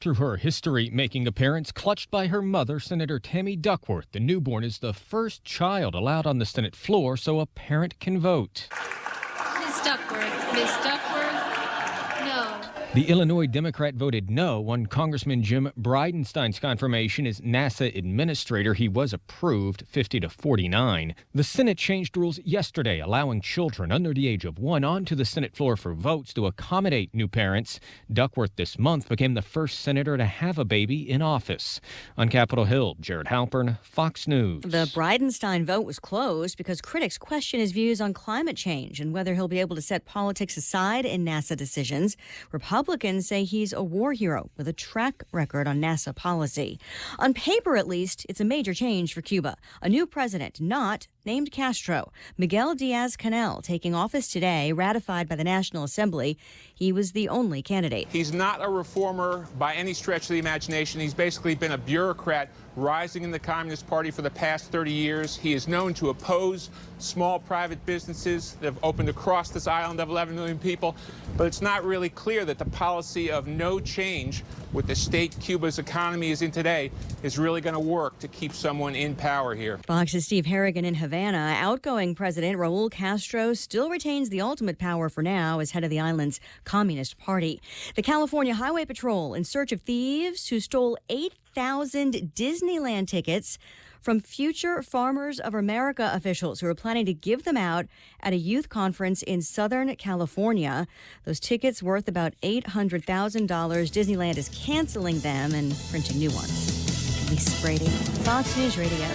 through her history-making appearance clutched by her mother, Senator Tammy Duckworth. The newborn is the first child allowed on the Senate floor so a parent can vote. Miss Duckworth, no. The Illinois Democrat voted no on Congressman Jim Bridenstine's confirmation as NASA administrator. He was approved 50-49. The Senate changed rules yesterday, allowing children under the age of 1 onto the Senate floor for votes to accommodate new parents. Duckworth this month became the first senator to have a baby in office. On Capitol Hill, Jared Halpern, Fox News. The Bridenstine vote was closed because critics question his views on climate change and whether he'll be able to set politics aside in NASA decisions. Republicans say he's a war hero with a track record on NASA policy. On paper, at least, it's a major change for Cuba. A new president, not named Castro. Miguel Diaz-Canel taking office today, ratified by the National Assembly. He was the only candidate. He's not a reformer by any stretch of the imagination. He's basically been a bureaucrat rising in the Communist Party for the past 30 years. He is known to oppose small private businesses that have opened across this island of 11 million people. But it's not really clear that the policy of no change with the state Cuba's economy is in today is really going to work to keep someone in power here. Fox's Steve Harrigan in Havana. Outgoing President Raul Castro still retains the ultimate power for now as head of the island's Communist Party. The California Highway Patrol in search of thieves who stole 8,000 Disneyland tickets from future Farmers of America officials who are planning to give them out at a youth conference in Southern California. Those tickets worth about $800,000. Disneyland is canceling them and printing new ones. Lisa Brady, Fox News Radio.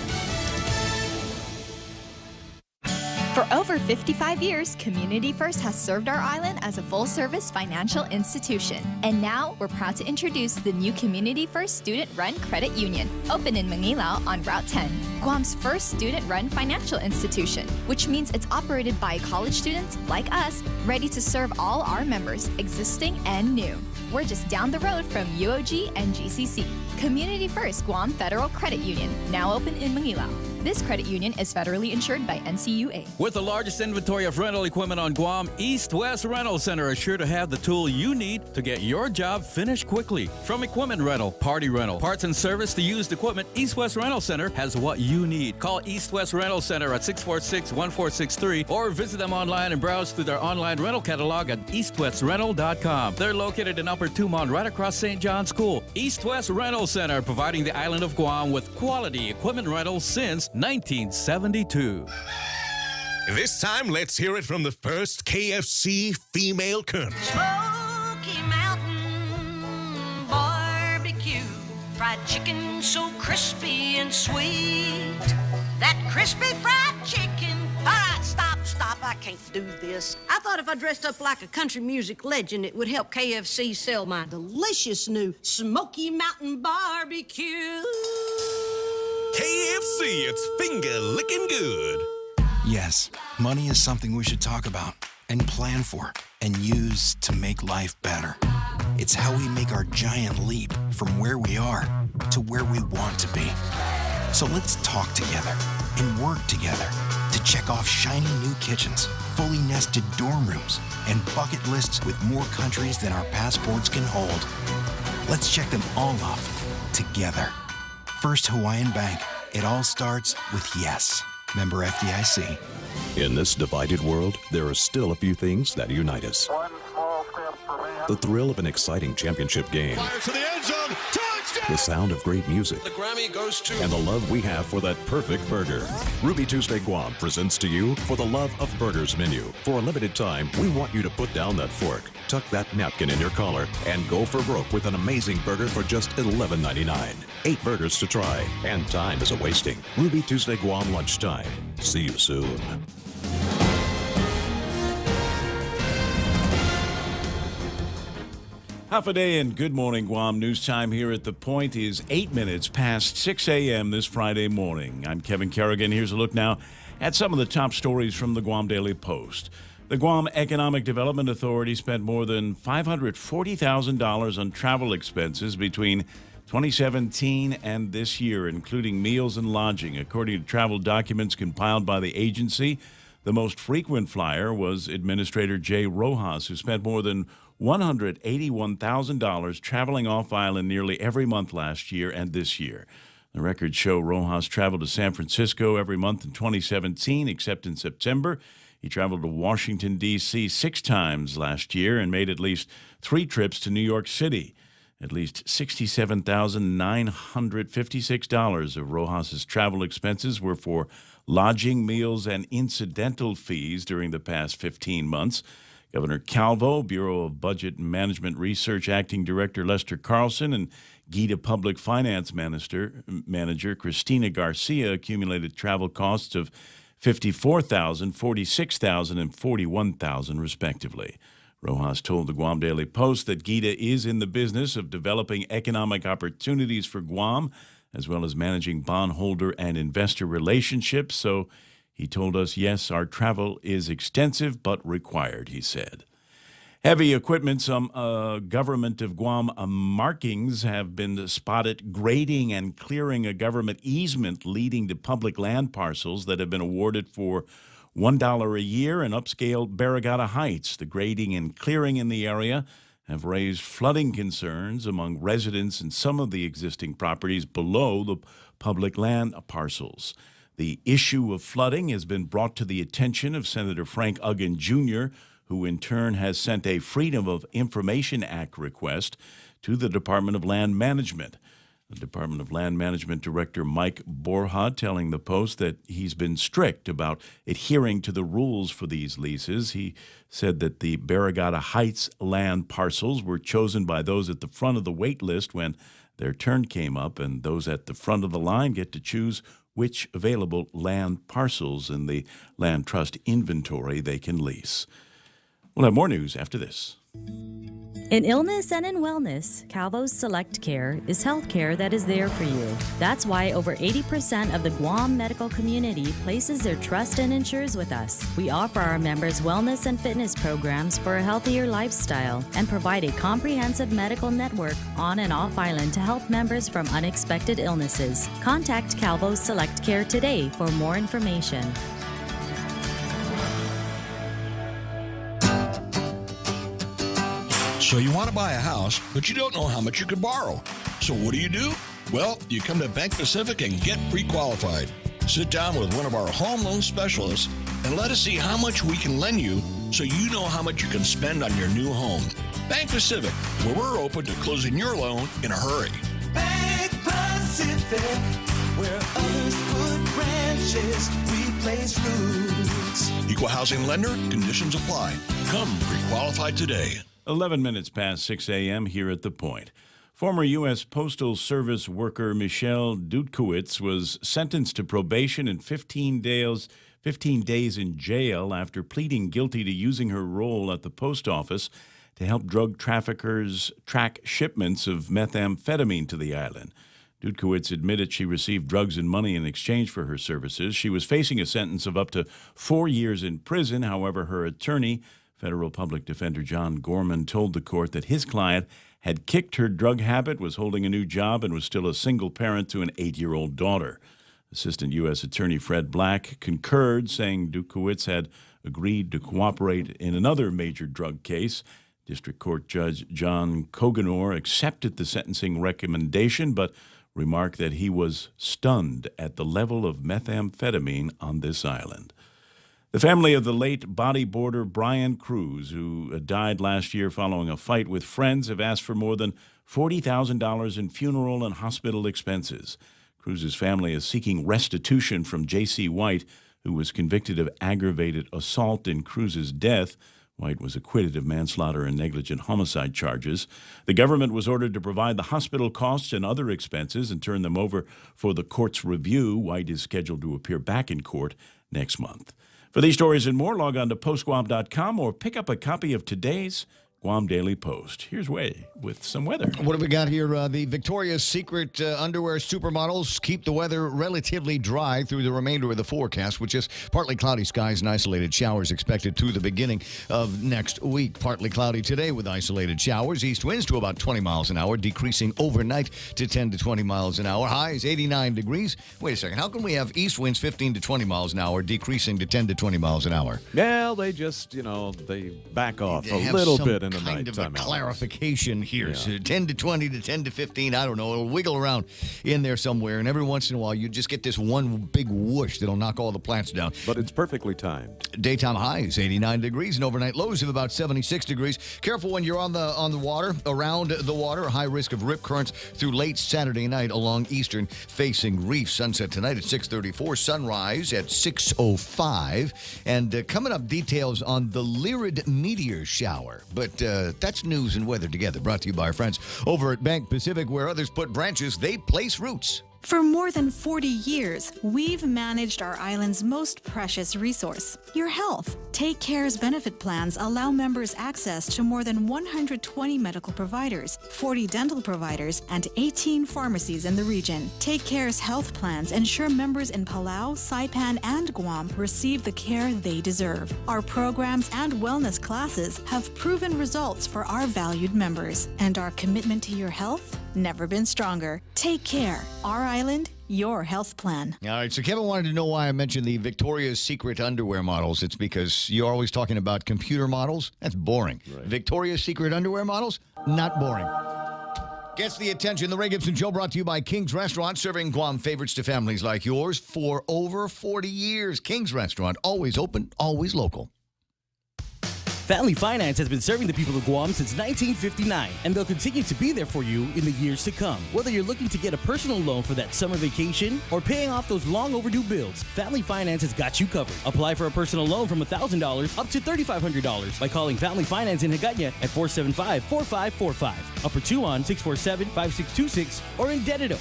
For over 55 years, Community First has served our island as a full-service financial institution. And now, we're proud to introduce the new Community First Student-Run Credit Union, open in Manila on Route 10, Guam's first student-run financial institution, which means it's operated by college students like us, ready to serve all our members, existing and new. We're just down the road from UOG and GCC. Community First Guam Federal Credit Union, now open in Manila. This credit union is federally insured by NCUA. With the largest inventory of rental equipment on Guam, East West Rental Center is sure to have the tool you need to get your job finished quickly. From equipment rental, party rental, parts and service to used equipment, East West Rental Center has what you need. Call East West Rental Center at 646-1463 or visit them online and browse through their online rental catalog at eastwestrental.com. They're located in Upper Tumon, right across St. John's School. East West Rental Center, providing the island of Guam with quality equipment rentals since 1972. This time, let's hear it from the first KFC female colonel. Smoky Mountain Barbecue, fried chicken so crispy and sweet. That crispy fried chicken. All right, stop. I can't do this. I thought if I dressed up like a country music legend, it would help KFC sell my delicious new Smoky Mountain Barbecue. KFC, it's finger-licking good. Yes, money is something we should talk about and plan for and use to make life better. It's how we make our giant leap from where we are to where we want to be. So let's talk together and work together to check off shiny new kitchens, fully nested dorm rooms, and bucket lists with more countries than our passports can hold. Let's check them all off together. First Hawaiian Bank. It all starts with yes. Member FDIC. In this divided world, there are still a few things that unite us. One small step for man. The thrill of an exciting championship game. Fire to the end zone. Touchdown! The sound of great music. The Grammy goes to... And the love we have for that perfect burger. Ruby Tuesday Guam presents to you For the Love of Burgers menu. For a limited time, we want you to put down that fork, tuck that napkin in your collar, and go for broke with an amazing burger for just $11.99. 8 burgers to try, and time isn't wasting. Ruby Tuesday Guam lunchtime. See you soon. Half a day and good morning, Guam. News time here at The Point is 8 minutes past 6 a.m. this Friday morning. I'm Kevin Kerrigan. Here's a look now at some of the top stories from the Guam Daily Post. The Guam Economic Development Authority spent more than $540,000 on travel expenses between 2017 and this year, including meals and lodging. According to travel documents compiled by the agency, the most frequent flyer was Administrator Jay Rojas, who spent more than $181,000 traveling off-island nearly every month last year and this year. The records show Rojas traveled to San Francisco every month in 2017, except in September. He traveled to Washington, D.C. 6 times last year and made at least 3 trips to New York City. At least $67,956 of Rojas' travel expenses were for lodging, meals, and incidental fees during the past 15 months. Governor Calvo, Bureau of Budget and Management Research Acting Director Lester Carlson, and GITA Public Finance Manager Christina Garcia accumulated travel costs of $54,000, $46,000, and $41,000, respectively. Rojas told the Guam Daily Post that GITA is in the business of developing economic opportunities for Guam, as well as managing bondholder and investor relationships. So he told us, yes, our travel is extensive but required, he said. Heavy equipment, some government of Guam markings have been spotted grading and clearing a government easement leading to public land parcels that have been awarded for $1 a year in upscale Barrigada Heights. The grading and clearing in the area have raised flooding concerns among residents in some of the existing properties below the public land parcels. The issue of flooding has been brought to the attention of Senator Frank Uggan Jr., who in turn has sent a Freedom of Information Act request to the Department of Land Management. The Department of Land Management Director Mike Borja telling the Post that he's been strict about adhering to the rules for these leases. He said that the Barrigada Heights land parcels were chosen by those at the front of the wait list when their turn came up, and those at the front of the line get to choose which available land parcels in the land trust inventory they can lease. We'll have more news after this. In illness and in wellness, Calvo's Select Care is health care that is there for you. That's why over 80% of the Guam medical community places their trust and insures with us. We offer our members wellness and fitness programs for a healthier lifestyle and provide a comprehensive medical network on and off island to help members from unexpected illnesses. Contact Calvo's Select Care today for more information. So you want to buy a house, but you don't know how much you could borrow. So what do? Well, you come to Bank Pacific and get pre-qualified. Sit down with one of our home loan specialists and let us see how much we can lend you so you know how much you can spend on your new home. Bank Pacific, where we're open to closing your loan in a hurry. Bank Pacific, where others put branches, we place roots. Equal housing lender, conditions apply. Come pre-qualified today. 11 minutes past 6 a.m. here at The Point. Former U.S. Postal Service worker Michelle Dudkowitz was sentenced to probation and 15 days in jail after pleading guilty to using her role at the post office to help drug traffickers track shipments of methamphetamine to the island. Dudkowitz admitted she received drugs and money in exchange for her services. She was facing a sentence of up to 4 years in prison. However, her attorney, Federal Public Defender John Gorman, told the court that his client had kicked her drug habit, was holding a new job, and was still a single parent to an 8-year-old daughter. Assistant U.S. Attorney Fred Black concurred, saying Dudkowitz had agreed to cooperate in another major drug case. District Court Judge John Coganor accepted the sentencing recommendation, but remarked that he was stunned at the level of methamphetamine on this island. The family of the late bodyboarder Brian Cruz, who died last year following a fight with friends, have asked for more than $40,000 in funeral and hospital expenses. Cruz's family is seeking restitution from J.C. White, who was convicted of aggravated assault in Cruz's death. White was acquitted of manslaughter and negligent homicide charges. The government was ordered to provide the hospital costs and other expenses and turn them over for the court's review. White is scheduled to appear back in court next month. For these stories and more, log on to postguam.com or pick up a copy of today's Guam Daily Post. Here's Way with some weather. What have we got here? The Victoria's Secret underwear supermodels keep the weather relatively dry through the remainder of the forecast, with just partly cloudy skies and isolated showers expected through the beginning of next week. Partly cloudy today with isolated showers. East winds to about 20 miles an hour, decreasing overnight to 10 to 20 miles an hour. Highs 89 degrees. Wait a second. How can we have east winds 15 to 20 miles an hour, decreasing to 10 to 20 miles an hour? Well, they just, they back off They a have little some bit in the kind of a nighttime hours. clarification here. Yeah. So 10 to 20 to 10 to 15, I don't know. It'll wiggle around in there somewhere. And every once in a while, you just get this one big whoosh that'll knock all the plants down. But it's perfectly timed. Daytime highs 89 degrees and overnight lows of about 76 degrees. Careful when you're on the water, around the water. High risk of rip currents through late Saturday night along eastern facing reef. Sunset tonight at 6:34. Sunrise at 6:05. And coming up, details on the Lyrid meteor shower. But that's news and weather together. Brought to you by our friends over at Bank Pacific, where others put branches, they place roots. For more than 40 years, we've managed our island's most precious resource, your health. Take Care's benefit plans allow members access to more than 120 medical providers, 40 dental providers, and 18 pharmacies in the region. Take Care's health plans ensure members in Palau, Saipan, and Guam receive the care they deserve. Our programs and wellness classes have proven results for our valued members, and our commitment to your health never been stronger. Take Care. Our island, your health plan. All right, so Kevin wanted to know why I mentioned the Victoria's Secret underwear models. It's because you're always talking about computer models. That's boring. Right. Victoria's Secret underwear models, not boring. Gets the attention. The Ray Gibson Show brought to you by King's Restaurant, serving Guam favorites to families like yours for over 40 years. King's Restaurant, always open, always local. Family Finance has been serving the people of Guam since 1959, and they'll continue to be there for you in the years to come. Whether you're looking to get a personal loan for that summer vacation or paying off those long overdue bills, Family Finance has got you covered. Apply for a personal loan from $1,000 up to $3,500 by calling Family Finance in Hagåtña at 475-4545, Upper Tuon 647-5626, or in Dededo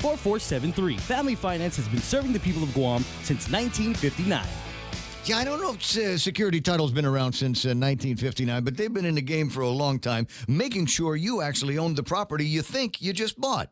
633-4473. Family Finance has been serving the people of Guam since 1959. Yeah, I don't know if Security Title's been around since 1959, but they've been in the game for a long time, making sure you actually own the property you think you just bought.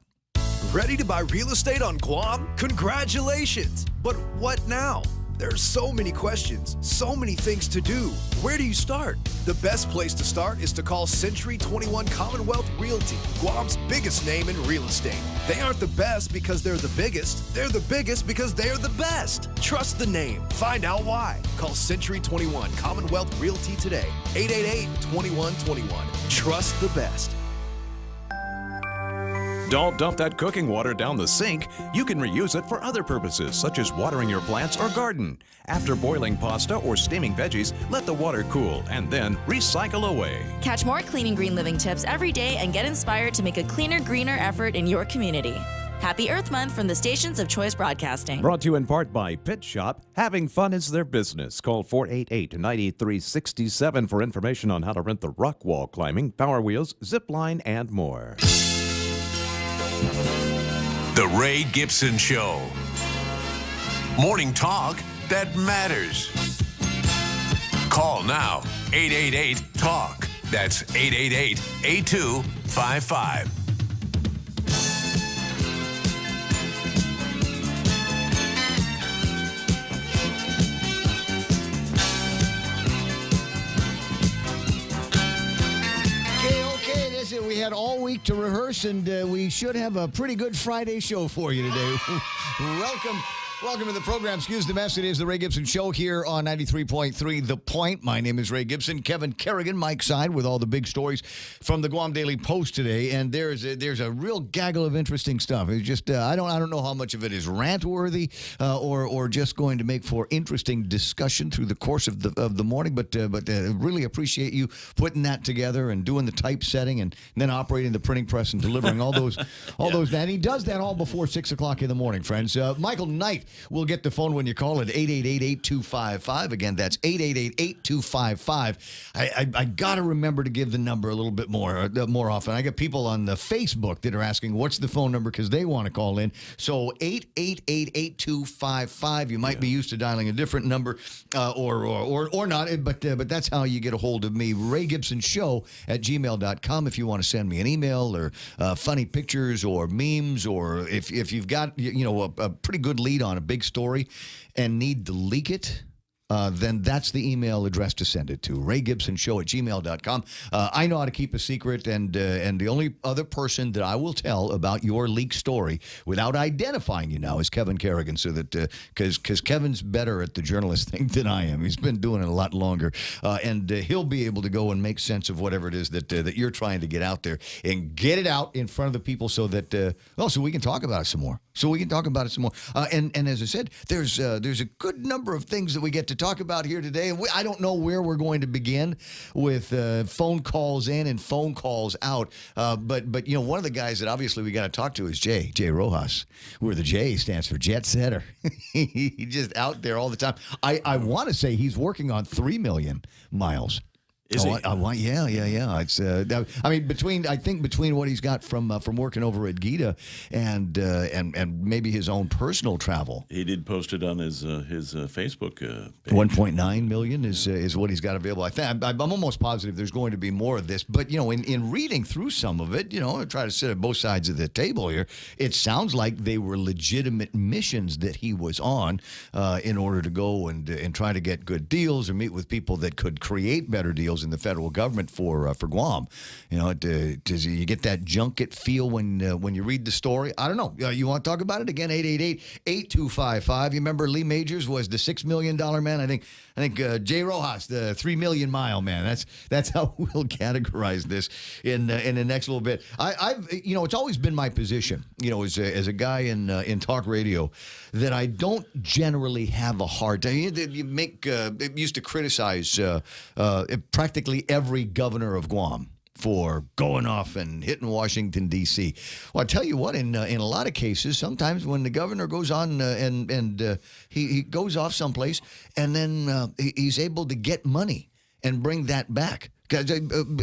Ready to buy real estate on Guam? Congratulations! But what now? There's so many questions, so many things to do. Where do you start? The best place to start is to call Century 21 Commonwealth Realty, Guam's biggest name in real estate. They aren't the best because they're the biggest. They're the biggest because they're the best. Trust the name. Find out why. Call Century 21 Commonwealth Realty today. 888-2121. Trust the best. Don't dump that cooking water down the sink. You can reuse it for other purposes, such as watering your plants or garden. After boiling pasta or steaming veggies, let the water cool and then recycle away. Catch more Clean and Green Living tips every day and get inspired to make a cleaner, greener effort in your community. Happy Earth Month from the stations of Choice Broadcasting. Brought to you in part by Pit Shop. Having fun is their business. Call 488-9367 for information on how to rent the rock wall climbing, power wheels, zip line, and more. The Ray Gibson Show. Morning talk that matters. Call now. 888-TALK. That's 888-8255. We had all week to rehearse, and we should have a pretty good Friday show for you today. Welcome to the program. Excuse the mess. It is the Ray Gibson Show here on 93.3 The Point. My name is Ray Gibson. Kevin Kerrigan, Mike Side, with all the big stories from the Guam Daily Post today. And there's a real gaggle of interesting stuff. It's just I don't know how much of it is rant worthy or just going to make for interesting discussion through the course of the morning. But really appreciate you putting that together and doing the typesetting and then operating the printing press and delivering all those those. And he does that all before 6 o'clock in the morning, friends. Michael Knight. We'll get the phone when you call at 888-8255. Again, that's 888-8255. I got to remember to give the number a little bit more often. I got people on the Facebook that are asking, what's the phone number? Because they want to call in. So 888-8255. You might be used to dialing a different number or not, but that's how you get a hold of me. RayGibsonShow@gmail.com if you want to send me an email or funny pictures or memes, or if you've got a pretty good lead on a big story and need to leak it, then that's the email address to send it to, raygibsonshow@gmail.com. I know how to keep a secret, and the only other person that I will tell about your leak story without identifying you now is Kevin Kerrigan, so that because Kevin's better at the journalist thing than I am. He's been doing it a lot longer, and he'll be able to go and make sense of whatever it is that you're trying to get out there and get it out in front of the people so that so we can talk about it some more. And as I said, there's a good number of things that we get to talk about here today. And I don't know where we're going to begin with phone calls in and phone calls out. But one of the guys that obviously we got to talk to is Jay Rojas, where the J stands for Jet Setter. He's just out there all the time. I want to say he's working on 3 million miles. Is he? Yeah. It's between what he's got from working over at Gita and maybe his own personal travel. He did post it on his Facebook page. 1.9 million is what he's got available. I'm almost positive there's going to be more of this. But in reading through some of it, I try to sit at both sides of the table here. It sounds like they were legitimate missions that he was on in order to go and try to get good deals or meet with people that could create better deals in the federal government for Guam. Does you get that junket feel when you read the story? I don't know. You want to talk about it again? 888-8255. You remember Lee Majors was the $6 million man. I think Jay Rojas, the 3 million mile man. That's how we'll categorize this in the next little bit. I've it's always been my position, as a guy in talk radio, that I don't generally have a hard time. You used to criticize practically every governor of Guam for going off and hitting Washington, D.C. Well, I tell you what, in a lot of cases, sometimes when the governor goes on and he goes off someplace and then he's able to get money and bring that back.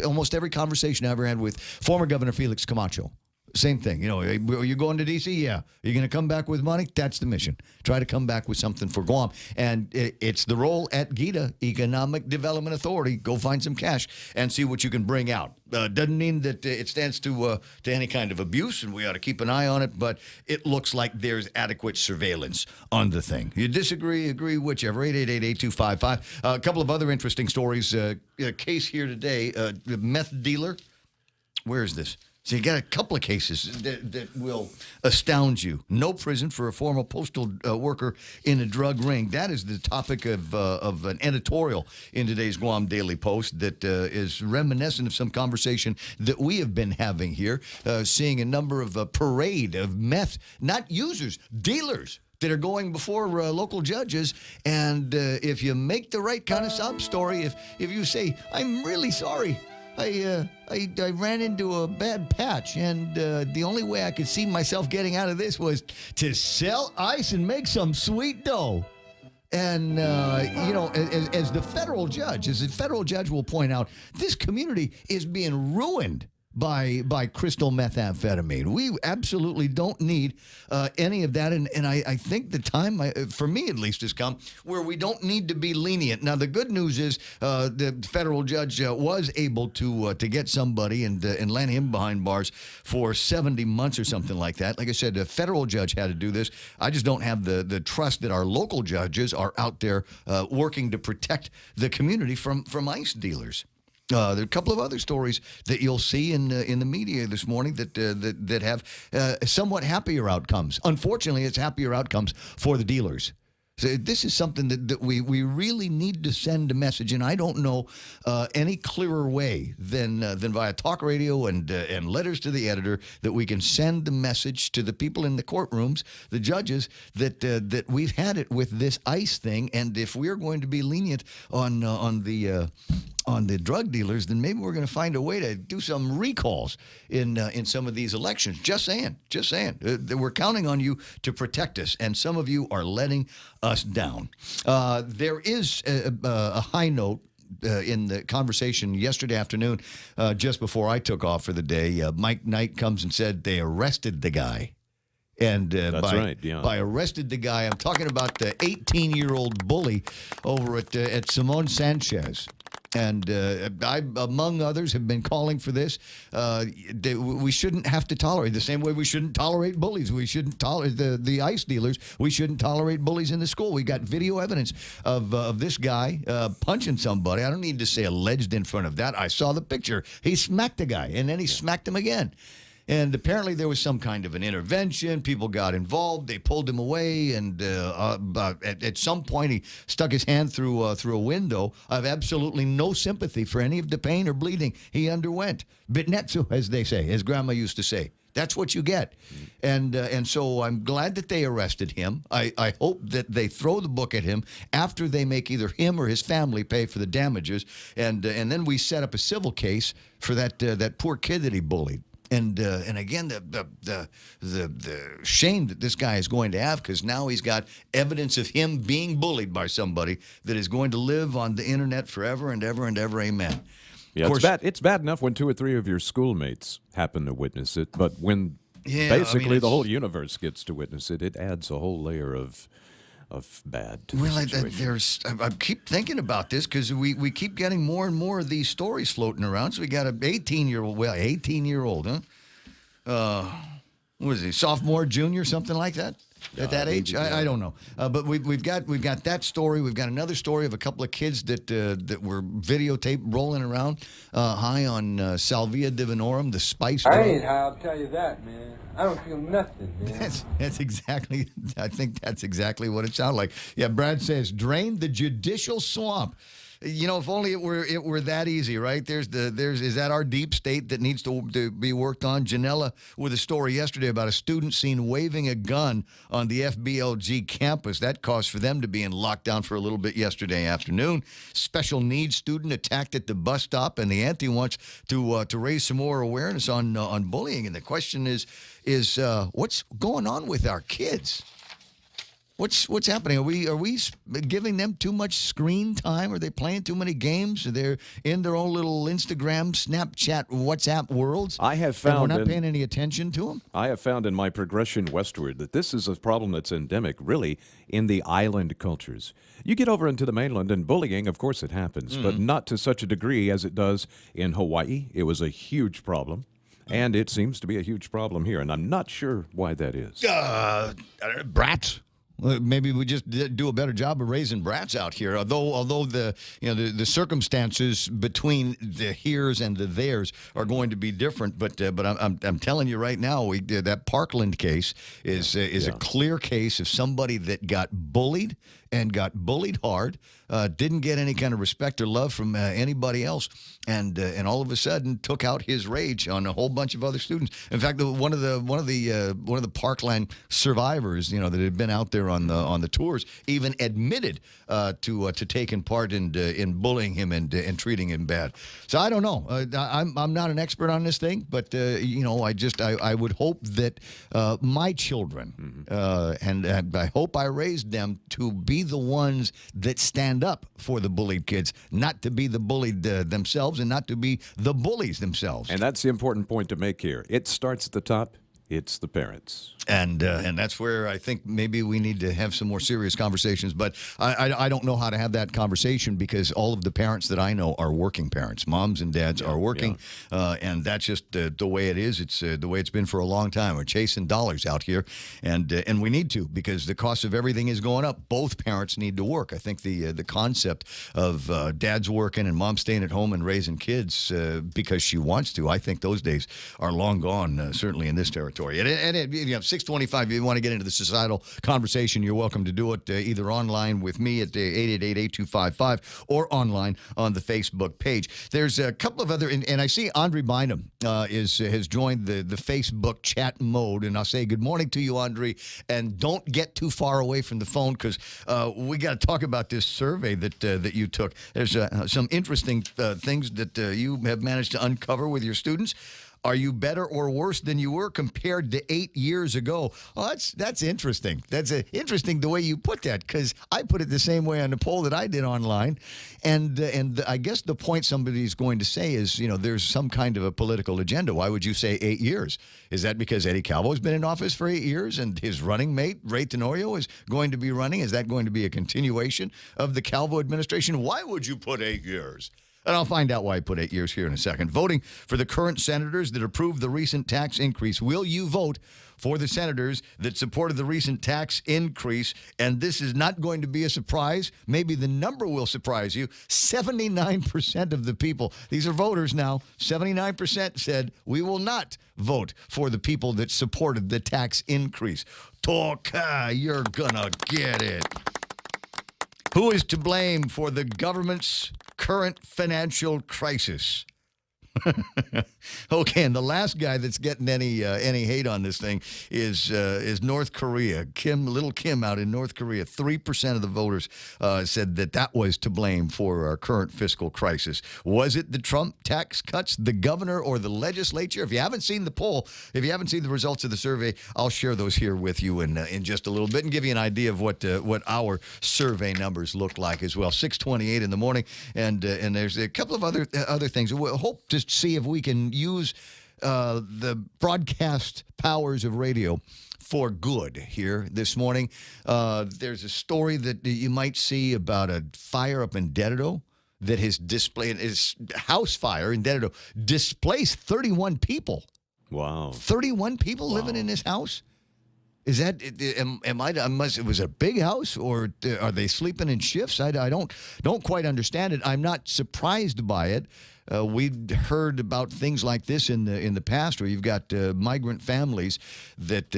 Almost every conversation I ever had with former Governor Felix Camacho, same thing. Are you going to D.C.? Yeah. Are you going to come back with money? That's the mission. Try to come back with something for Guam. And it's the role at GITA, Economic Development Authority. Go find some cash and see what you can bring out. Doesn't mean that it stands to any kind of abuse, and we ought to keep an eye on it, but it looks like there's adequate surveillance on the thing. You disagree, agree, whichever. 888-8255. A couple of other interesting stories. A case here today, the meth dealer. Where is this? So you got a couple of cases that will astound you. No prison for a former postal worker in a drug ring. That is the topic of an editorial in today's Guam Daily Post that is reminiscent of some conversation that we have been having here, seeing a number of parade of meth, not users, dealers, that are going before local judges. And if you make the right kind of sob story, if you say, I'm really sorry, I ran into a bad patch, and the only way I could see myself getting out of this was to sell ice and make some sweet dough. And, as the federal judge will point out, this community is being ruined by crystal methamphetamine. We absolutely don't need any of that. And I think the time, for me at least, has come where we don't need to be lenient. Now, the good news is the federal judge was able to get somebody and land him behind bars for 70 months or something like that. Like I said, the federal judge had to do this. I just don't have the trust that our local judges are out there working to protect the community from ice dealers. There are a couple of other stories that you'll see in the media this morning that have somewhat happier outcomes. Unfortunately, it's happier outcomes for the dealers. So this is something that we really need to send a message, and I don't know any clearer way than via talk radio and letters to the editor that we can send the message to the people in the courtrooms, the judges, that we've had it with this ICE thing, and if we're going to be lenient on the drug dealers, then maybe we're going to find a way to do some recalls in some of these elections. Just saying. We're counting on you to protect us, and some of you are letting us down. There is a high note in the conversation yesterday afternoon, just before I took off for the day. Mike Knight comes and said they arrested the guy. And by arrested the guy, I'm talking about the 18-year-old bully over at Simone Sanchez. And I, among others, have been calling for this. We shouldn't have to tolerate the same way we shouldn't tolerate bullies. We shouldn't tolerate the ICE dealers. We shouldn't tolerate bullies in the school. We got video evidence of this guy punching somebody. I don't need to say alleged in front of that. I saw the picture. He smacked a guy, and then he smacked him again. And apparently there was some kind of an intervention. People got involved. They pulled him away, and at some point he stuck his hand through a window. I have absolutely no sympathy for any of the pain or bleeding he underwent. Bitnetsu, as they say, as Grandma used to say. That's what you get. And so I'm glad that they arrested him. I hope that they throw the book at him after they make either him or his family pay for the damages. And then we set up a civil case for that poor kid that he bullied. And again, the shame that this guy is going to have, because now he's got evidence of him being bullied by somebody that is going to live on the internet forever and ever and ever. Amen. Yeah, it's bad enough when 2 or 3 of your schoolmates happen to witness it, but when basically the whole universe gets to witness it, it adds a whole layer of bad to the situation. I keep thinking about this because we keep getting more and more of these stories floating around. So we got an 18-year-old, huh? What is he, sophomore, junior, something like that? At that age, I don't know, but we've got that story. We've got another story of a couple of kids that were videotaped rolling around high on Salvia divinorum, the spice drug. I ain't high, I'll tell you that, man. I don't feel nothing, man. That's exactly. I think that's exactly what it sounded like. Yeah, Brad says, drain the judicial swamp. You know, if only it were that easy, right? Is that our deep state that needs to be worked on? Janella with a story yesterday about a student seen waving a gun on the FBLG campus. That caused for them to be in lockdown for a little bit yesterday afternoon. Special needs student attacked at the bus stop, and the auntie wants to raise some more awareness on bullying. And the question is what's going on with our kids? What's happening? Are we giving them too much screen time? Are they playing too many games? Are they in their own little Instagram, Snapchat, WhatsApp worlds? I have found we're not paying any attention to them. I have found in my progression westward that this is a problem that's endemic, really, in the island cultures. You get over into the mainland, and bullying, of course, it happens, but not to such a degree as it does in Hawaii. It was a huge problem. And it seems to be a huge problem here, and I'm not sure why that is. Brats. Well, maybe we just do a better job of raising brats out here. Although the circumstances between the heres and the theirs are going to be different. But I'm telling you right now, that Parkland case is a clear case of somebody that got bullied and got bullied hard, didn't get any kind of respect or love from anybody else, and all of a sudden took out his rage on a whole bunch of other students. In fact, one of the Parkland survivors, that had been out there on the tours, even admitted to taking part in bullying him and treating him bad. So I don't know. I'm not an expert on this thing, but I would hope that my children and I hope I raised them to be the ones that stand up for the bullied kids, not to be the bullied themselves and not to be the bullies themselves. And that's the important point to make here. It starts at the top. It's the parents. And that's where I think maybe we need to have some more serious conversations. But I don't know how to have that conversation because all of the parents that I know are working parents. Moms and dads are working. And that's just the way it is. It's the way it's been for a long time. We're chasing dollars out here. And we need to because the cost of everything is going up. Both parents need to work. I think the concept of dad's working and mom staying at home and raising kids because she wants to, I think those days are long gone, certainly in this territory. And 625, if you want to get into the societal conversation, you're welcome to do it either online with me at 888-8255 or online on the Facebook page. There's a couple of other, and I see Andre Bynum has joined the Facebook chat mode, and I'll say good morning to you, Andre, and don't get too far away from the phone because we got to talk about this survey that you took. There's some interesting things that you have managed to uncover with your students. Are you better or worse than you were compared to 8 years ago? Well, that's interesting. That's interesting the way you put that because I put it the same way on the poll that I did online. And I guess the point somebody's going to say is, there's some kind of a political agenda. Why would you say 8 years? Is that because Eddie Calvo's been in office for 8 years and his running mate, Ray Tenorio, is going to be running? Is that going to be a continuation of the Calvo administration? Why would you put 8 years? And I'll find out why I put 8 years here in a second. Voting for the current senators that approved the recent tax increase. Will you vote for the senators that supported the recent tax increase? And this is not going to be a surprise. Maybe the number will surprise you. 79% of the people, these are voters now, 79% said we will not vote for the people that supported the tax increase. Toka, you're gonna get it. Who is to blame for the government's current financial crisis? Okay, and the last guy that's getting any hate on this thing is North Korea. Little Kim out in North Korea. 3% of the voters said that was to blame for our current fiscal crisis. Was it the Trump tax cuts, the governor, or the legislature? If you haven't seen the poll, if you haven't seen the results of the survey, I'll share those here with you in just a little bit and give you an idea of what our survey numbers look like as well. 6:28 in the morning, and there's a couple of other things. We'll hope to see if we can use the broadcast powers of radio for good here this morning. There's a story that you might see about a fire up in Dededo that has displayed his house fire in Dededo displaced 31 people. Wow. 31 people living in this house? Is that, it was a big house, or are they sleeping in shifts? I don't quite understand it. I'm not surprised by it. We'd heard about things like this in the past, where you've got migrant families that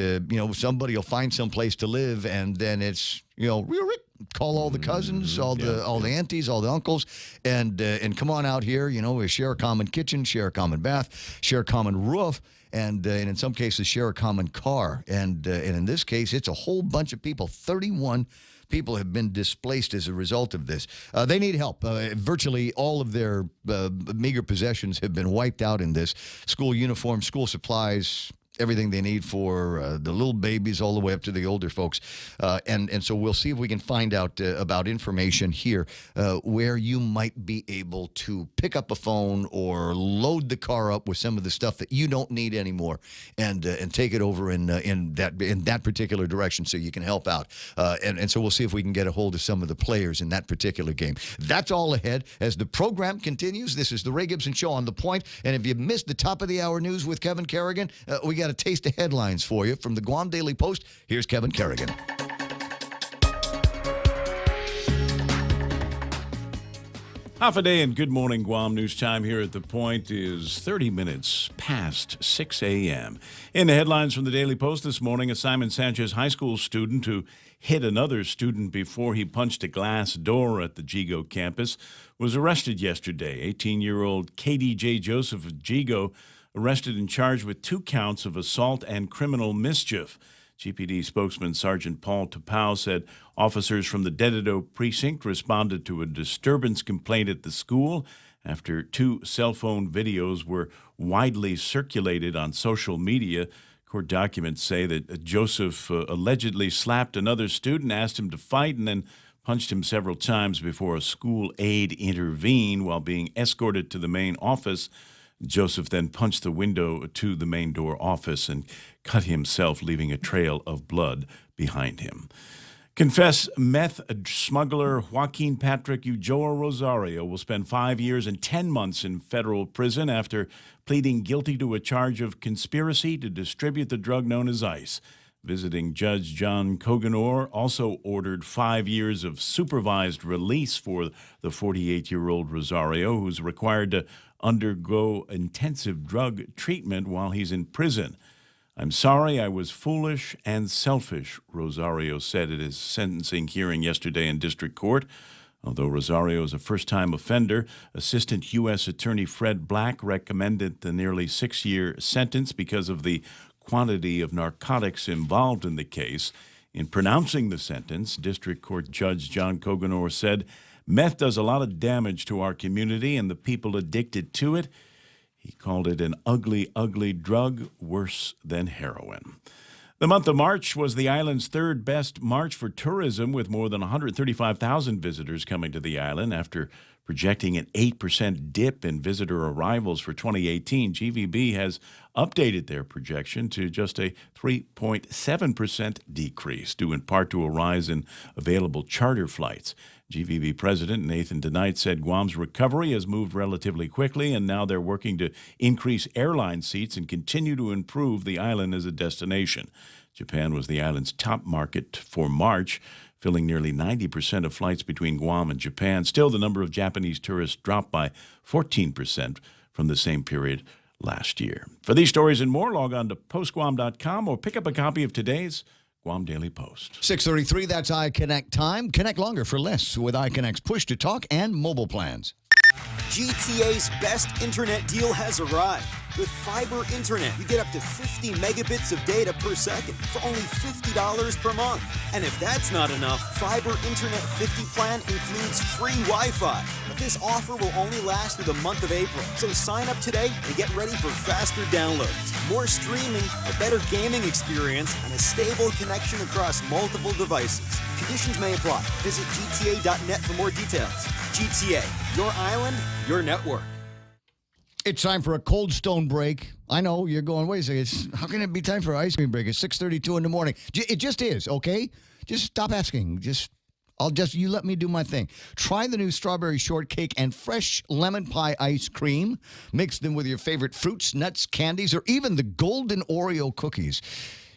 somebody will find some place to live, and then it's call all the cousins, all the aunties, all the uncles, and come on out here. We share a common kitchen, share a common bath, share a common roof. And in some cases, share a common car. And in this case, it's a whole bunch of people. 31 people have been displaced as a result of this. They need help. Virtually all of their meager possessions have been wiped out in this. School uniforms, school supplies, everything they need for the little babies all the way up to the older folks. And so we'll see if we can find out about information here where you might be able to pick up a phone or load the car up with some of the stuff that you don't need anymore and take it over in that particular direction so you can help out. And so we'll see if we can get a hold of some of the players in that particular game. That's all ahead as the program continues. This is the Ray Gibson Show on The Point. And if you missed the top of the hour news with Kevin Kerrigan, we got a taste of headlines for you from the Guam Daily Post. Here's Kevin Kerrigan. Half a day and good morning, Guam. News time here at The Point is 30 minutes past 6 a.m. In the headlines from the Daily Post this morning, a Simon Sanchez High School student who hit another student before he punched a glass door at the Jigo campus was arrested yesterday. 18-year-old Katie J. Joseph of Jigo arrested and charged with 2 counts of assault and criminal mischief. GPD spokesman Sergeant Paul Tapau said officers from the Dededo precinct responded to a disturbance complaint at the school after 2 cell phone videos were widely circulated on social media. Court documents say that Joseph allegedly slapped another student, asked him to fight, and then punched him several times before a school aide intervened while being escorted to the main office. Joseph then punched the window to the main door office and cut himself, leaving a trail of blood behind him. Confessed meth smuggler Joaquin Patrick Ulloa Rosario will spend 5 years and 10 months in federal prison after pleading guilty to a charge of conspiracy to distribute the drug known as ice. Visiting Judge John Coganor also ordered 5 years of supervised release for the 48-year-old Rosario, who's required to undergo intensive drug treatment while he's in prison. "I'm sorry I was foolish and selfish," Rosario said at his sentencing hearing yesterday in district court. Although Rosario is a first-time offender, Assistant U.S. Attorney Fred Black recommended the nearly 6-year sentence because of the quantity of narcotics involved in the case. In pronouncing the sentence, District Court Judge John Coganor said, "Meth does a lot of damage to our community and the people addicted to it." He called it an ugly, ugly drug, worse than heroin. The month of March was the island's 3rd best March for tourism, with more than 135,000 visitors coming to the island after projecting an 8% dip in visitor arrivals for 2018. GVB has updated their projection to just a 3.7% decrease, due in part to a rise in available charter flights. GVB President Nathan DeKnight said Guam's recovery has moved relatively quickly, and now they're working to increase airline seats and continue to improve the island as a destination. Japan was the island's top market for March, filling nearly 90% of flights between Guam and Japan. Still, the number of Japanese tourists dropped by 14% from the same period last year. For these stories and more, log on to postguam.com or pick up a copy of today's Guam Daily Post. 6:33, that's iConnect time. Connect longer for less with iConnect's push-to-talk and mobile plans. GTA's best internet deal has arrived. With fiber internet, you get up to 50 megabits of data per second for only $50 per month. And if that's not enough, Fiber Internet 50 plan includes free Wi-Fi. But this offer will only last through the month of April. So sign up today and get ready for faster downloads, more streaming, a better gaming experience, and a stable connection across multiple devices. Conditions may apply. Visit gta.net for more details. GTA, your island, your network. It's time for a Cold Stone break. I know you're going, wait a second, how can it be time for an ice cream break? It's 6:32 in the morning. It just is, okay? Just stop asking. You let me do my thing. Try the new strawberry shortcake and fresh lemon pie ice cream. Mix them with your favorite fruits, nuts, candies, or even the golden Oreo cookies.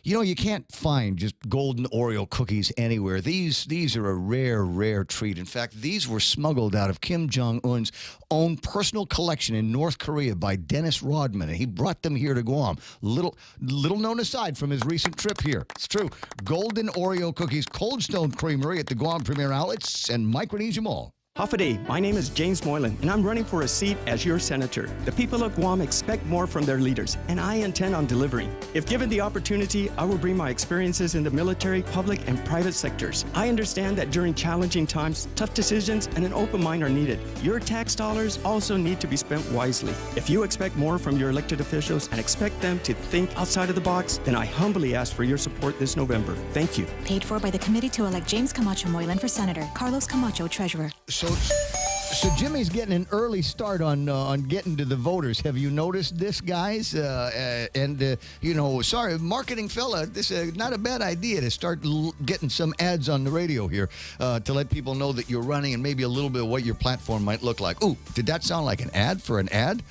You know, you can't find just golden Oreo cookies anywhere. These are a rare, rare treat. In fact, these were smuggled out of Kim Jong-un's own personal collection in North Korea by Dennis Rodman, and he brought them here to Guam. Little known aside from his recent trip here. It's true. Golden Oreo cookies, Cold Stone Creamery at the Guam Premier Outlets and Micronesia Mall. Howdy, my name is James Moylan, and I'm running for a seat as your senator. The people of Guam expect more from their leaders, and I intend on delivering. If given the opportunity, I will bring my experiences in the military, public, and private sectors. I understand that during challenging times, tough decisions and an open mind are needed. Your tax dollars also need to be spent wisely. If you expect more from your elected officials and expect them to think outside of the box, then I humbly ask for your support this November. Thank you. Paid for by the committee to elect James Camacho Moylan for Senator, Carlos Camacho, Treasurer. So Jimmy's getting an early start on getting to the voters. Have you noticed this, guys? Sorry, marketing fella, this is not a bad idea to start getting some ads on the radio here to let people know that you're running and maybe a little bit of what your platform might look like. Ooh, did that sound like an ad for an ad?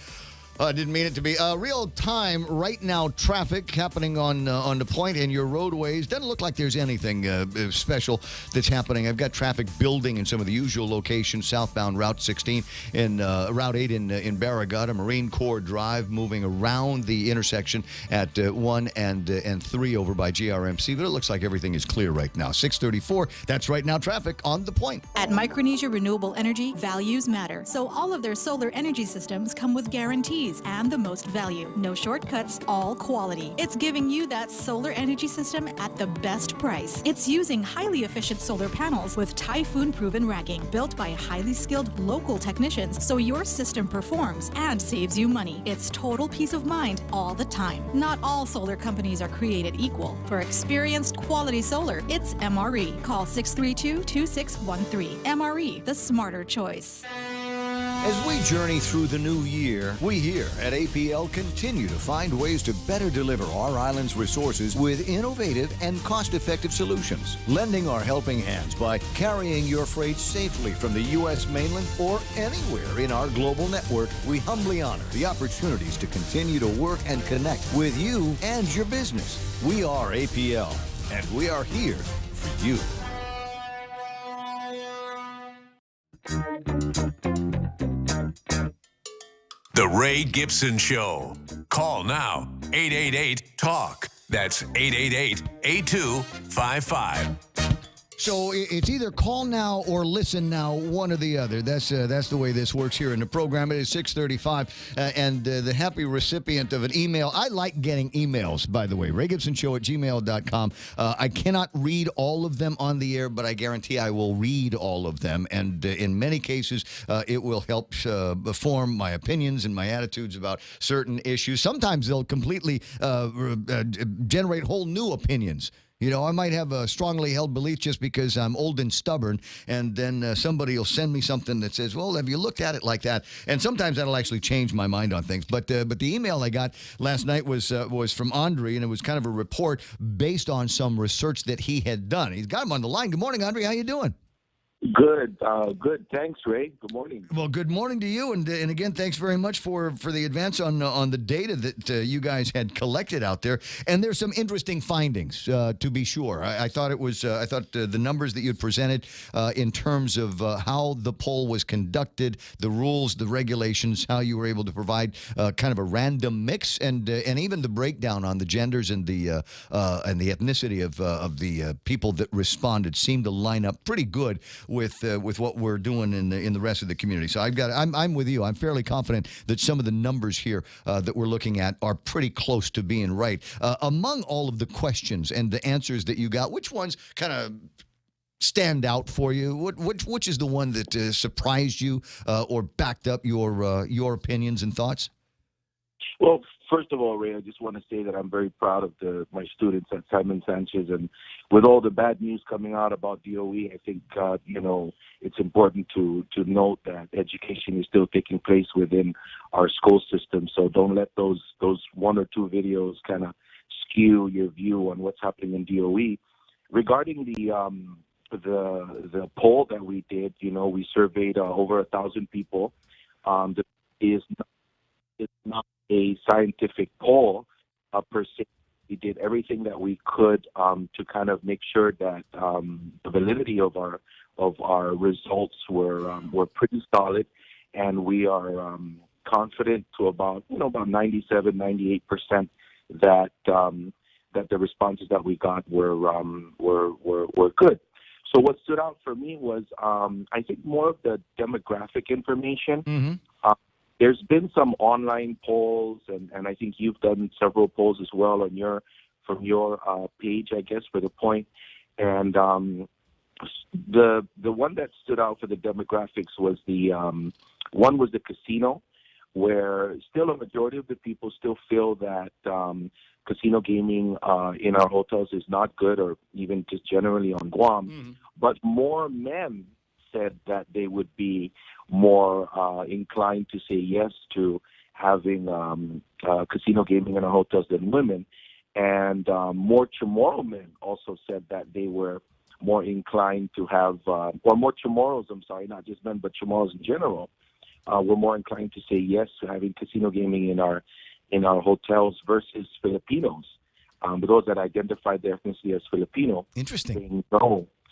I didn't mean it to be. Real-time, right now, traffic happening on the point in your roadways. Doesn't look like there's anything special that's happening. I've got traffic building in some of the usual locations, southbound Route 16 and Route 8 in Barragata, Marine Corps Drive, moving around the intersection at 1 and 3 over by GRMC. But it looks like everything is clear right now. 6:34, that's right now traffic on the point. At Micronesia Renewable Energy, values matter. So all of their solar energy systems come with guarantees and the most value. No shortcuts, all quality. It's giving you that solar energy system at the best price. It's using highly efficient solar panels with typhoon-proven racking, built by highly skilled local technicians, so your system performs and saves you money. It's total peace of mind all the time. Not all solar companies are created equal. For experienced quality solar, it's MRE. Call 632-2613. MRE, the smarter choice. As we journey through the new year, we here at APL continue to find ways to better deliver our island's resources with innovative and cost-effective solutions, lending our helping hands by carrying your freight safely from the U.S. mainland or anywhere in our global network. We humbly honor the opportunities to continue to work and connect with you and your business. We are APL, and we are here for you. The Ray Gibson Show. Call now, 888-TALK. That's 888-8255. So it's either call now or listen now, one or the other. That's the way this works here in the program. It is 6:35, and the happy recipient of an email. I like getting emails, by the way. RayGibsonShow@gmail.com. I cannot read all of them on the air, but I guarantee I will read all of them. And in many cases, it will help form my opinions and my attitudes about certain issues. Sometimes they'll completely generate whole new opinions. You know, I might have a strongly held belief just because I'm old and stubborn, and then somebody will send me something that says, well, have you looked at it like that? And sometimes that'll actually change my mind on things. But the email I got last night was from Andre, and it was kind of a report based on some research that he had done. He's got him on the line. Good morning, Andre. How you doing? Good. Thanks, Ray. Good morning. Well, good morning to you, and again, thanks very much for the advance on the data that you guys had collected out there. And there's some interesting findings, to be sure. I thought it was. I thought the numbers that you'd presented in terms of how the poll was conducted, the rules, the regulations, how you were able to provide kind of a random mix, and even the breakdown on the genders and the ethnicity of the people that responded seemed to line up pretty good with what we're doing in the rest of the community. So I'm with you. I'm fairly confident that some of the numbers here that we're looking at are pretty close to being right. Among all of the questions and the answers that you got, which ones kind of stand out for you? Which is the one that surprised you or backed up your opinions and thoughts? Well, first of all, Ray, I just want to say that I'm very proud of my students at Simon Sanchez, and with all the bad news coming out about DOE, I think it's important to note that education is still taking place within our school system. So don't let those one or two videos kind of skew your view on what's happening in DOE. Regarding the poll that we did, we surveyed over 1,000 people. It's not a scientific poll per se. We did everything that we could to kind of make sure that the validity of our results were pretty solid, and we are confident to about 97-98% that the responses that we got were good. So what stood out for me was I think more of the demographic information. Mm-hmm. There's been some online polls, and I think you've done several polls as well from your page, I guess, for the point. And the one that stood out for the demographics was one was the casino, where still a majority of the people still feel that casino gaming in our hotels is not good, or even just generally on Guam. Mm-hmm. But more men said that they would be more inclined to say yes to having casino gaming in our hotels than women. And more Chamorro men also said that they were more inclined to have, or more Chamorros, I'm sorry, not just men, but Chamorros in general, were more inclined to say yes to having casino gaming in our hotels versus Filipinos. Those that identified their ethnicity as Filipino, interesting,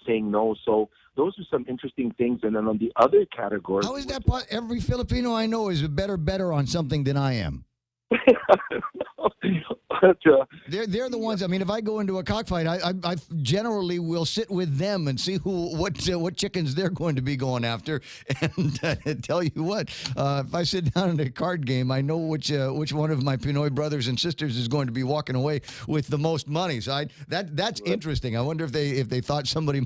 saying no. So those are some interesting things. And then on the other category, how is that? Every Filipino I know is better on something than I am. They're the ones. I mean, if I go into a cockfight, I generally will sit with them and see what chickens they're going to be going after. And tell you what, if I sit down in a card game, I know which one of my Pinoy brothers and sisters is going to be walking away with the most money. So that's interesting. I wonder if they thought somebody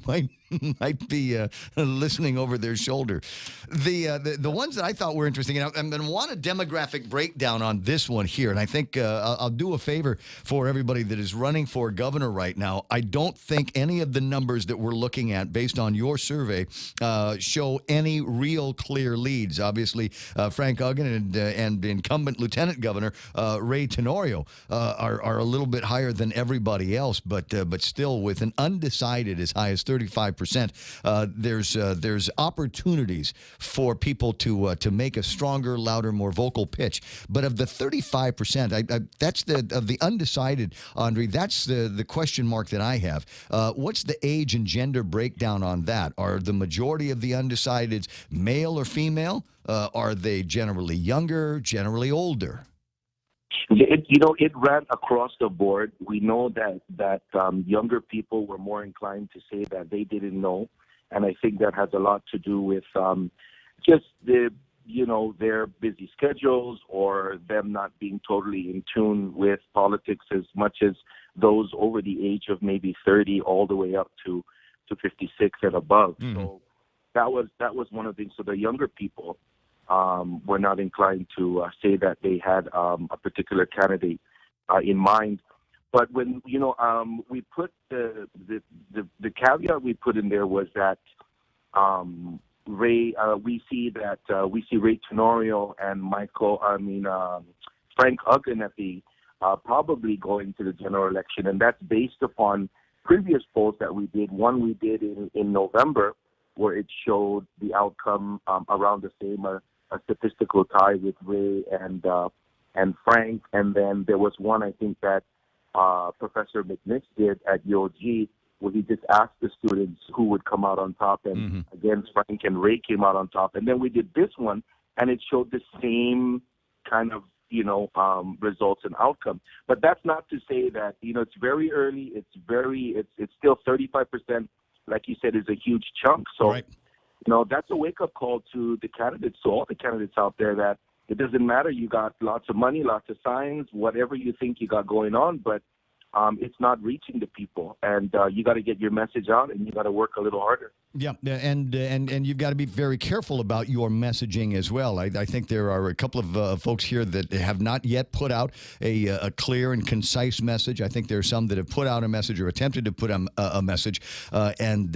might be listening over their shoulder. The ones that I thought were interesting, and I'm going to want a demographic breakdown on this one here, and I think I'll do a favor for everybody that is running for governor right now. I don't think any of the numbers that we're looking at based on your survey show any real clear leads. Obviously, Frank Uggan and incumbent Lieutenant Governor Ray Tenorio are a little bit higher than everybody else, but still with an undecided as high as 35%. There's opportunities for people to make a stronger, louder, more vocal pitch. But of the 35%, that's of the undecided, Andre, that's the question mark that I have. What's the age and gender breakdown on that? Are the majority of the undecideds male or female? Are they generally younger, generally older? It ran across the board. We know that younger people were more inclined to say that they didn't know, and I think that has a lot to do with just their busy schedules, or them not being totally in tune with politics as much as those over the age of maybe 30 all the way up to 56 and above. Mm-hmm. So that was one of the things. So the younger people were not inclined to say that they had a particular candidate in mind. But when we put the caveat we put in there was that Ray, we see Ray Tenorio and Frank Ogdeneffe probably going to the general election, and that's based upon previous polls that we did. One we did in November, where it showed the outcome around the same, a statistical tie with Ray and Frank, and then there was one I think that Professor McNish did at UOG, where he just asked the students who would come out on top, and again, Frank and Ray came out on top. And then we did this one, and it showed the same kind of, results and outcome. But that's not to say that, it's very early. It's still 35%, like you said, is a huge chunk. So, that's a wake-up call to the candidates, to all the candidates out there, that it doesn't matter. You got lots of money, lots of signs, whatever you think you got going on, but it's not reaching the people, and you got to get your message out, and you got to work a little harder. Yeah, and you've got to be very careful about your messaging as well. I think there are a couple of folks here that have not yet put out a clear and concise message. I think there are some that have put out a message or attempted to put a message, and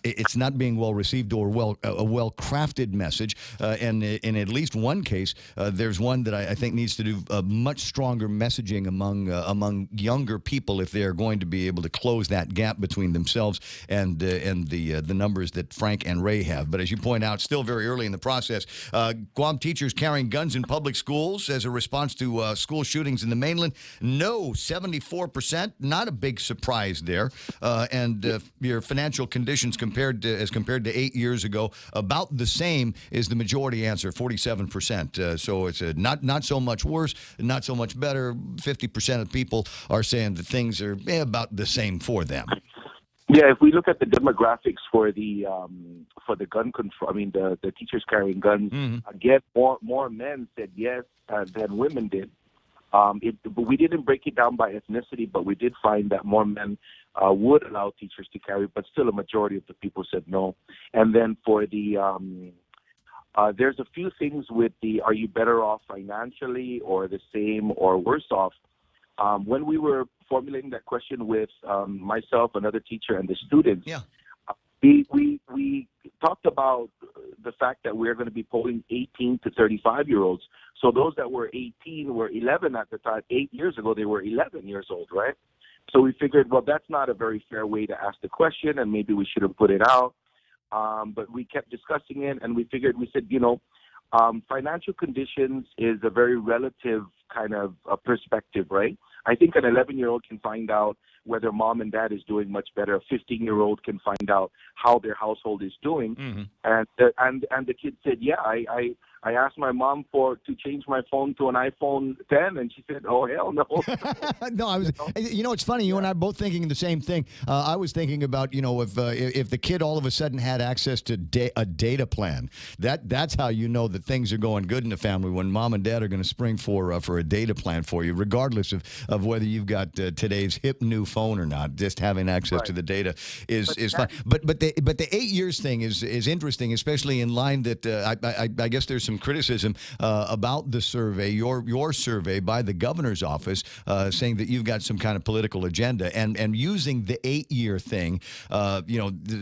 it's not being well received or a well crafted message. And in at least one case, there's one that I think needs to do a much stronger messaging among younger people if they are going to be able to close that gap between themselves and the numbers that Frank and Ray have. But as you point out, still very early in the process. Guam teachers carrying guns in public schools as a response to school shootings in the mainland. No, 74%. Not a big surprise there. And your financial conditions compared to 8 years ago, about the same is the majority answer, 47%. So it's not so much worse, not so much better. 50% of people are saying that things are about the same for them. Yeah, if we look at the demographics for the gun control, the teachers carrying guns, again, more men said yes than women did. But we didn't break it down by ethnicity, but we did find that more men would allow teachers to carry, but still a majority of the people said no. And then for the there's a few things with are you better off financially or the same or worse off? When we were formulating that question with myself, another teacher, and the students, we talked about the fact that we're going to be polling 18 to 35-year-olds. So those that were 18 were 11 at the time. 8 years ago, they were 11 years old, right? So we figured, well, that's not a very fair way to ask the question, and maybe we should have put it out. But we kept discussing it, and we said, financial conditions is a very relative kind of perspective, right? I think an 11-year-old can find out whether mom and dad is doing much better. A 15-year-old can find out how their household is doing. And the kid said, yeah, I asked my mom to change my phone to an iPhone 10, and she said, "Oh hell no." No, it's funny. You and I are both thinking the same thing. I was thinking about, if the kid all of a sudden had access to a data plan, that's how you know that things are going good in the family, when mom and dad are going to spring for a data plan for you, regardless of whether you've got today's hip new phone or not. Just having access to the data is fine. But the 8 years thing is interesting, especially in line that I guess there's some criticism about the survey, your survey by the governor's office, saying that you've got some kind of political agenda, and using the 8-year thing.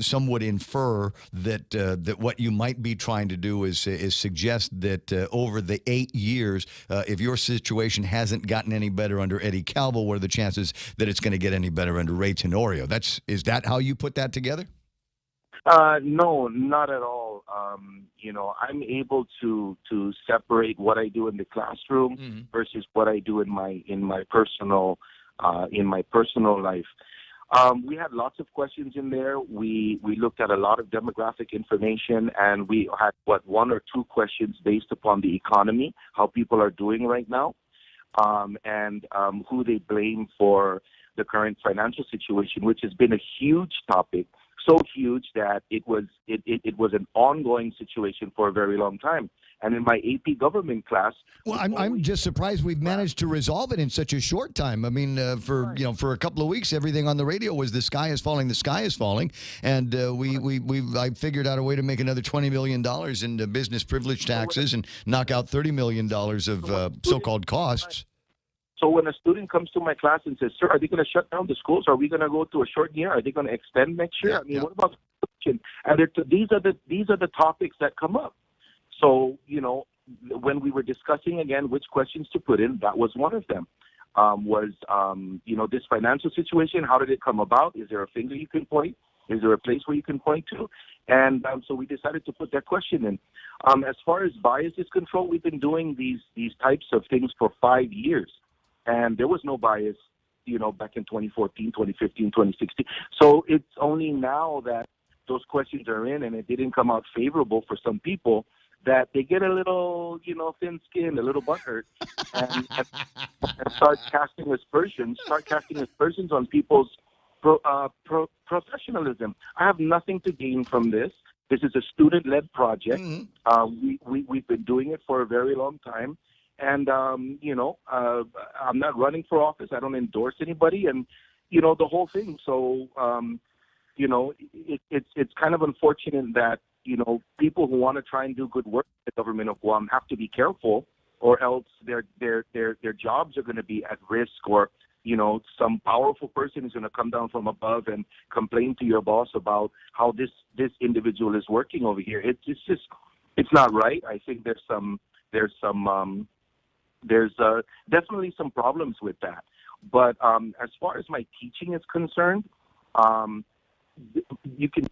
Some would infer that what you might be trying to do is suggest that over the 8 years, if your situation hasn't gotten any better under Eddie Calvo, what are the chances that it's going to get any better under Ray Tenorio? Is that how you put that together? No, not at all. I'm able to separate what I do in the classroom versus what I do in my personal life. We had lots of questions in there. We looked at a lot of demographic information, and we had one or two questions based upon the economy, how people are doing right now, and who they blame for the current financial situation, which has been a huge topic. So huge that it was an ongoing situation for a very long time. And in my AP government class, I'm just surprised we've managed to resolve it in such a short time. I mean, for a couple of weeks, everything on the radio was the sky is falling, and I figured out a way to make another $20 million in business privilege taxes and knock out $30 million of so-called costs. So when a student comes to my class and says, "Sir, are they going to shut down the schools? Are we going to go to a short year? Are they going to extend next year? I mean, what about education?" And these are the topics that come up. So, when we were discussing again which questions to put in, that was one of them. This financial situation, how did it come about? Is there a finger you can point? Is there a place where you can point to? And so we decided to put that question in. As far as bias is controlled, we've been doing these types of things for 5 years. And there was no bias, back in 2014, 2015, 2016. So it's only now that those questions are in and it didn't come out favorable for some people that they get a little, thin-skinned, a little butthurt, and start casting aspersions on people's professionalism. I have nothing to gain from this. This is a student-led project. We've been doing it for a very long time. And, I'm not running for office. I don't endorse anybody and, the whole thing. So, it's kind of unfortunate that, people who want to try and do good work in the government of Guam have to be careful, or else their jobs are going to be at risk, or, some powerful person is going to come down from above and complain to your boss about how this individual is working over here. It's not right. I think there's definitely some problems with that. But as far as my teaching is concerned,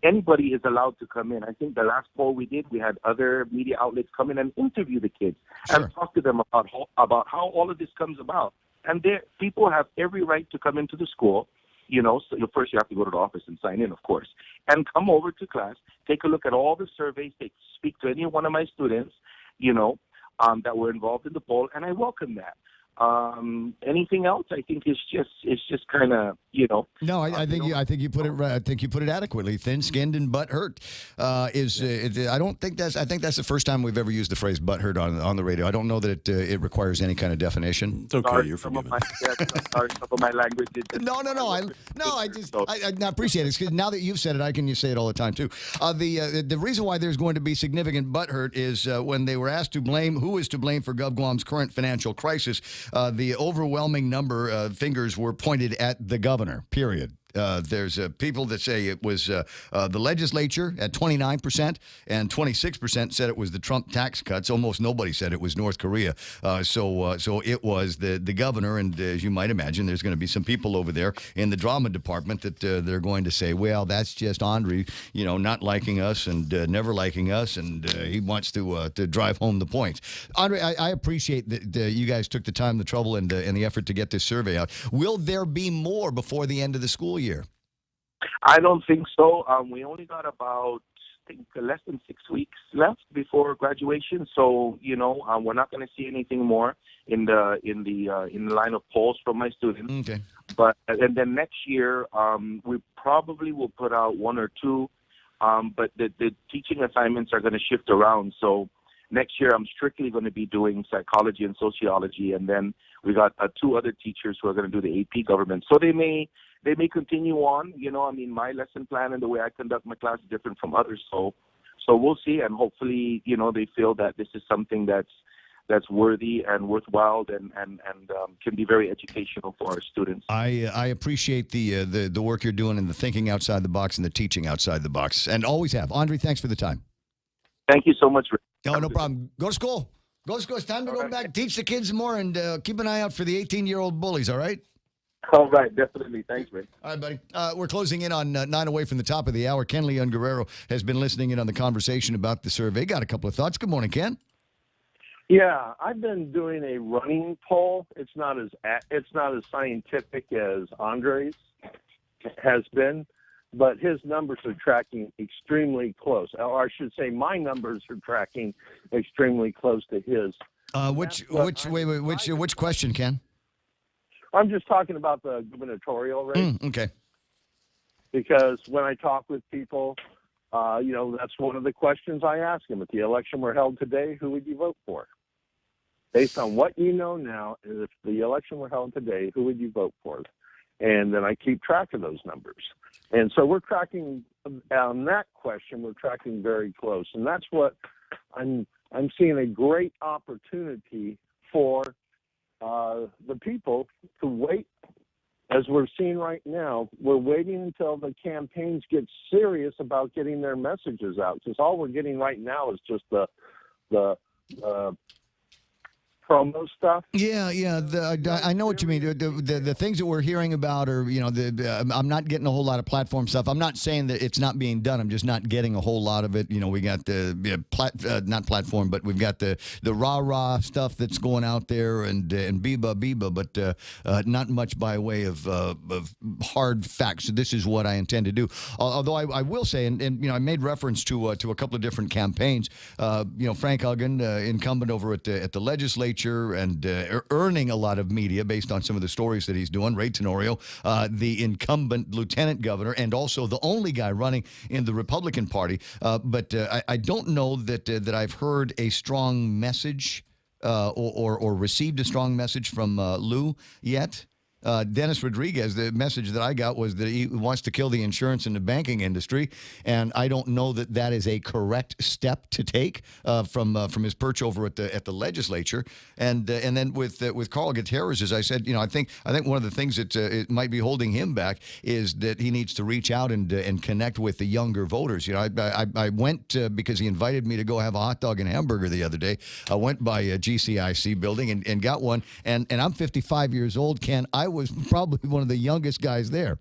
anybody is allowed to come in. I think the last poll we did, we had other media outlets come in and interview the kids and talk to them about how all of this comes about. And people have every right to come into the school. So first you have to go to the office and sign in, of course, and come over to class, take a look at all the surveys, speak to any one of my students, that were involved in the poll, and I welcome that. Anything else? I think it's just kind of No, I think you put it right. I think you put it adequately. Thin-skinned and butt hurt I think that's the first time we've ever used the phrase butt hurt on the radio. I don't know that it requires any kind of definition. It's okay, you're forgiven. Sorry, some of my language. No. I appreciate it. 'Cause now that you've said it, you say it all the time too. The reason why there's going to be significant butt hurt is when they were asked who is to blame for GovGuam's current financial crisis. The overwhelming number of fingers were pointed at the governor, period. There's people that say it was the legislature at 29%, and 26% said it was the Trump tax cuts. Almost nobody said it was North Korea. So it was the governor, and as you might imagine, there's going to be some people over there in the drama department that they're going to say, well, that's just Andre, not liking us and never liking us, and he wants to drive home the point. Andre, I appreciate that you guys took the time, the trouble, and the effort to get this survey out. Will there be more before the end of the school year? I don't think so. We only got about, less than 6 weeks left before graduation. So, we're not going to see anything more in the line of polls from my students. Okay. And then next year, we probably will put out one or two. But the teaching assignments are going to shift around. So next year, I'm strictly going to be doing psychology and sociology, and then we got 2 other teachers who are going to do the AP government. So they may continue on. My lesson plan and the way I conduct my class is different from others. So we'll see, and hopefully, they feel that this is something that's worthy and worthwhile and can be very educational for our students. I appreciate the work you're doing and the thinking outside the box and the teaching outside the box, and always have. Andre, thanks for the time. Thank you so much, Rick. No problem. Go to school. Go to school. It's time to go back, teach the kids more, and keep an eye out for the 18-year-old bullies, all right? All right, definitely. Thanks, Rick. All right, buddy. We're closing in on 9 away from the top of the hour. Ken Leon Guerrero has been listening in on the conversation about the survey. Got a couple of thoughts. Good morning, Ken. Yeah, I've been doing a running poll. It's not as scientific as Andre's has been, but his numbers are tracking extremely close. Or I should say, my numbers are tracking extremely close to his. Which question, Ken? I'm just talking about the gubernatorial race. Okay. Because when I talk with people, that's one of the questions I ask them. If the election were held today, who would you vote for? Based on what you know now, if the election were held today, who would you vote for? And then I keep track of those numbers. And so we're tracking on that question. We're tracking very close, and that's what I'm seeing a great opportunity for the people to wait, as we're seeing right now. We're waiting until the campaigns get serious about getting their messages out, because all we're getting right now is just the promo stuff. Yeah. I know what you mean. The things that we're hearing about are, I'm not getting a whole lot of platform stuff. I'm not saying that it's not being done. I'm just not getting a whole lot of it. We got the not platform, but we've got the rah-rah stuff that's going out there and biba, but not much by way of hard facts. This is what I intend to do. Although I will say, and I made reference to a couple of different campaigns. Frank Huggan, incumbent over at the legislature, and earning a lot of media based on some of the stories that he's doing. Ray Tenorio, the incumbent lieutenant governor, and also the only guy running in the Republican Party. But I don't know that I've heard a strong message or received a strong message from Lou yet. Dennis Rodriguez, the message that I got was that he wants to kill the insurance and the banking industry, and I don't know that that is a correct step to take from his perch over at the legislature. And then with Carl Gutierrez, as I said, I think one of the things that it might be holding him back is that he needs to reach out and connect with the younger voters. I went because he invited me to go have a hot dog and hamburger the other day. I went by a GCIC building and got one, and I'm 55 years old, Ken. I was probably one of the youngest guys there.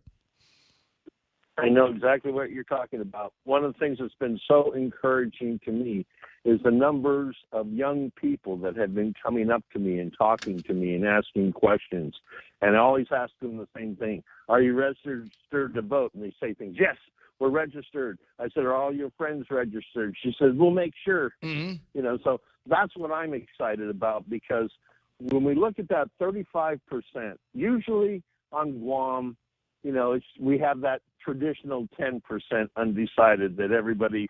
I know exactly what you're talking about. One of the things that's been so encouraging to me is the numbers of young people that have been coming up to me and talking to me and asking questions. And I always ask them the same thing. Are you registered to vote? And they say things. Yes, we're registered. I said, are all your friends registered? She says, we'll make sure. Mm-hmm. So that's what I'm excited about, because when we look at that 35%, usually on Guam, we have that traditional 10% undecided that everybody,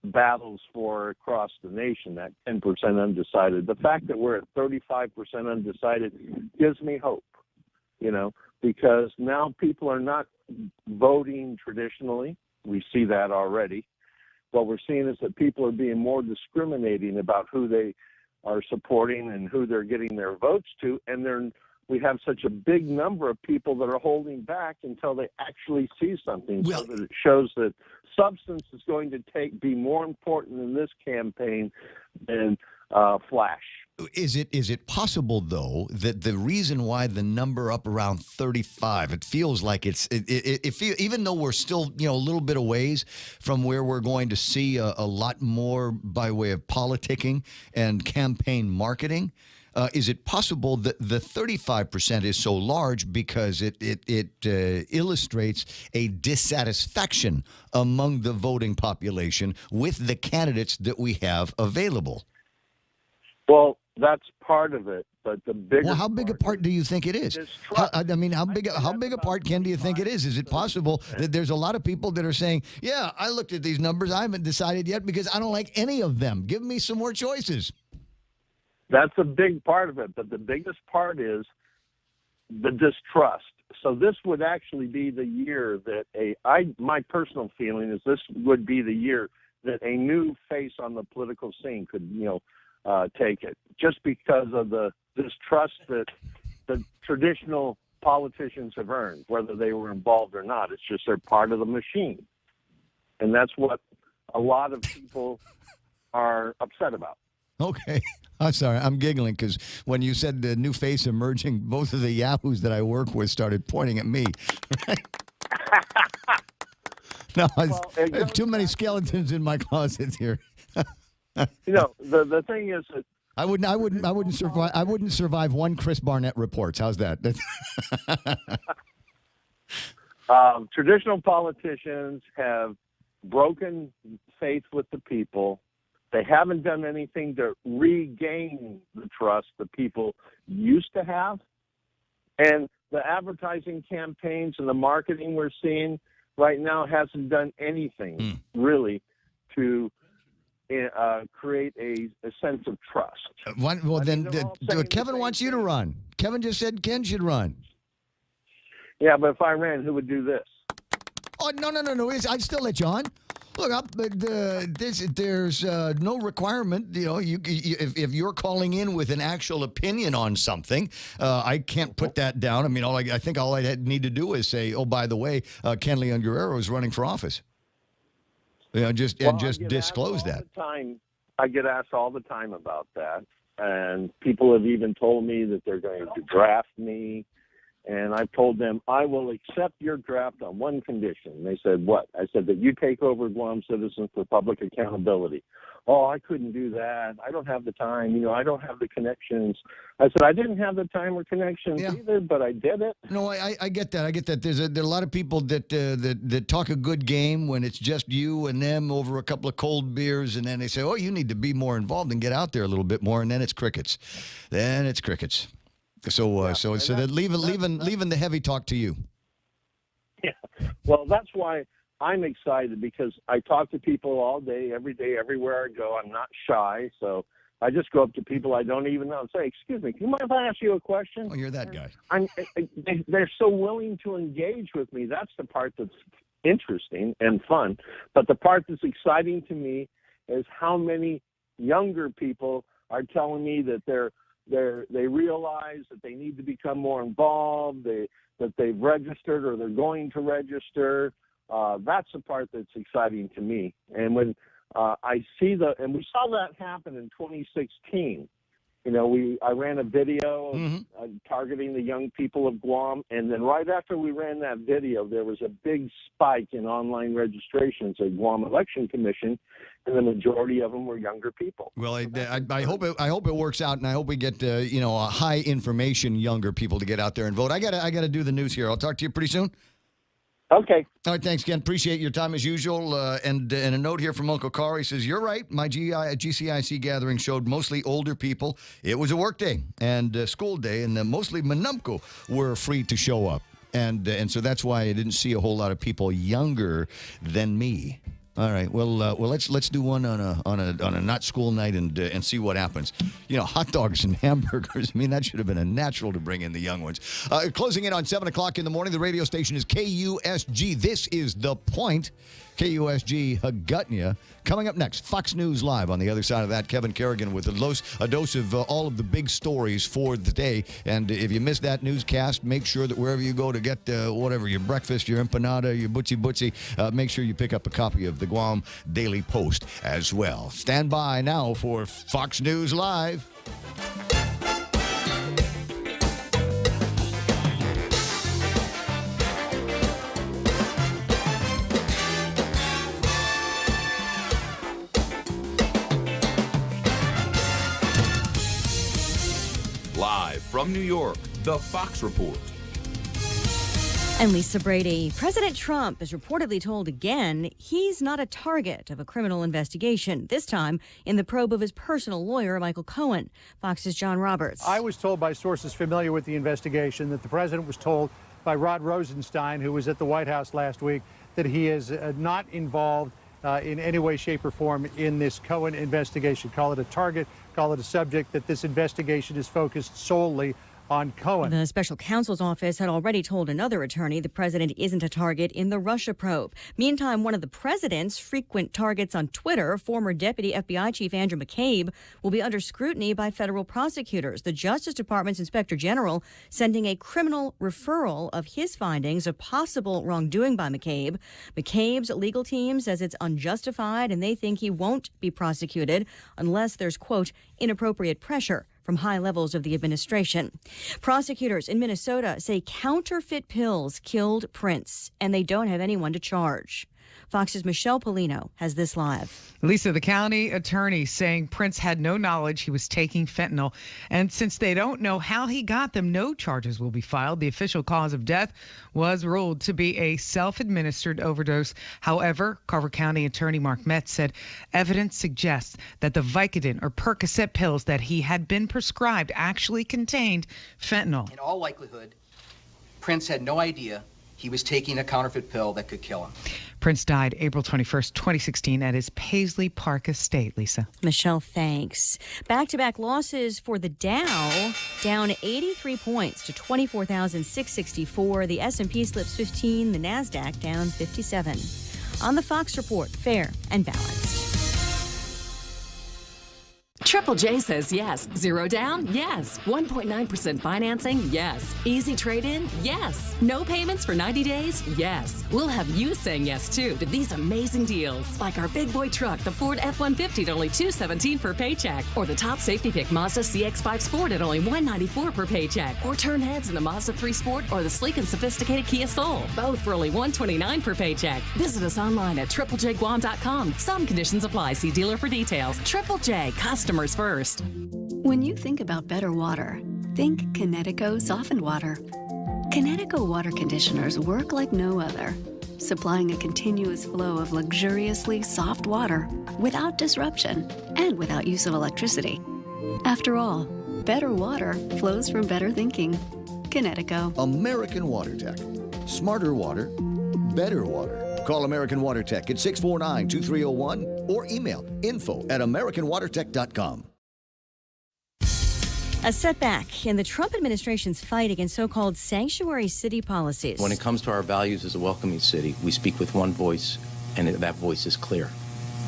battles for across the nation, that 10% undecided. The fact that we're at 35% undecided gives me hope, because now people are not voting traditionally. We see that already. What we're seeing is that people are being more discriminating about who they are supporting and who they're getting their votes to, and we have such a big number of people that are holding back until they actually see something, so that it shows that substance is going to be more important in this campaign than flash. Is it possible, though, that the reason why the number up around 35, it feels like even though we're still, a little bit of ways from where we're going to see a lot more by way of politicking and campaign marketing, is it possible that the 35% is so large because it illustrates a dissatisfaction among the voting population with the candidates that we have available? Well, that's part of it, but the bigger. Well, how big a part do you think it is? How big a part, Ken, do you think it is? Is it possible that there's a lot of people that are saying, "Yeah, I looked at these numbers, I haven't decided yet because I don't like any of them. Give me some more choices." That's a big part of it, but the biggest part is the distrust. So this would actually be the year that my personal feeling is this would be the year that a new face on the political scene could, take it, just because of the distrust that the traditional politicians have earned, whether they were involved or not. It's just they're part of the machine. And that's what a lot of people are upset about. Okay. I'm sorry. I'm giggling because when you said the new face emerging, both of the yahoos that I work with started pointing at me. No, I have too many skeletons in my closet here. The thing is that I wouldn't survive one Chris Barnett reports. How's that? Traditional politicians have broken faith with the people. They haven't done anything to regain the trust the people used to have. And the advertising campaigns and the marketing we're seeing right now hasn't done anything really to create a sense of trust. Kevin wants you to run. Kevin just said Ken should run. Yeah, but if I ran, who would do this? Oh, no. I'd still let you on. Look, there's no requirement. If you're calling in with an actual opinion on something, I can't put that down. I mean, I think all I need to do is say, oh, by the way, Ken Leon Guerrero is running for office. Just disclose that. I get asked all the time about that, and people have even told me that they're going to draft me. And I've told them, I will accept your draft on one condition. They said, what? I said, that you take over Guam Citizens for Public Accountability. Oh, I couldn't do that. I don't have the time. I don't have the connections. I said, I didn't have the time or connections either, but I did it. No, I get that. I get that. There are a lot of people that talk a good game when it's just you and them over a couple of cold beers, and then they say, oh, you need to be more involved and get out there a little bit more, and then it's crickets. So that leaving the heavy talk to you. Yeah. Well, that's why I'm excited, because I talk to people all day, everywhere I go. I'm not shy, so I just go up to people I don't even know and say, "Excuse me, can you mind if I ask you a question?" Oh, you're that guy. They're so willing to engage with me. That's the part that's interesting and fun. But the part that's exciting to me is how many younger people are telling me that they realize that they need to become more involved, that they've registered or they're going to register. That's the part that's exciting to me. And when I see and we saw that happen in 2016. I ran a video targeting the young people of Guam, and then right after we ran that video, there was a big spike in online registrations at Guam Election Commission, and the majority of them were younger people. Well, I hope it works out, and I hope we get a high information younger people to get out there and vote. I gotta do the news here. I'll talk to you pretty soon. Okay. All right, thanks, Ken. Appreciate your time as usual. And a note here from Uncle Carl. He says, you're right. My GCIC gathering showed mostly older people. It was a work day and school day, and mostly Manumco were free to show up. And so that's why I didn't see a whole lot of people younger than me. All right. Well, let's do one on a not school night and see what happens. Hot dogs and hamburgers. I mean, that should have been a natural to bring in the young ones. Closing in on 7:00 in the morning. The radio station is KUSG. This is The Point. KUSG Hagutnia. Coming up next, Fox News Live. On the other side of that, Kevin Kerrigan with a dose of all of the big stories for the day. And if you missed that newscast, make sure that wherever you go to get whatever, your breakfast, your empanada, your butzi, make sure you pick up a copy of the Guam Daily Post as well. Stand by now for Fox News Live. Live from New York, the Fox Report. I'm Lisa Brady. President Trump is reportedly told again he's not a target of a criminal investigation, this time in the probe of his personal lawyer, Michael Cohen. Fox's John Roberts. I was told by sources familiar with the investigation that the president was told by Rod Rosenstein, who was at the White House last week, that he is not involved in any way, shape, or form in this Cohen investigation. Call it a target, call it a subject, that this investigation is focused solely on Cohen. The special counsel's office had already told another attorney the president isn't a target in the Russia probe. Meantime, one of the president's frequent targets on Twitter, former Deputy FBI Chief Andrew McCabe, will be under scrutiny by federal prosecutors. The Justice Department's Inspector General sending a criminal referral of his findings of possible wrongdoing by McCabe. McCabe's legal team says it's unjustified, and they think he won't be prosecuted unless there's, quote, inappropriate pressure from high levels of the administration. Prosecutors in Minnesota say counterfeit pills killed Prince, and they don't have anyone to charge. Fox's Michelle Polino has this live. Lisa, the county attorney saying Prince had no knowledge he was taking fentanyl. And since they don't know how he got them, no charges will be filed. The official cause of death was ruled to be a self-administered overdose. However, Carver County Attorney Mark Metz said evidence suggests that the Vicodin or Percocet pills that he had been prescribed actually contained fentanyl. In all likelihood, Prince had no idea he was taking a counterfeit pill that could kill him. Prince died April 21st, 2016 at his Paisley Park estate, Lisa. Michelle, thanks. Back-to-back losses for the Dow, down 83 points to 24,664. The S&P slips 15, the NASDAQ down 57. on the Fox Report, fair and balanced. Triple J says yes. Zero down? Yes. 1.9% financing? Yes. Easy trade-in? Yes. No payments for 90 days? Yes. We'll have you saying yes, too, to these amazing deals. Like our big boy truck, the Ford F-150 at only $217 per paycheck. Or the top safety pick Mazda CX-5 Sport at only $194 per paycheck. Or turn heads in the Mazda 3 Sport or the sleek and sophisticated Kia Soul. Both for only $129 per paycheck. Visit us online at triplejguam.com. Some conditions apply. See dealer for details. Triple J, customers first. When you think about better water, think Kinetico softened water. Kinetico water conditioners work like no other, supplying a continuous flow of luxuriously soft water without disruption and without use of electricity. After all, better water flows from better thinking. Kinetico. American Water Tech. Smarter water, better water. Call American Water Tech at 649-2301 or email info@americanwatertech.com. A setback in the Trump administration's fight against so-called sanctuary city policies. When it comes to our values as a welcoming city, we speak with one voice, and that voice is clear.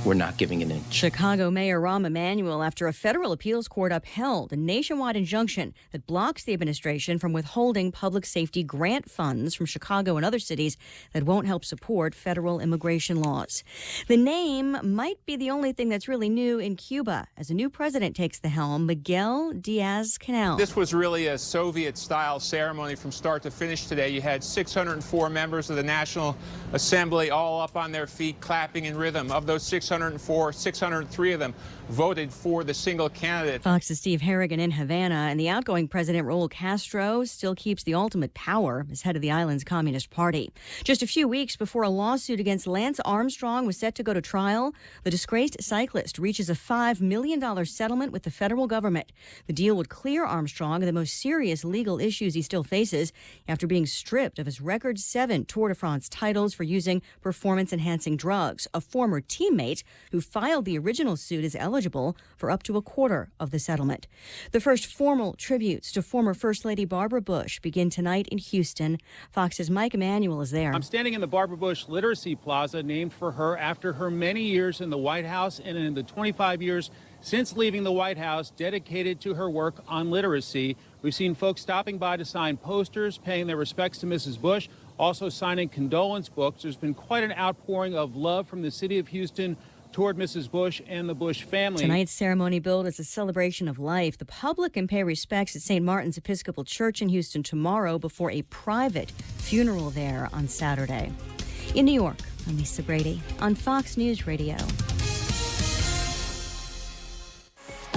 We're not giving an inch. Chicago Mayor Rahm Emanuel, after a federal appeals court upheld a nationwide injunction that blocks the administration from withholding public safety grant funds from Chicago and other cities that won't help support federal immigration laws. The name might be the only thing that's really new in Cuba as a new president takes the helm, Miguel Diaz-Canel. This was really a Soviet-style ceremony from start to finish today. You had 604 members of the National Assembly all up on their feet, clapping in rhythm. Of those 604, 603 of them voted for the single candidate. Fox's Steve Harrigan in Havana, and the outgoing President Raul Castro still keeps the ultimate power as head of the island's Communist Party. Just a few weeks before a lawsuit against Lance Armstrong was set to go to trial, the disgraced cyclist reaches a $5 million settlement with the federal government. The deal would clear Armstrong of the most serious legal issues he still faces after being stripped of his record 7 Tour de France titles for using performance-enhancing drugs. A former teammate who filed the original suit is eligible for up to a quarter of the settlement. The first formal tributes to former First Lady Barbara Bush begin tonight in Houston. Fox's Mike Emanuel is there. I'm standing in the Barbara Bush Literacy Plaza, named for her after her many years in the White House and in the 25 years since leaving the White House dedicated to her work on literacy. We've seen folks stopping by to sign posters, paying their respects to Mrs. Bush, also signing condolence books. There's been quite an outpouring of love from the city of Houston toward Mrs. Bush and the Bush family. Tonight's ceremony billed as a celebration of life. The public can pay respects at St. Martin's Episcopal Church in Houston tomorrow before a private funeral there on Saturday. In New York, I'm Lisa Brady on Fox News Radio.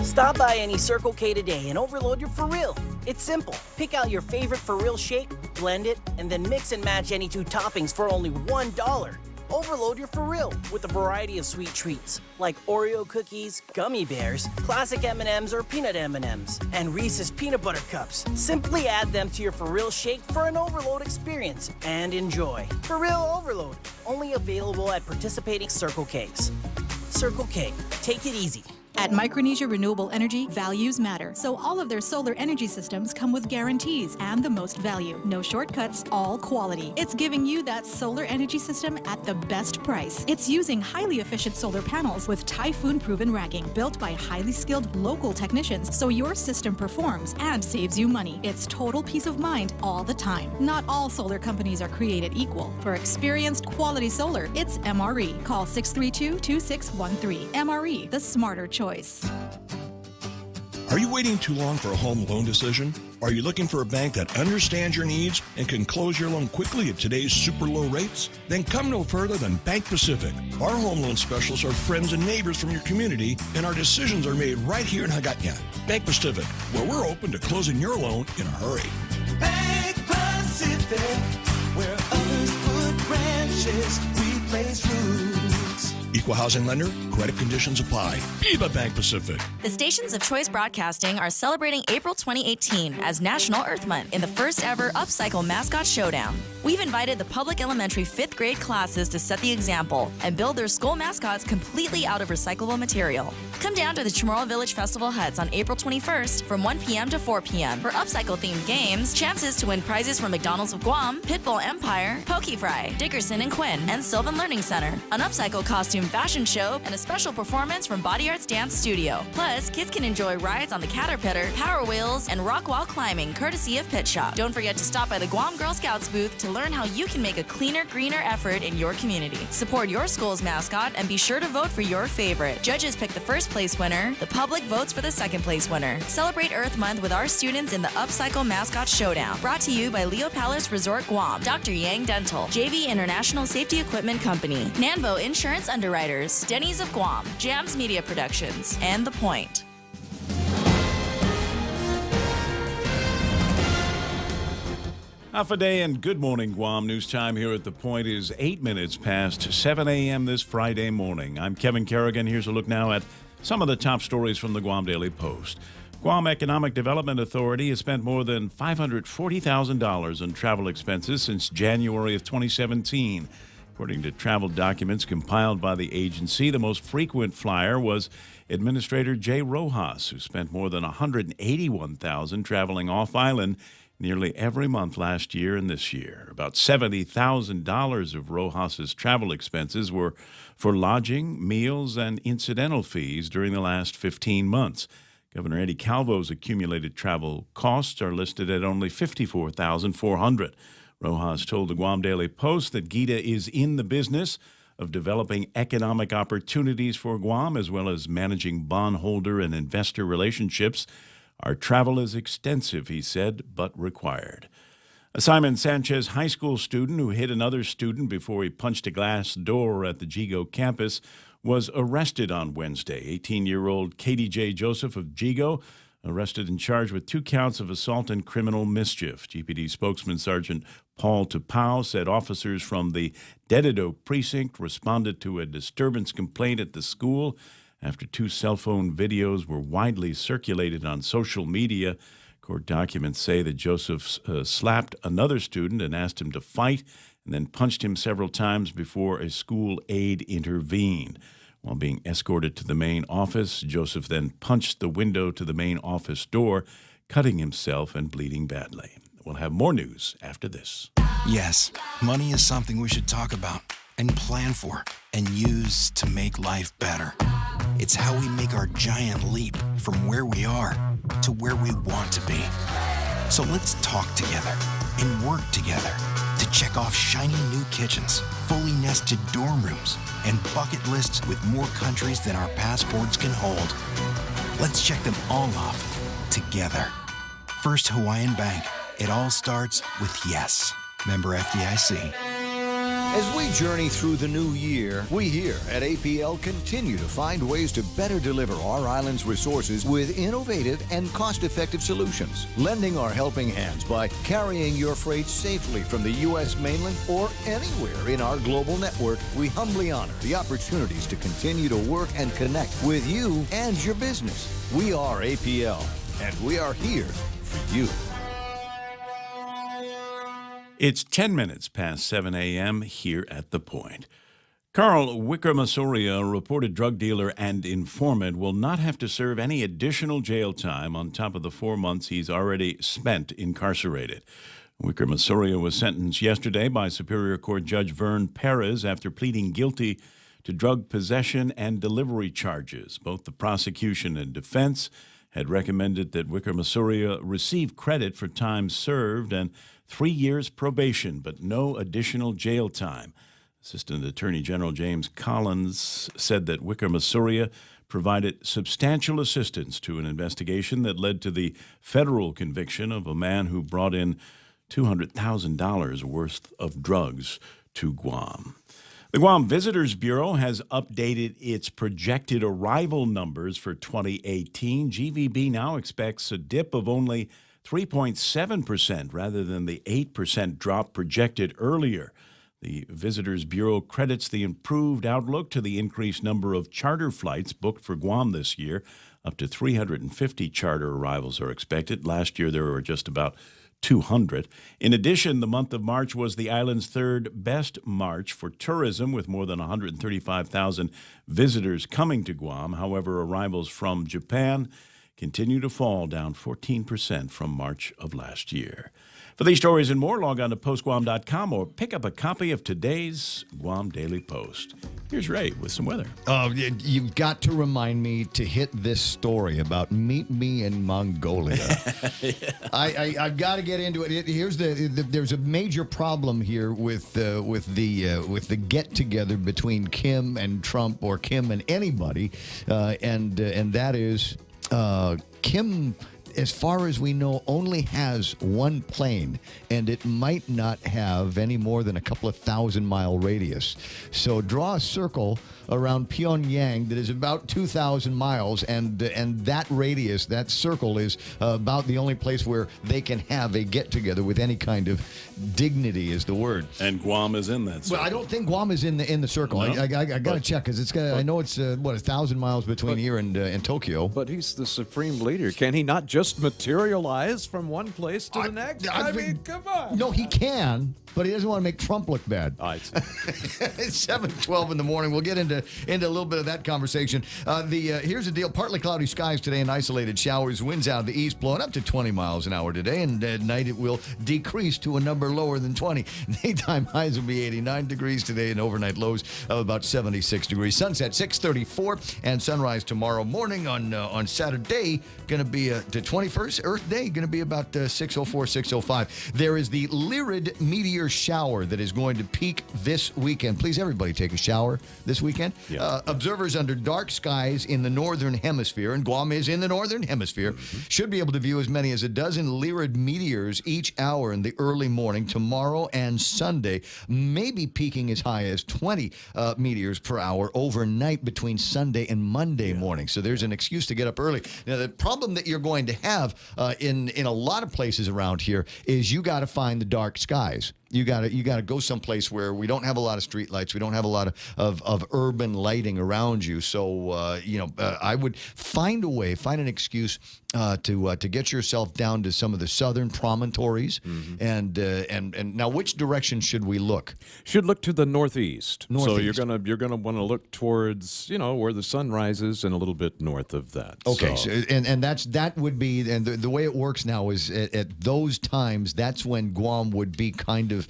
Stop by any Circle K today and overload your For Real. It's simple. Pick out your favorite For Real shake, blend it, and then mix and match any 2 toppings for only $1. Overload your For Real with a variety of sweet treats like Oreo cookies, gummy bears, classic M&Ms or peanut M&Ms, and Reese's peanut butter cups. Simply add them to your For Real shake for an overload experience and enjoy. For Real Overload, only available at participating Circle Ks. Circle K, take it easy. At Micronesia Renewable Energy, values matter. So all of their solar energy systems come with guarantees and the most value. No shortcuts, all quality. It's giving you that solar energy system at the best price. It's using highly efficient solar panels with typhoon-proven racking, built by highly skilled local technicians, so your system performs and saves you money. It's total peace of mind all the time. Not all solar companies are created equal. For experienced quality solar, it's MRE. Call 632-2613. MRE, the smarter choice. Are you waiting too long for a home loan decision? Are you looking for a bank that understands your needs and can close your loan quickly at today's super low rates? Then come no further than Bank Pacific. Our home loan specialists are friends and neighbors from your community, and our decisions are made right here in Hagåtña. Bank Pacific, where we're open to closing your loan in a hurry. Bank Pacific, where others put branches, we place roots. Equal equal housing lender. Credit conditions apply. Viva Bank Pacific. The stations of Choice Broadcasting are celebrating April 2018 as National Earth Month in the first ever Upcycle Mascot Showdown. We've invited the public elementary 5th grade classes to set the example and build their school mascots completely out of recyclable material. Come down to the Chamorro Village Festival Huts on April 21st from 1 p.m. to 4 p.m. for upcycle-themed games, chances to win prizes from McDonald's of Guam, Pitbull Empire, Poke Fry, Dickerson and Quinn, and Sylvan Learning Center, an upcycle costume fashion show, and a special performance from Body Arts Dance Studio. Plus, kids can enjoy rides on the Caterpillar, Power Wheels, and rock wall climbing, courtesy of Pit Shop. Don't forget to stop by the Guam Girl Scouts booth to learn how you can make a cleaner, greener effort in your community. Support your school's mascot and be sure to vote for your favorite. Judges pick the first place winner. The public votes for the second place winner. Celebrate Earth Month with our students in the Upcycle Mascot Showdown. Brought to you by Leo Palace Resort Guam, Dr. Yang Dental, JV International Safety Equipment Company, Nanbo Insurance Underwriters, Denny's of Guam, Jams Media Productions, and The Point. Half a day and good morning, Guam. News time here at The Point is 8 minutes past 7 a.m. this Friday morning. I'm Kevin Kerrigan. Here's a look now at some of the top stories from the Guam Daily Post. Guam Economic Development Authority has spent more than $540,000 on travel expenses since January of 2017. According to travel documents compiled by the agency, the most frequent flyer was Administrator Jay Rojas, who spent more than $181,000 traveling off-island nearly every month last year and this year. About $70,000 of Rojas's travel expenses were for lodging, meals, and incidental fees during the last 15 months. Governor Eddie Calvo's accumulated travel costs are listed at only $54,400. Rojas told the Guam Daily Post that GIDA is in the business of developing economic opportunities for Guam as well as managing bondholder and investor relationships. Our travel is extensive, he said, but required. A Simon Sanchez high school student who hit another student before he punched a glass door at the Jigo campus was arrested on Wednesday. 18-year-old Katie J. Joseph of Jigo arrested and charged with 2 counts of assault and criminal mischief. GPD spokesman Sergeant Paul Tapau said officers from the Dededo precinct responded to a disturbance complaint at the school after 2 cell phone videos were widely circulated on social media. Court documents say that Joseph slapped another student and asked him to fight and then punched him several times before a school aide intervened. While being escorted to the main office, Joseph then punched the window to the main office door, cutting himself and bleeding badly. We'll have more news after this. Yes, money is something we should talk about and plan for and use to make life better. It's how we make our giant leap from where we are to where we want to be. So let's talk together and work together to check off shiny new kitchens, fully nested dorm rooms, and bucket lists with more countries than our passports can hold. Let's check them all off together. First Hawaiian Bank. It all starts with yes. Member FDIC. As we journey through the new year, we here at APL continue to find ways to better deliver our island's resources with innovative and cost-effective solutions, lending our helping hands by carrying your freight safely from the U.S. mainland or anywhere in our global network. We humbly honor the opportunities to continue to work and connect with you and your business. We are APL, and we are here for you. It's 10 minutes past 7 a.m. here at The Point. Carl Wickramasoria, a reported drug dealer and informant, will not have to serve any additional jail time on top of the 4 months he's already spent incarcerated. Wickramasoria was sentenced yesterday by Superior Court Judge Vern Perez after pleading guilty to drug possession and delivery charges. Both the prosecution and defense had recommended that Wickramasoria receive credit for time served and 3 years probation, but no additional jail time. Assistant Attorney General James Collins said that Wickramasoria provided substantial assistance to an investigation that led to the federal conviction of a man who brought in $200,000 worth of drugs to Guam. The Guam Visitors Bureau has updated its projected arrival numbers for 2018. GVB now expects a dip of only 3.7% rather than the 8% drop projected earlier. The Visitors Bureau credits the improved outlook to the increased number of charter flights booked for Guam this year. Up to 350 charter arrivals are expected. Last year, there were just about 200. In addition, the month of March was the island's third best March for tourism, with more than 135,000 visitors coming to Guam. However, arrivals from Japan continue to fall, down 14% from March of last year. For these stories and more, log on to postguam.com or pick up a copy of today's Guam Daily Post. Here's Ray with some weather. You've got to remind me to hit this story about Meet Me in Mongolia. I've got to get into it. Here's there's a major problem here with the get together between Kim and Trump, or Kim and anybody, and that is Kim, as far as we know, only has one plane, and it might not have any more than a couple of 1,000-mile radius. So draw a circle around Pyongyang that is about 2,000 miles, and that radius, that circle, is about the only place where they can have a get-together with any kind of dignity, is the word. And Guam is in that circle. Well, I don't think Guam is in the circle. No? I got to check, because I know it's 1,000 miles between here and Tokyo. But he's the supreme leader. Can he not just materialize from one place to the next? I mean, come on. No, he can, but he doesn't want to make Trump look bad. It's 7:12 in the morning. We'll get into a little bit of that conversation. Here's the deal. Partly cloudy skies today and isolated showers. Winds out of the east blowing up to 20 miles an hour today, and at night it will decrease to a number lower than 20. Daytime highs will be 89 degrees today, and overnight lows of about 76 degrees. Sunset 6:34, and sunrise tomorrow morning on Saturday going to be the 21st Earth Day, going to be about 6:04, 6:05. There is the Lyrid meteor shower that is going to peak this weekend. Please, everybody, take a shower this weekend. Yeah. Observers under dark skies in the northern hemisphere, and Guam is in the northern hemisphere, should be able to view as many as a dozen Lyrid meteors each hour in the early morning tomorrow and Sunday, maybe peaking as high as 20 meteors per hour overnight between Sunday and Monday morning. So there's an excuse to get up early. Now, the problem that you're going to have in a lot of places around here is you got to find the dark skies. You got to go someplace where we don't have a lot of street lights. We don't have a lot of urban lighting around you. So I would find an excuse to get yourself down to some of the southern promontories. And now, which direction should we look? Should look to the northeast. So Northeast. you're gonna want to look towards where the sun rises and a little bit north of that. Okay, so that would be, and the way it works now is at those times, that's when Guam would be kind of,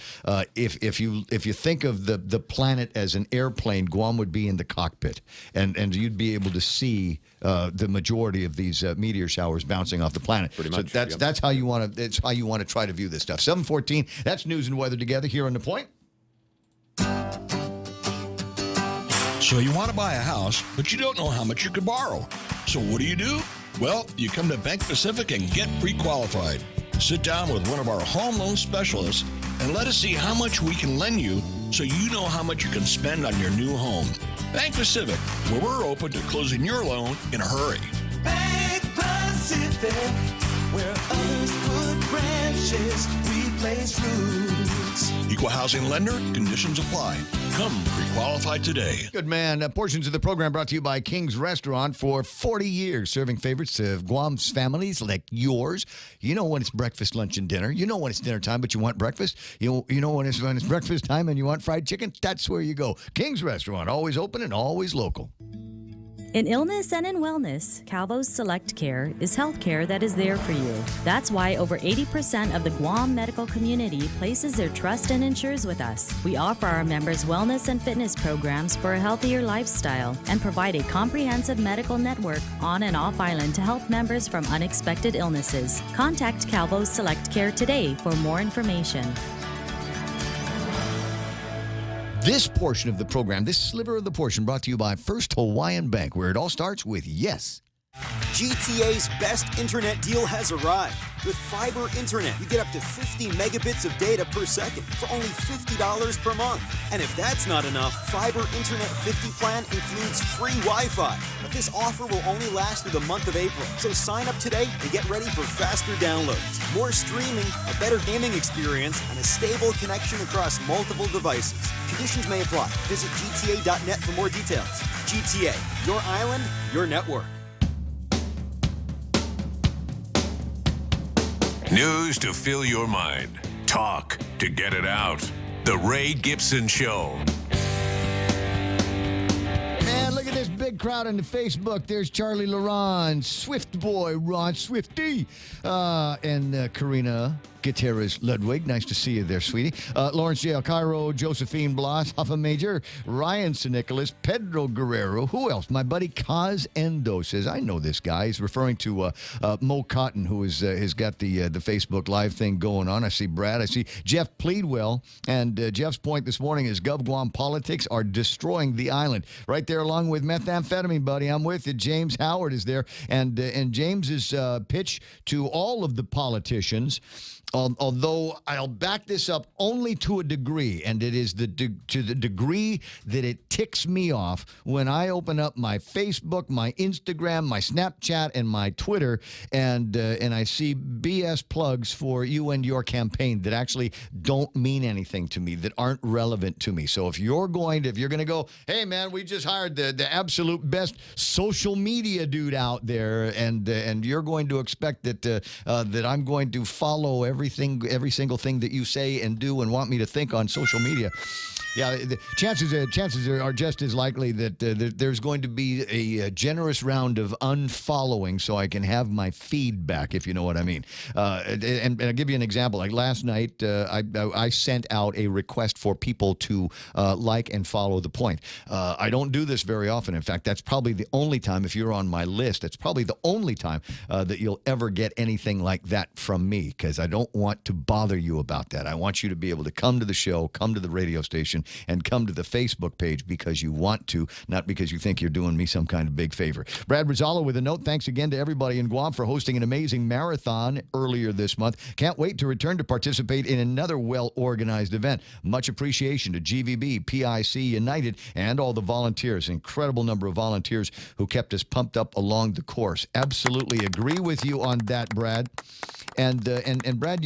if you think of the planet as an airplane, Guam would be in the cockpit, and you'd be able to see the majority of these meteor showers bouncing off the planet. Pretty so much, that's how you want to. It's how you want to try to view this stuff. 7:14. That's news and weather together here on The Point. So you want to buy a house, but you don't know how much you could borrow. So what do? Well, you come to Bank Pacific and get pre-qualified. Sit down with one of our home loan specialists and let us see how much we can lend you so you know how much you can spend on your new home. Bank Pacific, where we're open to closing your loan in a hurry. Bank Pacific, where others put branches, we place roots. Equal housing lender, conditions apply. Come pre-qualified today. Good man. Portions of the program brought to you by King's Restaurant for 40 years, serving favorites of Guam's families like yours. You know when it's breakfast, lunch, and dinner. You know when it's dinner time, but you want breakfast. You know when it's breakfast time and you want fried chicken. That's where you go. King's Restaurant, always open and always local. In illness and in wellness, Calvo's Select Care is health care that is there for you. That's why over 80% of the Guam medical community places their trust and insures with us. We offer our members wellness and fitness programs for a healthier lifestyle and provide a comprehensive medical network on and off island to help members from unexpected illnesses. Contact Calvo's Select Care today for more information. This portion of the program, this sliver of the portion, brought to you by First Hawaiian Bank, where it all starts with yes. GTA's best internet deal has arrived. With fiber internet, you get up to 50 megabits of data per second for only $50 per month. And if that's not enough, Fiber Internet 50 plan includes free Wi-Fi. But this offer will only last through the month of April. So sign up today and get ready for faster downloads, more streaming, a better gaming experience, and a stable connection across multiple devices. Conditions may apply. Visit gta.net for more details. GTA, your island, your network. News to fill your mind. Talk to get it out. The Ray Gibson Show. Man, look at this big crowd on the Facebook. There's Charlie Laron, Swift Boy, Ron Swifty, and Karina Gutierrez Ludwig. Nice to see you there, sweetie. Lawrence J. Alcairo, Josephine Blas, Hoffa Major, Ryan St. Nicholas, Pedro Guerrero. Who else? My buddy Kaz Endo says, I know this guy. He's referring to Mo Cotton, who has got the Facebook Live thing going on. I see Brad. I see Jeff Pleadwell. And Jeff's point this morning is GovGuam politics are destroying the island. Right there along with methamphetamine, buddy. I'm with you. James Howard is there. And James's pitch to all of the politicians, although I'll back this up only to a degree, and it is to the degree that it ticks me off when I open up my Facebook, my Instagram, my Snapchat, and my Twitter, and I see BS plugs for you and your campaign that actually don't mean anything to me, that aren't relevant to me. So if you're going to go, hey man, we just hired the absolute best social media dude out there, and you're going to expect that I'm going to follow every single thing that you say and do and want me to think on social media. Yeah, the chances are just as likely that there's going to be a generous round of unfollowing so I can have my feedback, if you know what I mean. And I'll give you an example. Like last night, I sent out a request for people to like and follow The Point. I don't do this very often. In fact, that's probably the only time, if you're on my list, that's probably the only time that you'll ever get anything like that from me, because I don't want to bother you about that. I want you to be able to come to the show, come to the radio station, and come to the Facebook page because you want to, not because you think you're doing me some kind of big favor. Brad Rizalo with a note. Thanks again to everybody in Guam for hosting an amazing marathon earlier this month. Can't wait to return to participate in another well-organized event. Much appreciation to GVB, PIC United, and all the volunteers. Incredible number of volunteers who kept us pumped up along the course. Absolutely agree with you on that, Brad. And Brad,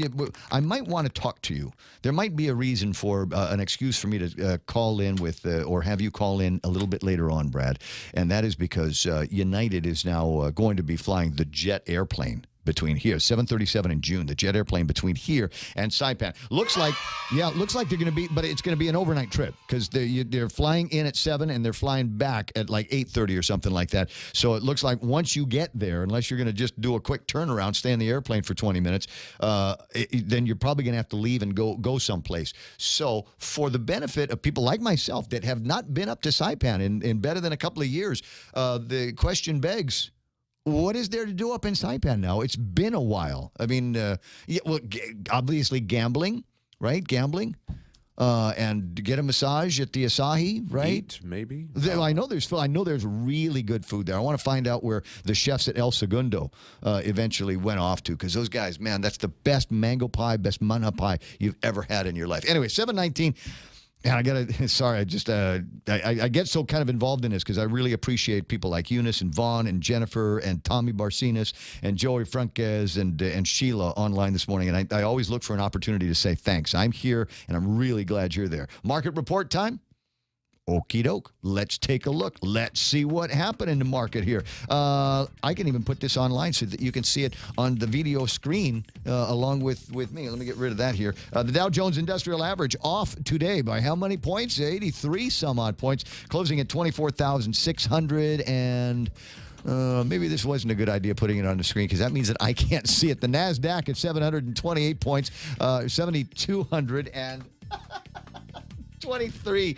I might want to talk to you. There might be a reason for an excuse for me to call in with, or have you call in a little bit later on, Brad. And that is because United is now going to be flying the jet airplane between here, 737 in June, the jet airplane between here and Saipan. Looks like they're going to be, but it's going to be an overnight trip because they're flying in at 7 and they're flying back at like 8:30 or something like that. So it looks like once you get there, unless you're going to just do a quick turnaround, stay in the airplane for 20 minutes, then you're probably going to have to leave and go someplace. So for the benefit of people like myself that have not been up to Saipan in better than a couple of years, the question begs, what is there to do up in Saipan now? It's been a while. I mean, obviously gambling, right? Gambling. And get a massage at the Asahi, right? Eat, maybe. I know there's really good food there. I want to find out where the chefs at El Segundo eventually went off to, because those guys, man, that's the best mango pie, best manna pie you've ever had in your life. Anyway, 7:19. And I get so kind of involved in this because I really appreciate people like Eunice and Vaughn and Jennifer and Tommy Barcinas and Joey Franquez and Sheila online this morning. And I always look for an opportunity to say thanks. I'm here, and I'm really glad you're there. Market report time? Okie doke. Let's take a look. Let's see what happened in the market here. I can even put this online so that you can see it on the video screen along with me. Let me get rid of that here. The Dow Jones Industrial Average off today by how many points? 83 some odd points, closing at 24,600 and... maybe this wasn't a good idea putting it on the screen because that means that I can't see it. The NASDAQ at 728 points, 7,223.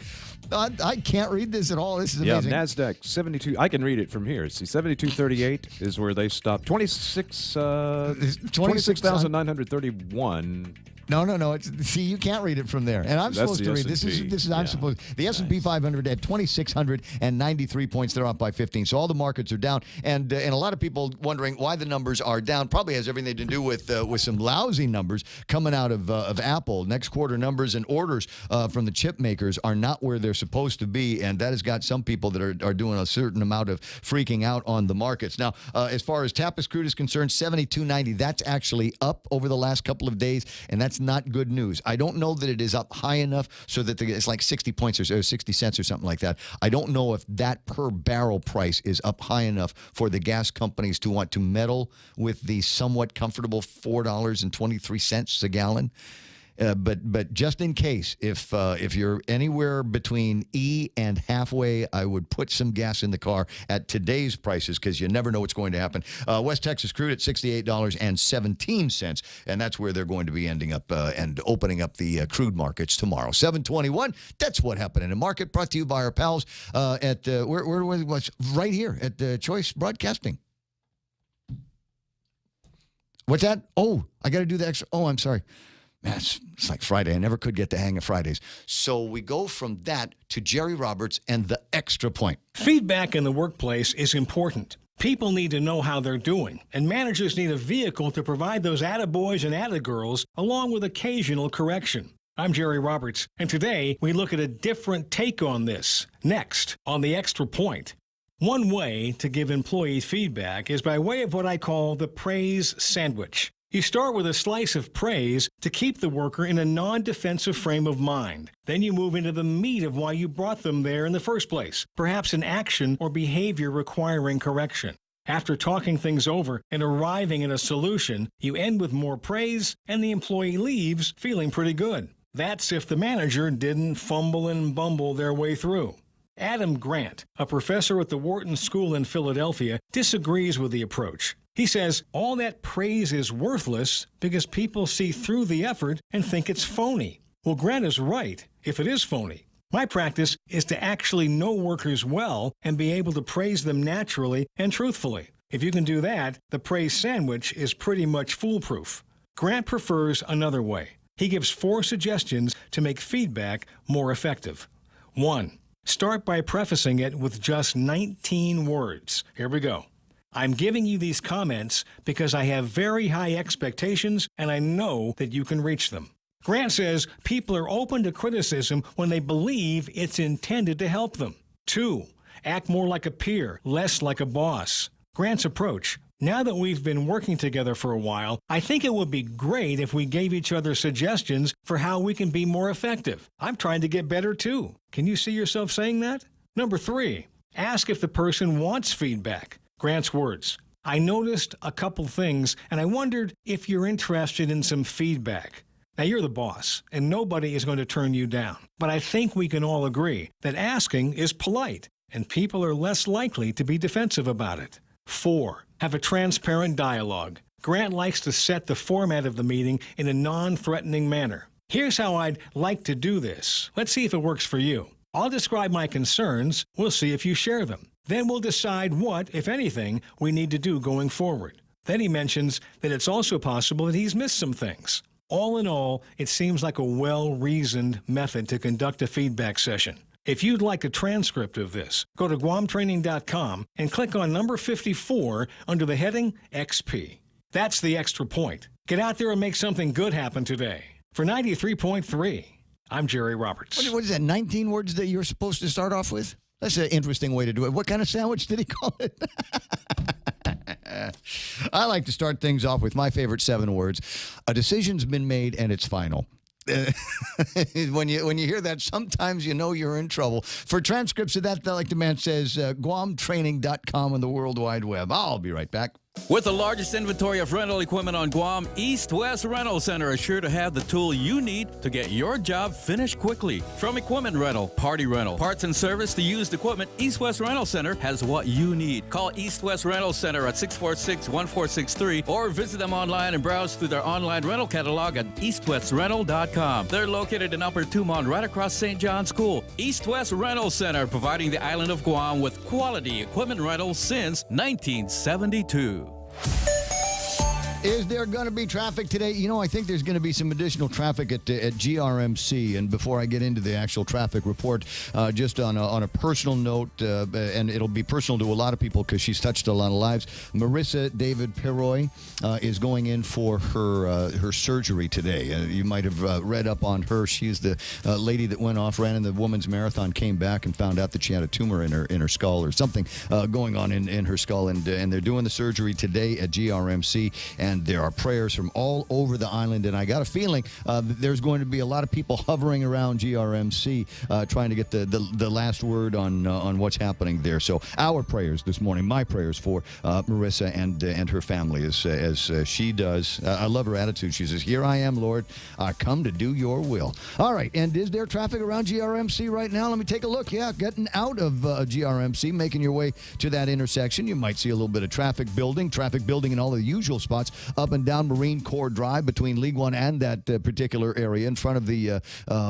I can't read this at all. This is amazing. Yeah, NASDAQ 72. I can read it from here. See, 7238 is where they stopped. 26,931 No. See, you can't read it from there, and I'm That's supposed the to read. This is I'm supposed. The S&P 500 at 2,693 points. They're off by 15. So all the markets are down, and a lot of people wondering why the numbers are down. Probably has everything to do with some lousy numbers coming out of Apple. Next quarter numbers and orders from the chip makers are not where they're supposed to be, and that has got some people that are doing a certain amount of freaking out on the markets. Now, as far as Tapis crude is concerned, 72.90. That's actually up over the last couple of days, and that's not good news. I don't know that it is up high enough so that it's like 60 points or 60 cents or something like that. I don't know if that per barrel price is up high enough for the gas companies to want to meddle with the somewhat comfortable $4.23 a gallon. But just in case, if you're anywhere between E and halfway, I would put some gas in the car at today's prices because you never know what's going to happen. West Texas crude at $68.17, and that's where they're going to be ending up and opening up the crude markets tomorrow. 721. That's what happened in the market. Brought to you by our pals at where was right here at Choice Broadcasting. What's that? Oh, I got to do the extra. Oh, I'm sorry. Man, it's like Friday. I never could get the hang of Fridays. So we go from that to Jerry Roberts and the extra point. Feedback in the workplace is important. People need to know how they're doing, and managers need a vehicle to provide those attaboys and attagirls along with occasional correction. I'm Jerry Roberts, and today we look at a different take on this. Next, on the extra point. One way to give employee feedback is by way of what I call the praise sandwich. You start with a slice of praise to keep the worker in a non-defensive frame of mind. Then you move into the meat of why you brought them there in the first place, perhaps an action or behavior requiring correction. After talking things over and arriving at a solution, you end with more praise and the employee leaves feeling pretty good. That's if the manager didn't fumble and bumble their way through. Adam Grant, a professor at the Wharton School in Philadelphia, disagrees with the approach. He says all that praise is worthless because people see through the effort and think it's phony. Well, Grant is right if it is phony. My practice is to actually know workers well and be able to praise them naturally and truthfully. If you can do that, the praise sandwich is pretty much foolproof. Grant prefers another way. He gives 4 suggestions to make feedback more effective. 1. Start by prefacing it with just 19 words. Here we go. I'm giving you these comments because I have very high expectations and I know that you can reach them. Grant says people are open to criticism when they believe it's intended to help them. 2. Act more like a peer, less like a boss. Grant's approach. Now that we've been working together for a while, I think it would be great if we gave each other suggestions for how we can be more effective. I'm trying to get better too. Can you see yourself saying that? Number 3. Ask if the person wants feedback. Grant's words. I noticed a couple things, and I wondered if you're interested in some feedback. Now, you're the boss, and nobody is going to turn you down. But I think we can all agree that asking is polite, and people are less likely to be defensive about it. 4. Have a transparent dialogue. Grant likes to set the format of the meeting in a non-threatening manner. Here's how I'd like to do this. Let's see if it works for you. I'll describe my concerns. We'll see if you share them. Then we'll decide what, if anything, we need to do going forward. Then he mentions that it's also possible that he's missed some things. All in all, it seems like a well-reasoned method to conduct a feedback session. If you'd like a transcript of this, go to GuamTraining.com and click on number 54 under the heading XP. That's the extra point. Get out there and make something good happen today. For 93.3, I'm Jerry Roberts. What is that, 19 words that you're supposed to start off with? That's an interesting way to do it. What kind of sandwich did he call it? I like to start things off with my favorite 7 words. A decision's been made and it's final. When you hear that, sometimes you know you're in trouble. For transcripts of that, like the man says, GuamTraining.com on the World Wide Web. I'll be right back. With the largest inventory of rental equipment on Guam, East West Rental Center is sure to have the tool you need to get your job finished quickly. From equipment rental, party rental, parts and service to used equipment, East West Rental Center has what you need. Call East West Rental Center at 646-1463 or visit them online and browse through their online rental catalog at eastwestrental.com. They're located in Upper Tumon, right across St. John's School. East West Rental Center, providing the island of Guam with quality equipment rentals since 1972. Is there going to be traffic today? You know, I think there's going to be some additional traffic at GRMC. And before I get into the actual traffic report, just on a personal note, and it'll be personal to a lot of people because she's touched a lot of lives, Marissa David Peroy is going in for her surgery today. You might have read up on her. She's the lady that went off, ran in the women's marathon, came back and found out that she had a tumor in her skull or something going on in her skull. And they're doing the surgery today at GRMC. And there are prayers from all over the island. And I got a feeling that there's going to be a lot of people hovering around GRMC trying to get the last word on what's happening there. So our prayers this morning, my prayers for Marissa and her family as she does. I love her attitude. She says, "Here I am, Lord. I come to do your will." All right. And is there traffic around GRMC right now? Let me take a look. Yeah, getting out of GRMC, making your way to that intersection. You might see a little bit of traffic building in all the usual spots up and down Marine Corps Drive between League One and that particular area in front of the,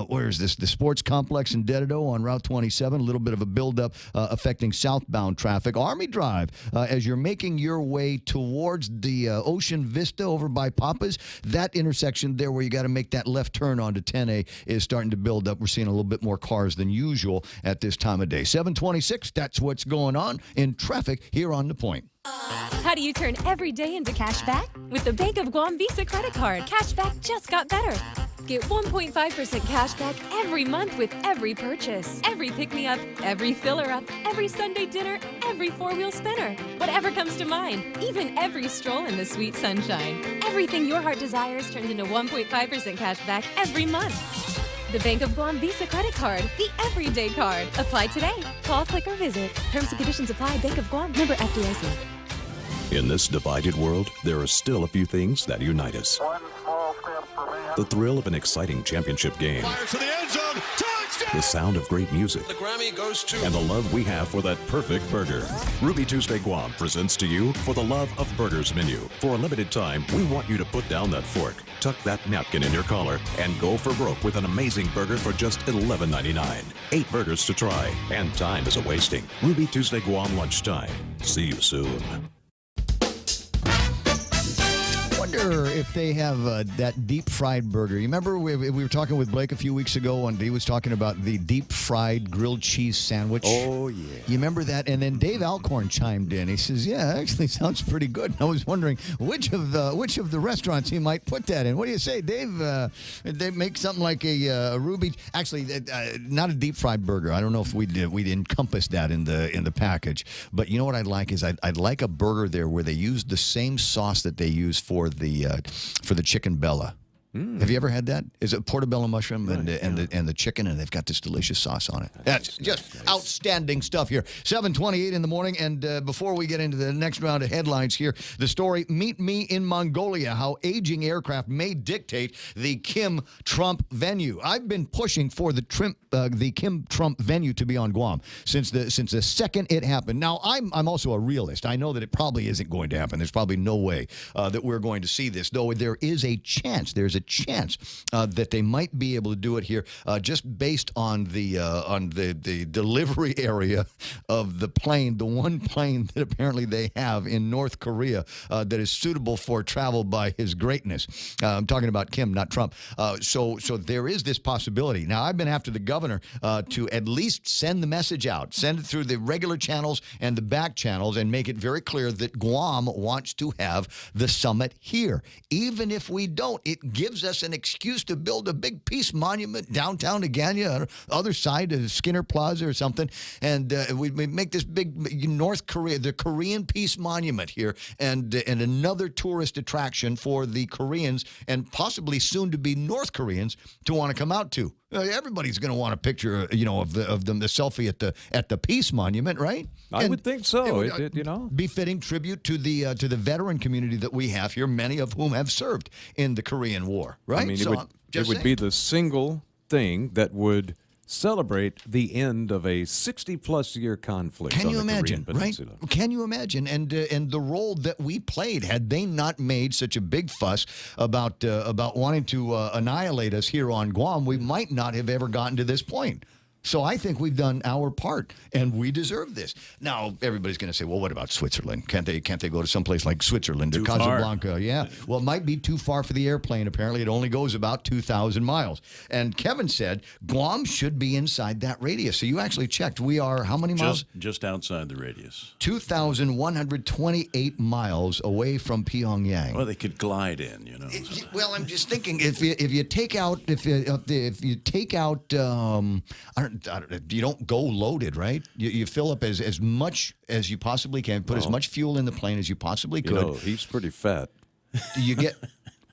where is this? The sports complex in Dededo on Route 27. A little bit of a buildup affecting southbound traffic. Army Drive, as you're making your way towards the Ocean Vista over by Papa's, that intersection there where you got to make that left turn onto 10A is starting to build up. We're seeing a little bit more cars than usual at this time of day. 7:26, that's what's going on in traffic here on The Point. How do you turn every day into cash back? With the Bank of Guam Visa credit card, cash back just got better. Get 1.5% cash back every month with every purchase. Every pick-me-up, every filler-up, every Sunday dinner, every four-wheel spinner. Whatever comes to mind, even every stroll in the sweet sunshine. Everything your heart desires turns into 1.5% cash back every month. The Bank of Guam Visa credit card, the everyday card. Apply today. Call, click, or visit. Terms and conditions apply. Bank of Guam. Member FDIC. In this divided world, there are still a few things that unite us. The thrill of an exciting championship game. Fires to the end zone. Touchdown! The sound of great music. The Grammy goes to... And the love we have for that perfect burger. Ruby Tuesday Guam presents to you For the Love of Burgers menu. For a limited time, we want you to put down that fork, tuck that napkin in your collar, and go for broke with an amazing burger for just $11.99. 8 burgers to try, and time is a-wasting. Ruby Tuesday Guam lunchtime. See you soon. I wonder if they have that deep fried burger. You remember we were talking with Blake a few weeks ago and he was talking about the deep fried grilled cheese sandwich. Oh, yeah. You remember that? And then Dave Alcorn chimed in. He says, "Yeah, actually sounds pretty good." I was wondering which of the restaurants he might put that in. What do you say, Dave? They make something like a Ruby. Actually, not a deep fried burger. I don't know if we'd encompass that in the package. But you know what I'd like is I'd like a burger there where they use the same sauce that they use for the chicken bella. Have you ever had that? Is it portobello mushroom and the chicken, and they've got this delicious sauce on it. That's just outstanding stuff here. 7:28 in the morning, and before we get into the next round of headlines here, the story, Meet Me in Mongolia, how aging aircraft may dictate the Kim Trump venue. I've been pushing for the Kim Trump venue to be on Guam since the second it happened. Now, I'm also a realist. I know that it probably isn't going to happen. There's probably no way that we're going to see this, though there is a chance. There's a chance that they might be able to do it here, just based on the delivery area of the plane, the one plane that apparently they have in North Korea that is suitable for travel by His Greatness. I'm talking about Kim, not Trump. So there is this possibility. Now, I've been after the governor to at least send the message out, send it through the regular channels and the back channels, and make it very clear that Guam wants to have the summit here. Even if we don't, it gives us an excuse to build a big peace monument downtown Agana, or other side of Skinner Plaza or something, and we make this big North Korea, the Korean Peace Monument here, and another tourist attraction for the Koreans and possibly soon to be North Koreans to want to come out to. Everybody's going to want a picture, of the selfie at the Peace Monument, right? I would think so. It befitting tribute to the veteran community that we have here, many of whom have served in the Korean War, right? I mean, it would be the single thing that would celebrate the end of a 60-plus year conflict. Can you imagine, Korean Peninsula. right? Can you imagine? And the role that we played, had they not made such a big fuss about wanting to annihilate us here on Guam, we might not have ever gotten to this point. So I think we've done our part, and we deserve this. Now, everybody's going to say, well, what about Switzerland? Can't they go to someplace like Switzerland or Casablanca? Yeah. Well, it might be too far for the airplane. Apparently, it only goes about 2,000 miles. And Kevin said Guam should be inside that radius. So you actually checked. We are how many miles? Just outside the radius. 2,128 miles away from Pyongyang. Well, they could glide in, Well, I'm just thinking if you take out you don't go loaded, right? You fill up as much as you possibly can. Put as much fuel in the plane as you possibly could. He's pretty fat. You get.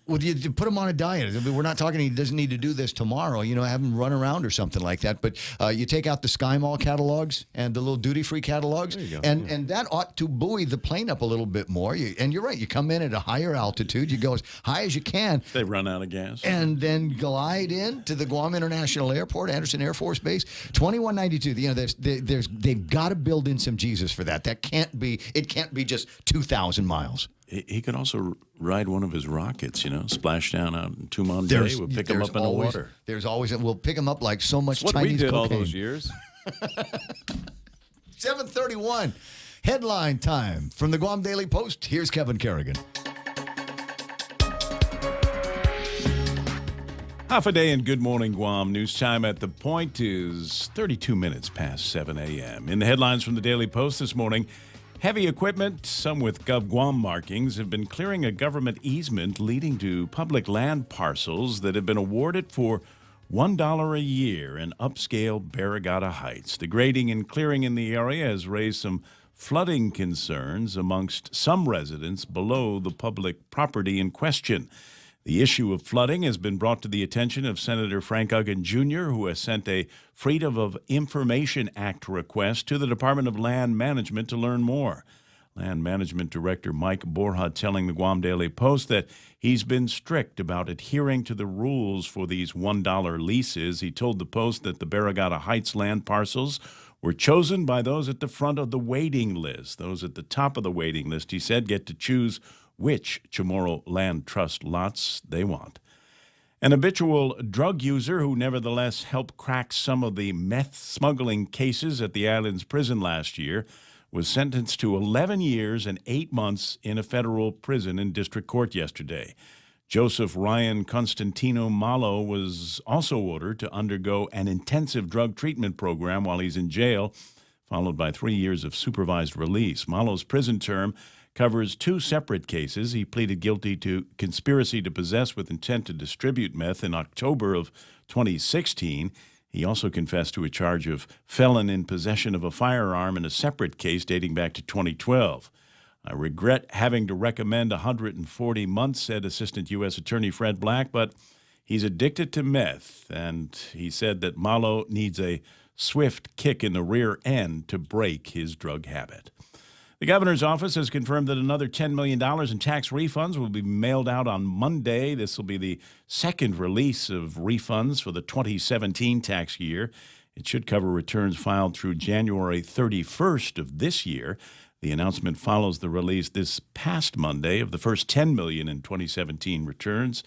Well, you put him on a diet. I mean, we're not talking he doesn't need to do this tomorrow, have him run around or something like that. But you take out the Sky Mall catalogs and the little duty-free catalogs, and that ought to buoy the plane up a little bit more. And you're right, you come in at a higher altitude. You go as high as you can. They run out of gas. And then glide in to the Guam International Airport, Anderson Air Force Base, 2192. They've got to build in some Jesus for that. It can't be just 2,000 miles. He could also ride one of his rockets, splash down out in Tumon Bay. We'll pick him up in the water. We'll pick him up like so much what Chinese we did cocaine. all those years. 7:31, headline time from the Guam Daily Post. Here's Kevin Kerrigan. Half a day and good morning, Guam. News time at the point is 32 minutes past 7 a.m. In the headlines from the Daily Post this morning, heavy equipment, some with GovGuam markings, have been clearing a government easement leading to public land parcels that have been awarded for $1 a year in upscale Barrigada Heights. The grading and clearing in the area has raised some flooding concerns amongst some residents below the public property in question. The issue of flooding has been brought to the attention of Senator Frank Uggan Jr., who has sent a Freedom of Information Act request to the Department of Land Management to learn more. Land Management Director Mike Borja telling the Guam Daily Post that he's been strict about adhering to the rules for these $1 leases. He told the Post that the Barrigada Heights land parcels were chosen by those at the front of the waiting list. Those at the top of the waiting list, he said, get to choose which Chamorro Land Trust lots they want. An habitual drug user who nevertheless helped crack some of the meth smuggling cases at the island's prison last year was sentenced to 11 years and 8 months in a federal prison in district court yesterday. Joseph Ryan Constantino Malo was also ordered to undergo an intensive drug treatment program while he's in jail, followed by 3 years of supervised release. Malo's prison term covers 2 separate cases. He pleaded guilty to conspiracy to possess with intent to distribute meth in October of 2016. He also confessed to a charge of felon in possession of a firearm in a separate case dating back to 2012. I regret having to recommend 140 months, said Assistant U.S. Attorney Fred Black, but he's addicted to meth, and he said that Malo needs a swift kick in the rear end to break his drug habit. The governor's office has confirmed that another $10 million in tax refunds will be mailed out on Monday. This will be the second release of refunds for the 2017 tax year. It should cover returns filed through January 31st of this year. The announcement follows the release this past Monday of the first $10 million in 2017 returns.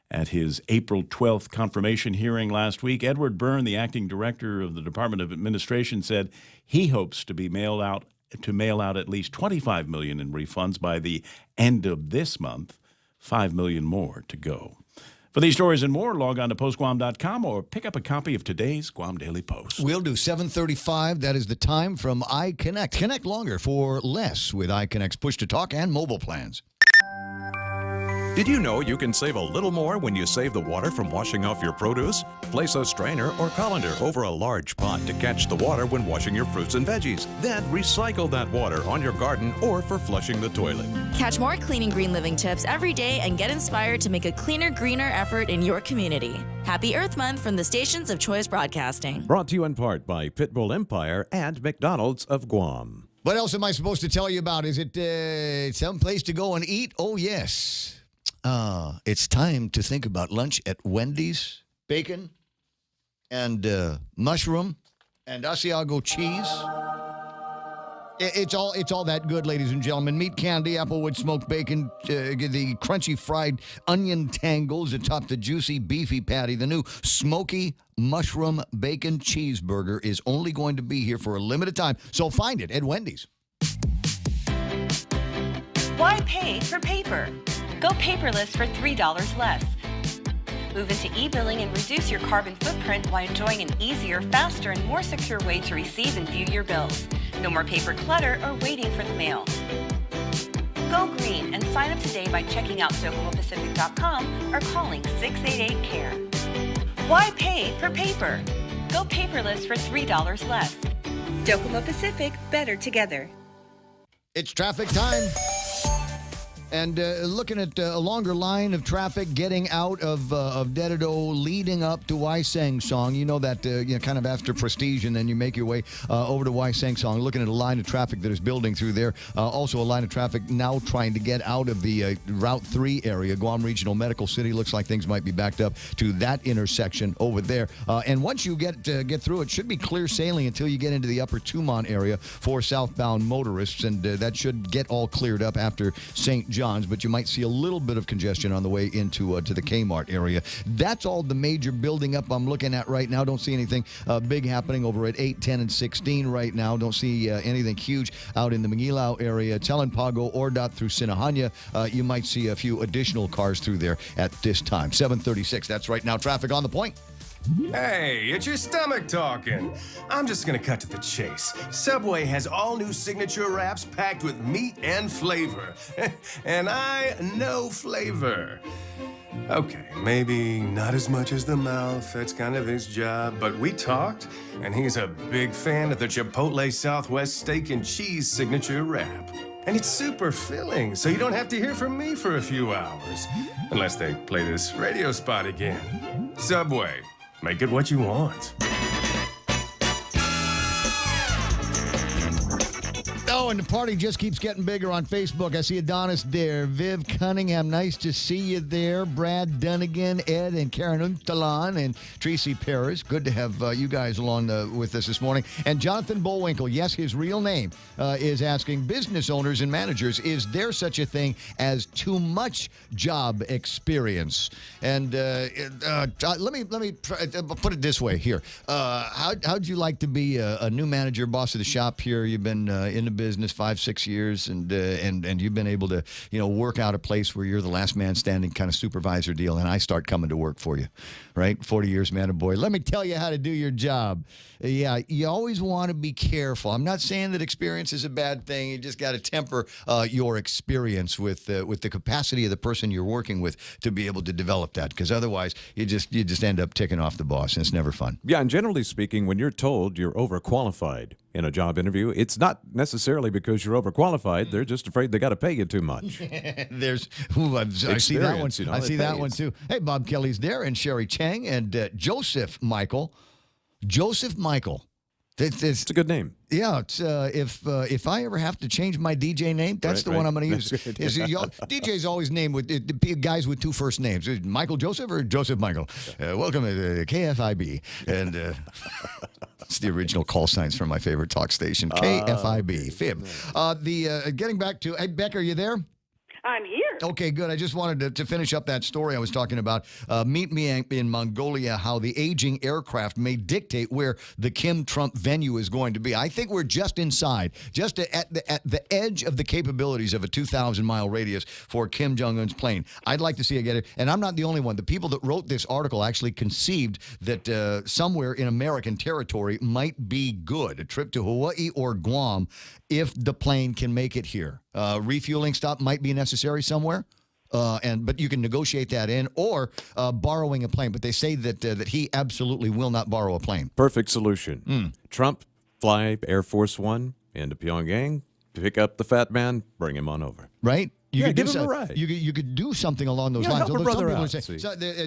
At his April 12th confirmation hearing last week, Edward Byrne, the acting director of the Department of Administration, said he hopes to mail out at least $25 million in refunds by the end of this month, $5 million more to go. For these stories and more, log on to postguam.com or pick up a copy of today's Guam Daily Post. We'll do 7:35. That is the time from iConnect. Connect longer for less with iConnect's push-to-talk and mobile plans. Did you know you can save a little more when you save the water from washing off your produce? Place a strainer or colander over a large pot to catch the water when washing your fruits and veggies. Then recycle that water on your garden or for flushing the toilet. Catch more clean and green living tips every day and get inspired to make a cleaner, greener effort in your community. Happy Earth Month from the stations of Choice Broadcasting. Brought to you in part by Pitbull Empire and McDonald's of Guam. What else am I supposed to tell you about? Is it some place to go and eat? Oh, yes. It's time to think about lunch at Wendy's. Bacon and mushroom and Asiago cheese. It's all that good, ladies and gentlemen. Meat candy, applewood smoked bacon, the crunchy fried onion tangles atop the juicy beefy patty. The new smoky mushroom bacon cheeseburger is only going to be here for a limited time, so find it at Wendy's. Why pay for paper? Go paperless for $3 less. Move into e-billing and reduce your carbon footprint while enjoying an easier, faster, and more secure way to receive and view your bills. No more paper clutter or waiting for the mail. Go green and sign up today by checking out DocomoPacific.com or calling 688-CARE. Why pay for paper? Go paperless for $3 less. Docomo Pacific, better together. It's traffic time. And looking at a longer line of traffic getting out of Dededo, leading up to Waisang Song. You know that, kind of after Prestige, and then you make your way over to Waisang Song. Looking at a line of traffic that is building through there. Also a line of traffic now trying to get out of the Route 3 area. Guam Regional Medical City. Looks like things might be backed up to that intersection over there. And once you get through, it should be clear sailing until you get into the Upper Tumon area for southbound motorists. And that should get all cleared up after St. John's, but you might see a little bit of congestion on the way into to the Kmart area. That's all the major building up I'm looking at right now. Don't see anything big happening over at 8, 10, and 16 right now. Don't see anything huge out in the Mangilao area. Telenpago, Ordot through Sinahanya. You might see a few additional cars through there at this time. 7:36. That's right now. Traffic on the point. Hey, it's your stomach talking. I'm just gonna cut to the chase. Subway has all new signature wraps packed with meat and flavor. And I know flavor. Okay, maybe not as much as the mouth, that's kind of his job, but we talked, and he's a big fan of the Chipotle Southwest Steak and Cheese signature wrap. And it's super filling, so you don't have to hear from me for a few hours. Unless they play this radio spot again. Subway. Make it what you want. Oh, and the party just keeps getting bigger on Facebook. I see Adonis there. Viv Cunningham, nice to see you there. Brad Dunnigan, Ed and Karen Untalan, and Tracy Paris. Good to have you guys along with us this morning. And Jonathan Bullwinkle, yes, his real name, is asking business owners and managers, is there such a thing as too much job experience? And let me put it this way here. How'd you like to be a new manager, boss of the shop here? You've been in the business 5-6 years, and you've been able to work out a place where you're the last man standing kind of supervisor deal, and I start coming to work for you, right? 40 years, man and boy. Let me tell you how to do your job. Yeah, you always want to be careful. I'm not saying that experience is a bad thing. You just got to temper your experience with the capacity of the person you're working with to be able to develop that, because otherwise you just end up ticking off the boss, and it's never fun. Yeah, and generally speaking, when you're told you're overqualified in a job interview, it's not necessarily because you're overqualified. They're just afraid they got to pay you too much. I see that one. I see that one too. Hey, Bob Kelly's there, and Sherry Chang, and Joseph Michael. Joseph Michael. It's a good name. Yeah, it's, if I ever have to change my DJ name, that's the one I'm going to use. DJ's always named with guys with two first names. Michael Joseph or Joseph Michael. Welcome to KFIB. And it's the original call signs from my favorite talk station, KFIB, Fib. Getting back to, hey, Beck, are you there? I'm here. Okay, good. I just wanted to finish up that story I was talking about. Meet me in Mongolia, how the aging aircraft may dictate where the Kim Trump venue is going to be. I think we're just inside, just at the edge of the capabilities of a 2,000-mile radius for Kim Jong-un's plane. I'd like to see it get it. And I'm not the only one. The people that wrote this article actually conceived that somewhere in American territory might be good. A trip to Hawaii or Guam if the plane can make it here. Refueling stop might be necessary somewhere, but you can negotiate that in, or borrowing a plane. But they say that he absolutely will not borrow a plane. Perfect solution. Trump, fly Air Force One into Pyongyang, pick up the fat man, bring him on over. Right? Give him a ride. You could do something along those lines. Help a brother out.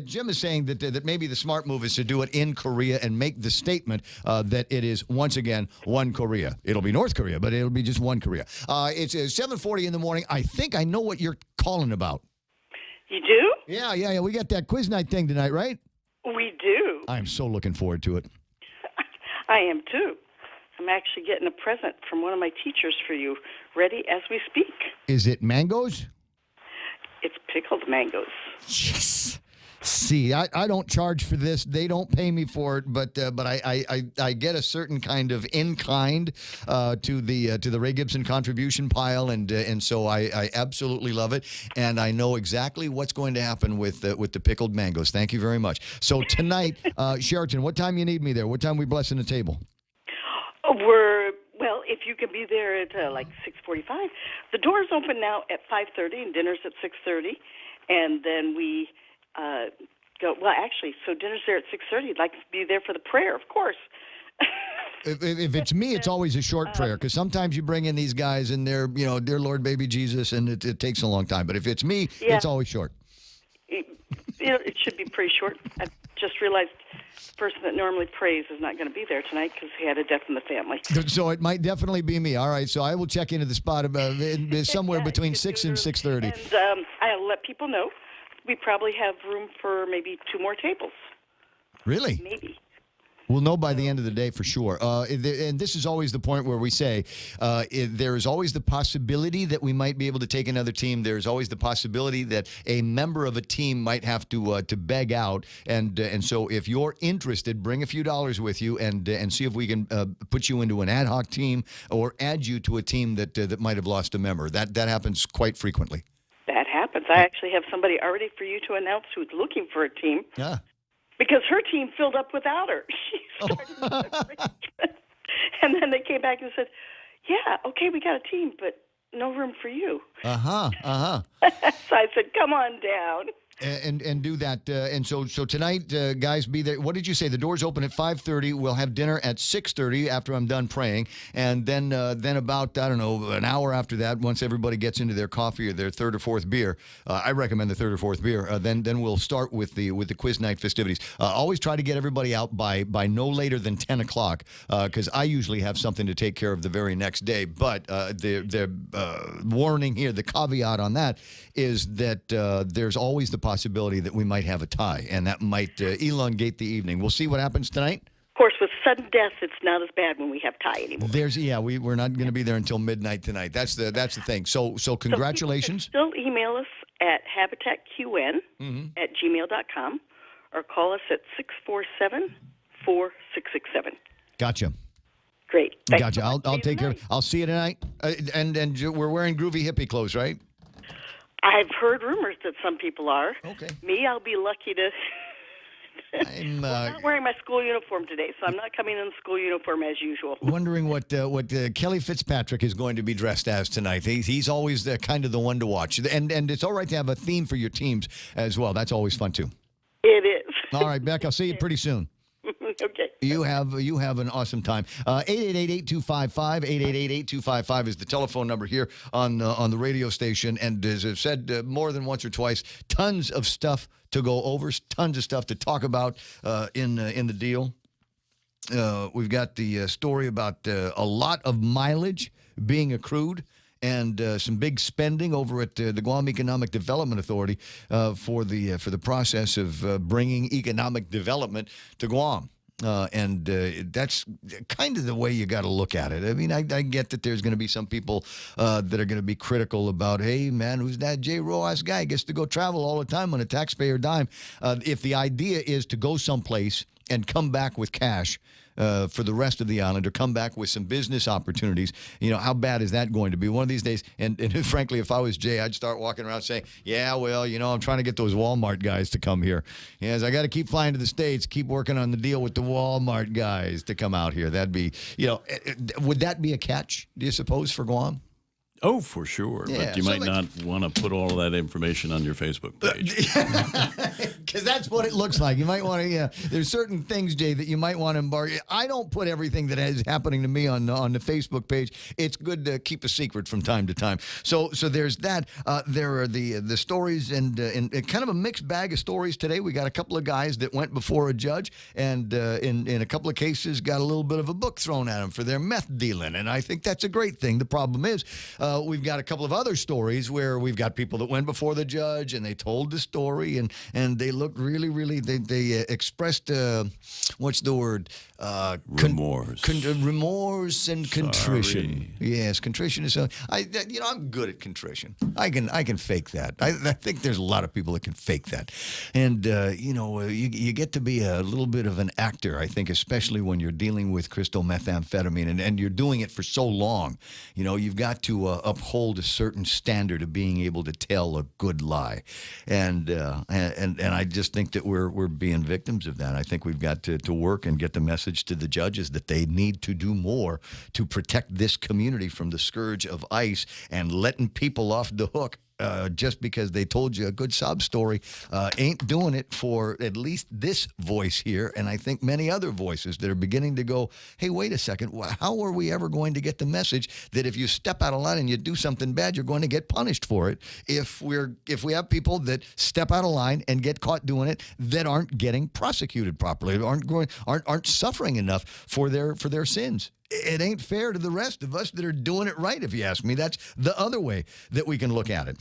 Jim is saying that maybe the smart move is to do it in Korea and make the statement that it is, once again, one Korea. It'll be North Korea, but it'll be just one Korea. It's 7:40 in the morning. I think I know what you're calling about. You do? Yeah. We got that quiz night thing tonight, right? We do. I'm so looking forward to it. I am too. I'm actually getting a present from one of my teachers for you, ready as we speak. Is it mangoes? It's pickled mangoes. Yes. See, I don't charge for this. They don't pay me for it, but I get a certain kind of in-kind to the Ray Gibson contribution pile, and so I absolutely love it, and I know exactly what's going to happen with the pickled mangoes. Thank you very much. So tonight, Sheraton, what time you need me there? What time we blessing the table? Well, if you can be there at like 6:45. The doors open now at 5:30, and dinner's at 6:30, and then we go. Well, actually, so dinner's there at 6:30. I'd like to be there for the prayer, of course. If it's me, it's always a short prayer, because sometimes you bring in these guys and they're, dear Lord, baby Jesus, and it takes a long time. But if it's me, it's always short. It should be pretty short. I just realized the person that normally prays is not going to be there tonight because he had a death in the family. So it might definitely be me. All right, so I will check into the spot about somewhere between 6 and 6:30. And I'll let people know. We probably have room for maybe 2 more tables. Really? Maybe. We'll know by the end of the day for sure. And this is always the point where we say there is always the possibility that we might be able to take another team. There's always the possibility that a member of a team might have to beg out. And so if you're interested, bring a few dollars with you and see if we can put you into an ad hoc team or add you to a team that might have lost a member. That happens quite frequently. That happens. I actually have somebody already for you to announce who's looking for a team. Yeah. Because her team filled up without her. She started and then they came back and said, yeah, okay, we got a team, but no room for you. So I said, come on down. And do that. And so tonight, guys, be there. What did you say? The doors open at 5:30. We'll have dinner at 6:30 after I'm done praying. And then about, I don't know, an hour after that, once everybody gets into their coffee or their third or fourth beer, I recommend the third or fourth beer, then we'll start with the quiz night festivities. Always try to get everybody out by no later than 10 o'clock, because I usually have something to take care of the very next day. But the warning here, the caveat on that is that there's always the possibility that we might have a tie, and that might elongate the evening. We'll see what happens tonight. Of course, with sudden death, it's not as bad when we have tie anymore. We're not going to be there until midnight tonight. That's the thing. So congratulations. So still email us at habitatqn at gmail.com or call us at 647-4667. Gotcha. Great. Gotcha. I'll take care of it. I'll see you tonight. And we're wearing groovy hippie clothes, right? I've heard rumors that some people are. Okay. Me, I'll be lucky to. I'm not wearing my school uniform today, so I'm not coming in the school uniform as usual. Wondering what Kelly Fitzpatrick is going to be dressed as tonight. He's always kind of the one to watch, and it's all right to have a theme for your teams as well. That's always fun too. It is. All right, Beck. I'll see you pretty soon. Okay. You have an awesome time. 888-8255, 888-8255 is the telephone number here on the radio station. And as I've said more than once or twice, tons of stuff to go over, tons of stuff to talk about in the deal. We've got the story about a lot of mileage being accrued and some big spending over at the Guam Economic Development Authority for the process of bringing economic development to Guam. And that's kind of the way you got to look at it. I mean, I get that there's going to be some people that are going to be critical about, hey, man, who's that Jay Rojas guy? Gets to go travel all the time on a taxpayer dime. If the idea is to go someplace and come back with cash for the rest of the island, or come back with some business opportunities, how bad is that going to be? One of these days, and frankly, if I was Jay, I'd start walking around saying, yeah, well, I'm trying to get those Walmart guys to come here. Yes, I got to keep flying to the States, keep working on the deal with the Walmart guys to come out here. That'd be, would that be a catch, do you suppose, for Guam? Oh, for sure. Yeah, but you might not want to put all of that information on your Facebook page. Because that's what it looks like. You might want to, there's certain things, Jay, that you might want to embark. I don't put everything that is happening to me on the Facebook page. It's good to keep a secret from time to time. So there's that. There are the stories and kind of a mixed bag of stories today. We got a couple of guys that went before a judge and in a couple of cases got a little bit of a book thrown at them for their meth dealing. And I think that's a great thing. The problem is, we've got a couple of other stories where we've got people that went before the judge and they told the story and and they looked really, really. They expressed what's the word? Remorse. Remorse and contrition. Yes, contrition is. I'm good at contrition. I can fake that. I think there's a lot of people that can fake that, and you get to be a little bit of an actor. I think, especially when you're dealing with crystal methamphetamine, and you're doing it for so long. You've got to uphold a certain standard of being able to tell a good lie, and I just think that we're being victims of that. I think we've got to work and get the message to the judges that they need to do more to protect this community from the scourge of ICE and letting people off the hook. Just because they told you a good sob story ain't doing it for at least this voice here, and I think many other voices that are beginning to go, hey, wait a second, how are we ever going to get the message that if you step out of line and you do something bad, you're going to get punished for it? If we have people that step out of line and get caught doing it that aren't getting prosecuted properly, aren't suffering enough for their sins. It ain't fair to the rest of us that are doing it right, if you ask me. That's the other way that we can look at it.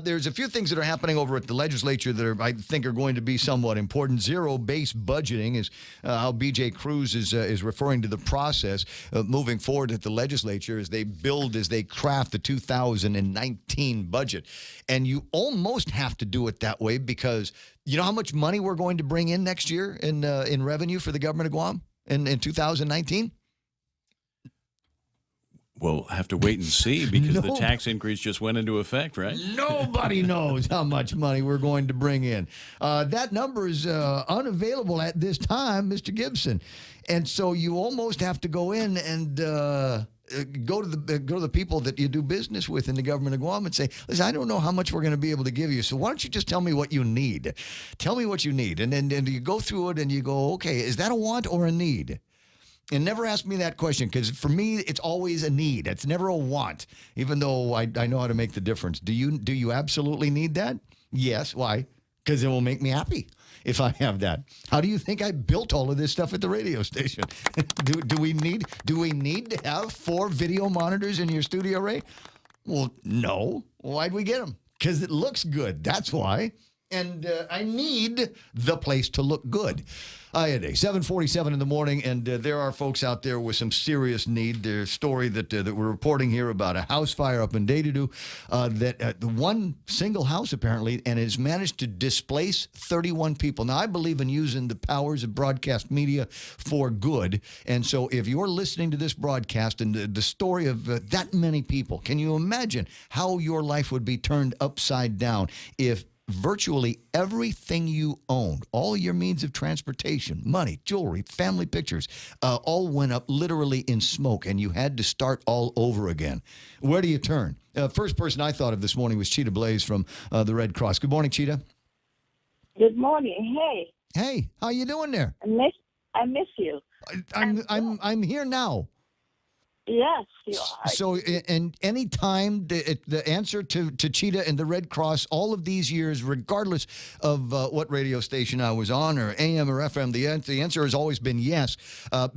There's a few things that are happening over at the legislature that I think are going to be somewhat important. Zero-based budgeting is how B.J. Cruz is referring to the process moving forward at the legislature as they craft the 2019 budget. And you almost have to do it that way because you know how much money we're going to bring in next year in revenue for the government of Guam in 2019? We'll have to wait and see because the tax increase just went into effect, right? Nobody knows how much money we're going to bring in. That number is unavailable at this time, Mr. Gibson. And so you almost have to go in and go to the people that you do business with in the government of Guam and say, listen, I don't know how much we're going to be able to give you, so why don't you just tell me what you need? Tell me what you need. And then you go through it and you go, okay, is that a want or a need? And never ask me that question because for me, it's always a need. It's never a want, even though I know how to make the difference. Do you absolutely need that? Yes. Why? Because it will make me happy if I have that. How do you think I built all of this stuff at the radio station? do we need to have 4 video monitors in your studio, Ray? Well, no. Why'd we get them? Because it looks good. That's why. And I need the place to look good. Day 7:47 in the morning, and there are folks out there with some serious need. There's a story that we're reporting here about a house fire up in Dededo that one single house apparently, and has managed to displace 31 people. Now, I believe in using the powers of broadcast media for good, and so if you're listening to this broadcast and the story of that many people, can you imagine how your life would be turned upside down if virtually everything you owned, all your means of transportation, money, jewelry, family pictures, all went up literally in smoke, and you had to start all over again? Where do you turn? First person I thought of this morning was Cheetah Blaze from the Red Cross. Good morning, Cheetah. Good morning. Hey. Hey, how you doing there? I miss you. I'm here now. Yes, you are. So, and any time the answer to Cheetah and the Red Cross, all of these years, regardless of what radio station I was on, or AM or FM, the answer has always been yes,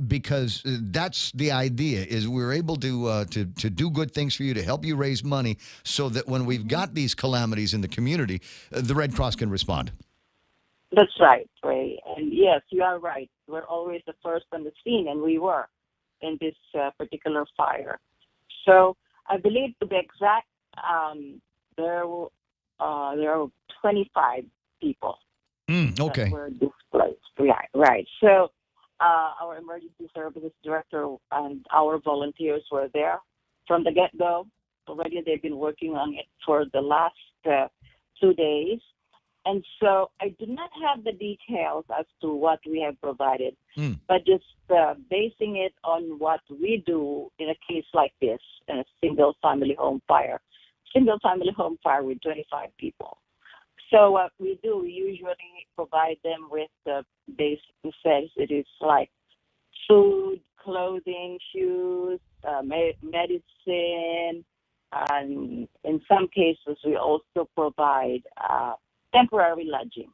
because that's the idea. Is we're able to do good things for you, to help you raise money, so that when we've got these calamities in the community, the Red Cross can respond. That's right, Ray. And yes, you are right. We're always the first on the scene, and we were in this particular fire. So I believe, to be exact, there are 25 people okay. that were displaced. Right. So our emergency services director and our volunteers were there from the get-go. Already they've been working on it for the last 2 days. And so I do not have the details as to what we have provided, but just basing it on what we do in a case like this, in a single-family home fire with 25 people. So what we do, we usually provide them with the basic necessities like food, clothing, shoes, medicine, and in some cases we also provide temporary lodging.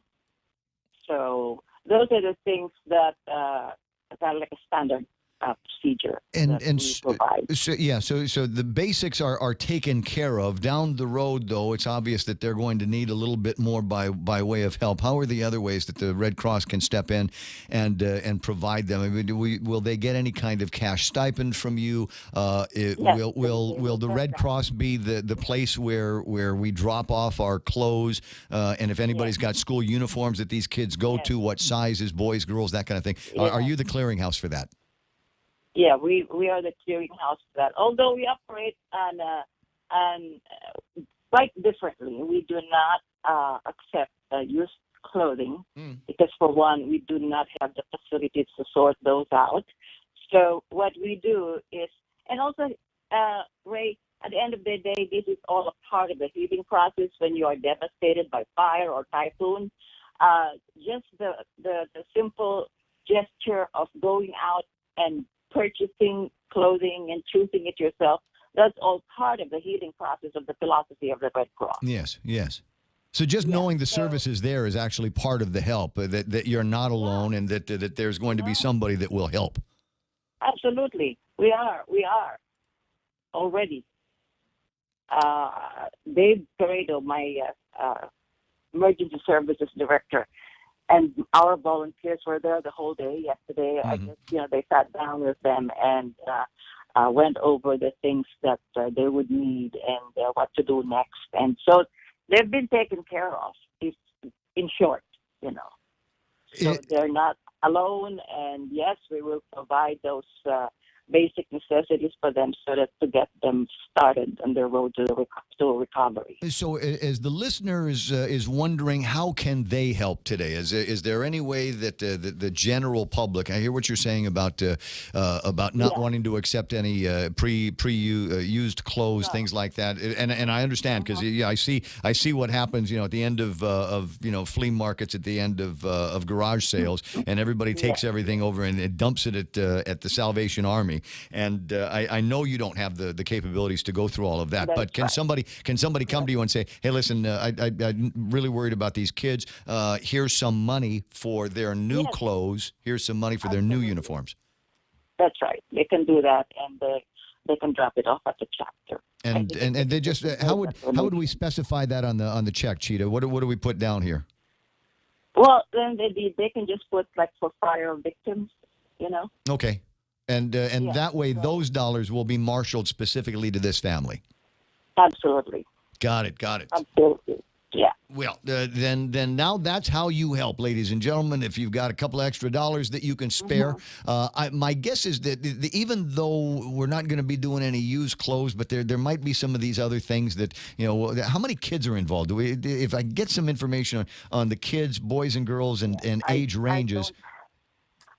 So those are the things that are like a standard procedure And that we provide. So the basics are taken care of. Down the road, though, it's obvious that they're going to need a little bit more by way of help. How are the other ways that the Red Cross can step in and provide them? I mean, will they get any kind of cash stipend from you? Will the Red Cross be the place where we drop off our clothes? And if anybody's got school uniforms that these kids go to, what sizes, boys, girls, that kind of thing? Are you the clearinghouse for that? Yeah, we are the clearinghouse for that. Although we operate on quite differently. We do not accept used clothing because, for one, we do not have the facilities to sort those out. So what we do is, and also, Ray, at the end of the day, this is all a part of the healing process when you are devastated by fire or typhoon. Just the simple gesture of going out and purchasing clothing and choosing it yourself, that's all part of the healing process of the philosophy of the Red Cross. Yes. So just knowing the service is there is actually part of the help, that you're not alone and that there's going to be somebody that will help. Absolutely. We are already. Dave Peredo, my emergency services director, and our volunteers were there the whole day yesterday. I guess, they sat down with them and went over the things that they would need and what to do next. And so they've been taken care of, in short, So they're not alone. And yes, we will provide those basic necessities for them so that to get them started on their road to recovery. So as the listener is wondering, how can they help today? Is there any way that the general public, I hear what you're saying about not wanting to accept any used clothes, things like that, and I understand because I see what happens, at the end of flea markets, at the end of garage sales, and everybody takes everything over and dumps it at the Salvation Army. And I know you don't have the capabilities to go through all of that, but can somebody come to you and say, hey, listen, I'm really worried about these kids. Here's some money for their new clothes. Here's some money for their new uniforms. That's right. They can do that, and they can drop it off at the chapter. And they just how would we specify that on the check, Cheetah? What do we put down here? Well, then they can just put for fire victims, Okay. And that way, those dollars will be marshaled specifically to this family. Absolutely. Got it. Absolutely. Yeah. Well, then now that's how you help, ladies and gentlemen. If you've got a couple extra dollars that you can spare, my guess is that even though we're not going to be doing any used clothes, but there might be some of these other things that how many kids are involved? If I get some information on the kids, boys and girls, and age ranges.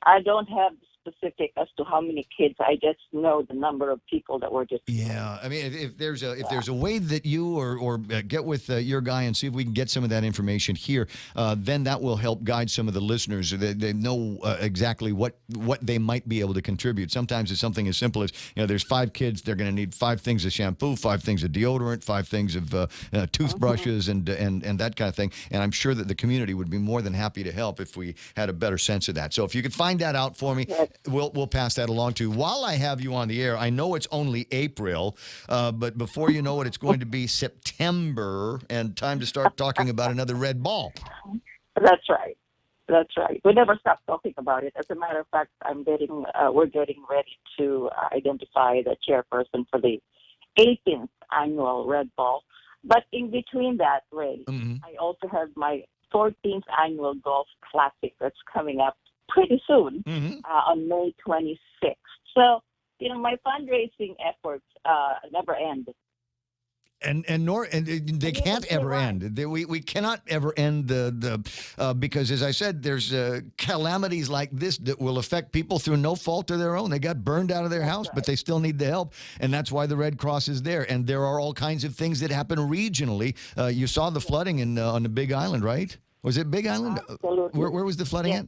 I don't have specific as to how many kids. I just know the number of people that were just. Yeah, I mean, if there's a way that you or get with your guy and see if we can get some of that information here, then that will help guide some of the listeners. They know exactly what they might be able to contribute. Sometimes it's something as simple as there's 5 kids, they're going to need 5 things of shampoo, 5 things of deodorant, 5 things of toothbrushes, and that kind of thing. And I'm sure that the community would be more than happy to help if we had a better sense of that. So if you could find that out for me. We'll pass that along to you. While I have you on the air, I know it's only April, but before you know it, it's going to be September, and time to start talking about another red ball. That's right. We never stop talking about it. As a matter of fact, we're getting ready to identify the chairperson for the 18th annual Red Ball. But in between that, Ray, I also have my 14th annual Golf Classic that's coming up pretty soon on May 26th. So, my fundraising efforts never end. And they can't ever end. We cannot ever end because, as I said, there's calamities like this that will affect people through no fault of their own. They got burned out of their house, but they still need the help, and that's why the Red Cross is there. And there are all kinds of things that happen regionally. You saw the flooding on the Big Island, right? Was it Big Island? Absolutely. Where was the flooding at?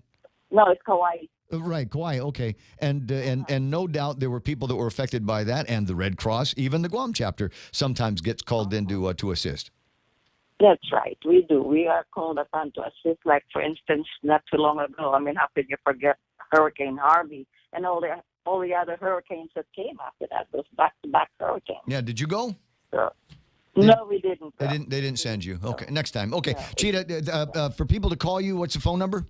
No, it's Kauai. Right, Kauai. Okay, and no doubt there were people that were affected by that, and the Red Cross, even the Guam chapter, sometimes gets called in to assist. That's right. We do. We are called upon to assist. Like, for instance, not too long ago, how can you forget Hurricane Harvey and all all the other hurricanes that came after that, those back-to-back hurricanes. Yeah, did you go? So, no, we didn't. They didn't send you. Okay, next time. Okay, Cheetah, for people to call you, what's the phone number?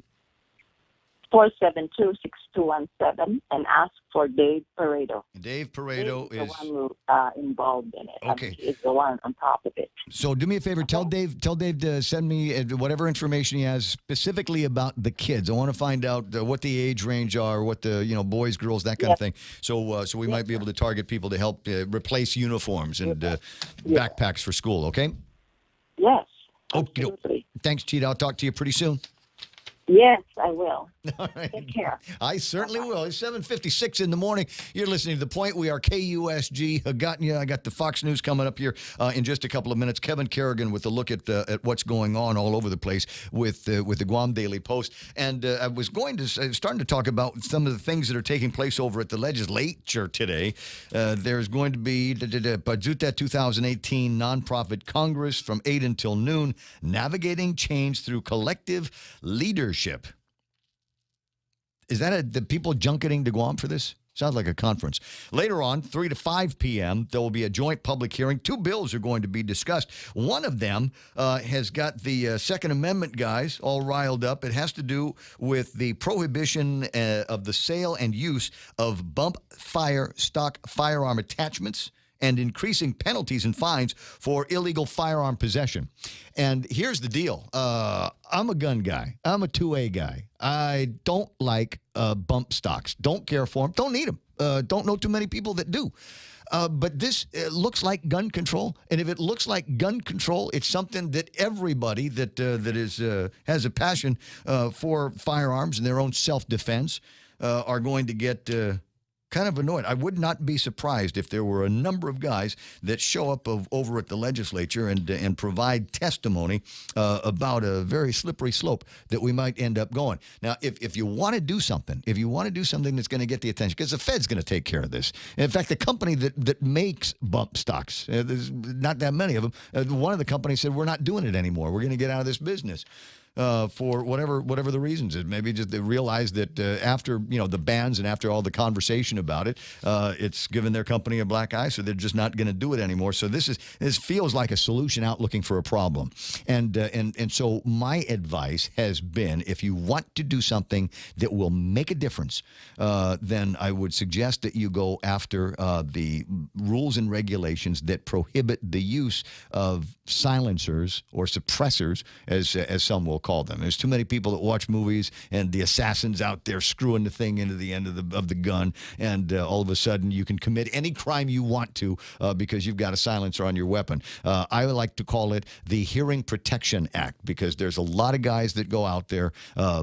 472-6217 and ask for Dave Pareto. Dave Pareto Dave is the one who involved in it. Okay. He's the one on top of it. So do me a favor. Tell Dave to send me whatever information he has specifically about the kids. I want to find out what the age range are, what the boys, girls, that kind of thing. So we might be able to target people to help replace uniforms and backpacks for school. Okay. Yes. Okay. Thanks, Cheetah. I'll talk to you pretty soon. Yes, I will. All right. Take care. I certainly will. It's 7:56 in the morning. You're listening to The Point. We are KUSG. I got the Fox News coming up here in just a couple of minutes. Kevin Kerrigan with a look at what's going on all over the place with the Guam Daily Post. And I was starting to talk about some of the things that are taking place over at the legislature today. There's going to be the Pazuta 2018 nonprofit Congress from 8 until noon, navigating change through collective leadership. Is that the people junketing to Guam for this? Sounds like a conference. Later on, 3 to 5 p.m., there will be a joint public hearing. 2 bills are going to be discussed. One of them has got the Second Amendment guys all riled up. It has to do with the prohibition of the sale and use of bump fire stock firearm attachments and increasing penalties and fines for illegal firearm possession. And here's the deal. I'm a gun guy. I'm a 2A guy. I don't like bump stocks. Don't care for them. Don't need them. Don't know too many people that do. But this looks like gun control. And if it looks like gun control, it's something that everybody that has a passion for firearms and their own self-defense are going to get kind of annoyed. I would not be surprised if there were a number of guys that show up over at the legislature and provide testimony about a very slippery slope that we might end up going. Now, if you want to do something, that's going to get the attention, because the Fed's going to take care of this. In fact, the company that makes bump stocks, there's not that many of them. One of the companies said, we're not doing it anymore. We're going to get out of this business. For whatever the reasons is. Maybe just they realize that after the bans and after all the conversation about it, it's given their company a black eye, so they're just not going to do it anymore. So this feels like a solution out looking for a problem. And so my advice has been, if you want to do something that will make a difference, then I would suggest that you go after the rules and regulations that prohibit the use of silencers or suppressors, as some will call them. There's too many people that watch movies and the assassins out there screwing the thing into the end of the gun, and all of a sudden you can commit any crime you want to because you've got a silencer on your weapon. I would like to call it the Hearing Protection Act, because there's a lot of guys that go out there,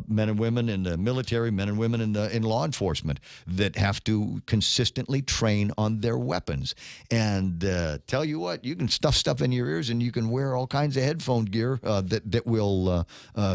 men and women in the military, men and women in law enforcement, that have to consistently train on their weapons. And tell you what, you can stuff in your ears and you can wear all kinds of headphone gear that will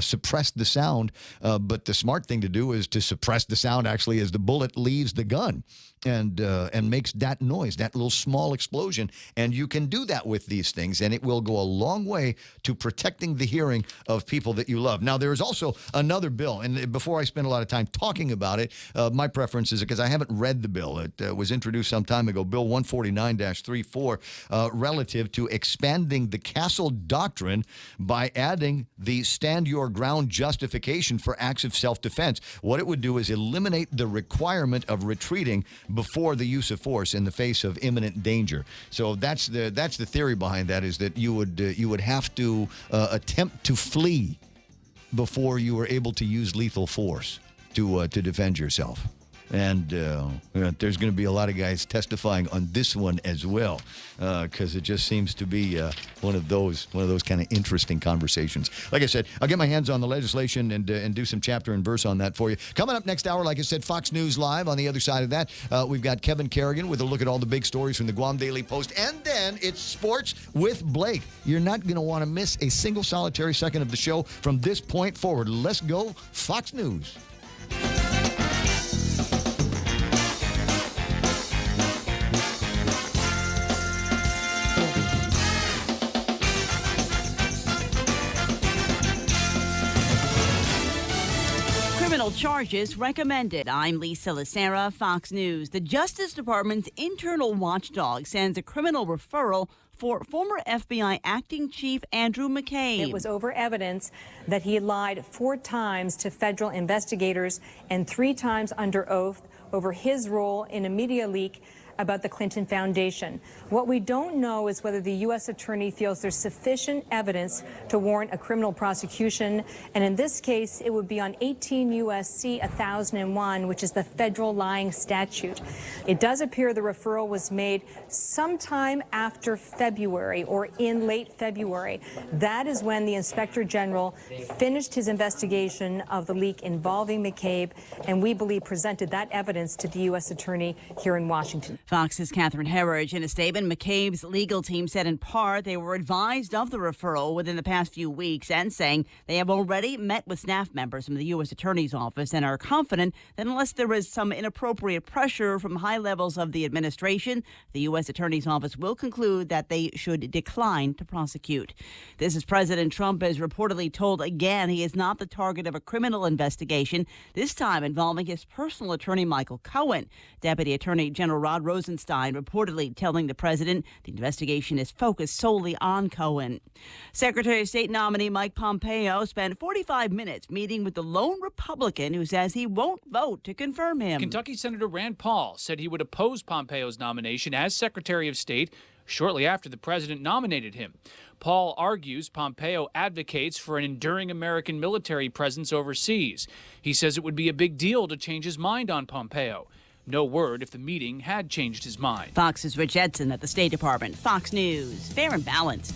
suppress the sound. But the smart thing to do is to suppress the sound actually as the bullet leaves the gun and makes that noise, that little small explosion. And you can do that with these things, and it will go a long way to protecting the hearing of people that you love. Now, there is also another bill, and before I spend a lot of time talking about it, my preference is, because I haven't read the bill. It was introduced some time ago, Bill 149-34, relative to expanding the Castle Doctrine by adding the stand your ground justification for acts of self-defense. What it would do is eliminate the requirement of retreating before the use of force in the face of imminent danger. So that's the theory behind that, is that you would have to attempt to flee before you were able to use lethal force to defend yourself. And there's going to be a lot of guys testifying on this one as well, because it just seems to be one of those kind of interesting conversations. Like I said, I'll get my hands on the legislation and do some chapter and verse on that for you. Coming up next hour, like I said, Fox News Live. On the other side of that, we've got Kevin Kerrigan with a look at all the big stories from the Guam Daily Post. And then it's sports with Blake. You're not going to want to miss a single solitary second of the show from this point forward. Let's go, Fox News. charges recommended. I'm Lisa Lacera, Fox News. The Justice Department's internal watchdog sends a criminal referral for former FBI acting chief Andrew McCabe. It was over evidence that he lied 4 times to federal investigators and 3 times under oath over his role in a media leak about the Clinton Foundation. What we don't know is whether the U.S. attorney feels there's sufficient evidence to warrant a criminal prosecution. And in this case, it would be on 18 U.S.C. 1001, which is the federal lying statute. It does appear the referral was made sometime after February or in late February. That is when the Inspector General finished his investigation of the leak involving McCabe, and we believe presented that evidence to the U.S. attorney here in Washington. Fox's Catherine Herridge. In a statement, McCabe's legal team said in part they were advised of the referral within the past few weeks and saying they have already met with staff members from the U.S. Attorney's Office and are confident that unless there is some inappropriate pressure from high levels of the administration, the U.S. Attorney's Office will conclude that they should decline to prosecute. This is President Trump has reportedly told again he is not the target of a criminal investigation, this time involving his personal attorney, Michael Cohen. Deputy Attorney General Rod Rosenstein reportedly telling the president the investigation is focused solely on Cohen. Secretary of State nominee Mike Pompeo spent 45 minutes meeting with the lone Republican who says he won't vote to confirm him. Kentucky Senator Rand Paul said he would oppose Pompeo's nomination as Secretary of State shortly after the president nominated him. Paul argues Pompeo advocates for an enduring American military presence overseas. He says it would be a big deal to change his mind on Pompeo. No word if the meeting had changed his mind. Fox's Rich Edson at the State Department. Fox News, fair and balanced.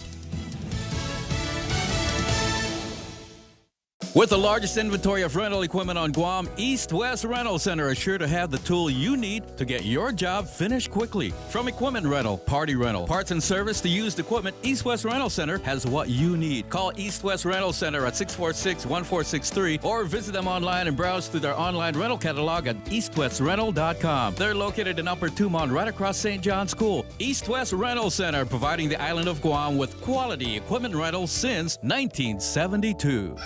With the largest inventory of rental equipment on Guam, East West Rental Center is sure to have the tool you need to get your job finished quickly. From equipment rental, party rental, parts and service to used equipment, East West Rental Center has what you need. Call East West Rental Center at 646-1463 or visit them online and browse through their online rental catalog at eastwestrental.com. They're located in Upper Tumon, right across St. John's School. East West Rental Center, providing the island of Guam with quality equipment rentals since 1972.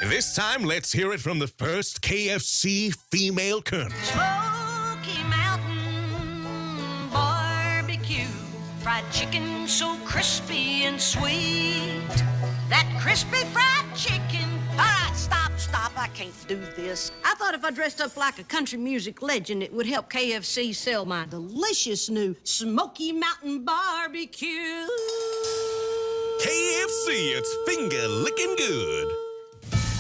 This time, let's hear it from the first KFC female colonel. Smoky Mountain Barbecue, fried chicken so crispy and sweet. That crispy fried chicken. All right, stop, I can't do this. I thought if I dressed up like a country music legend, it would help KFC sell my delicious new Smoky Mountain Barbecue. KFC, it's finger licking good.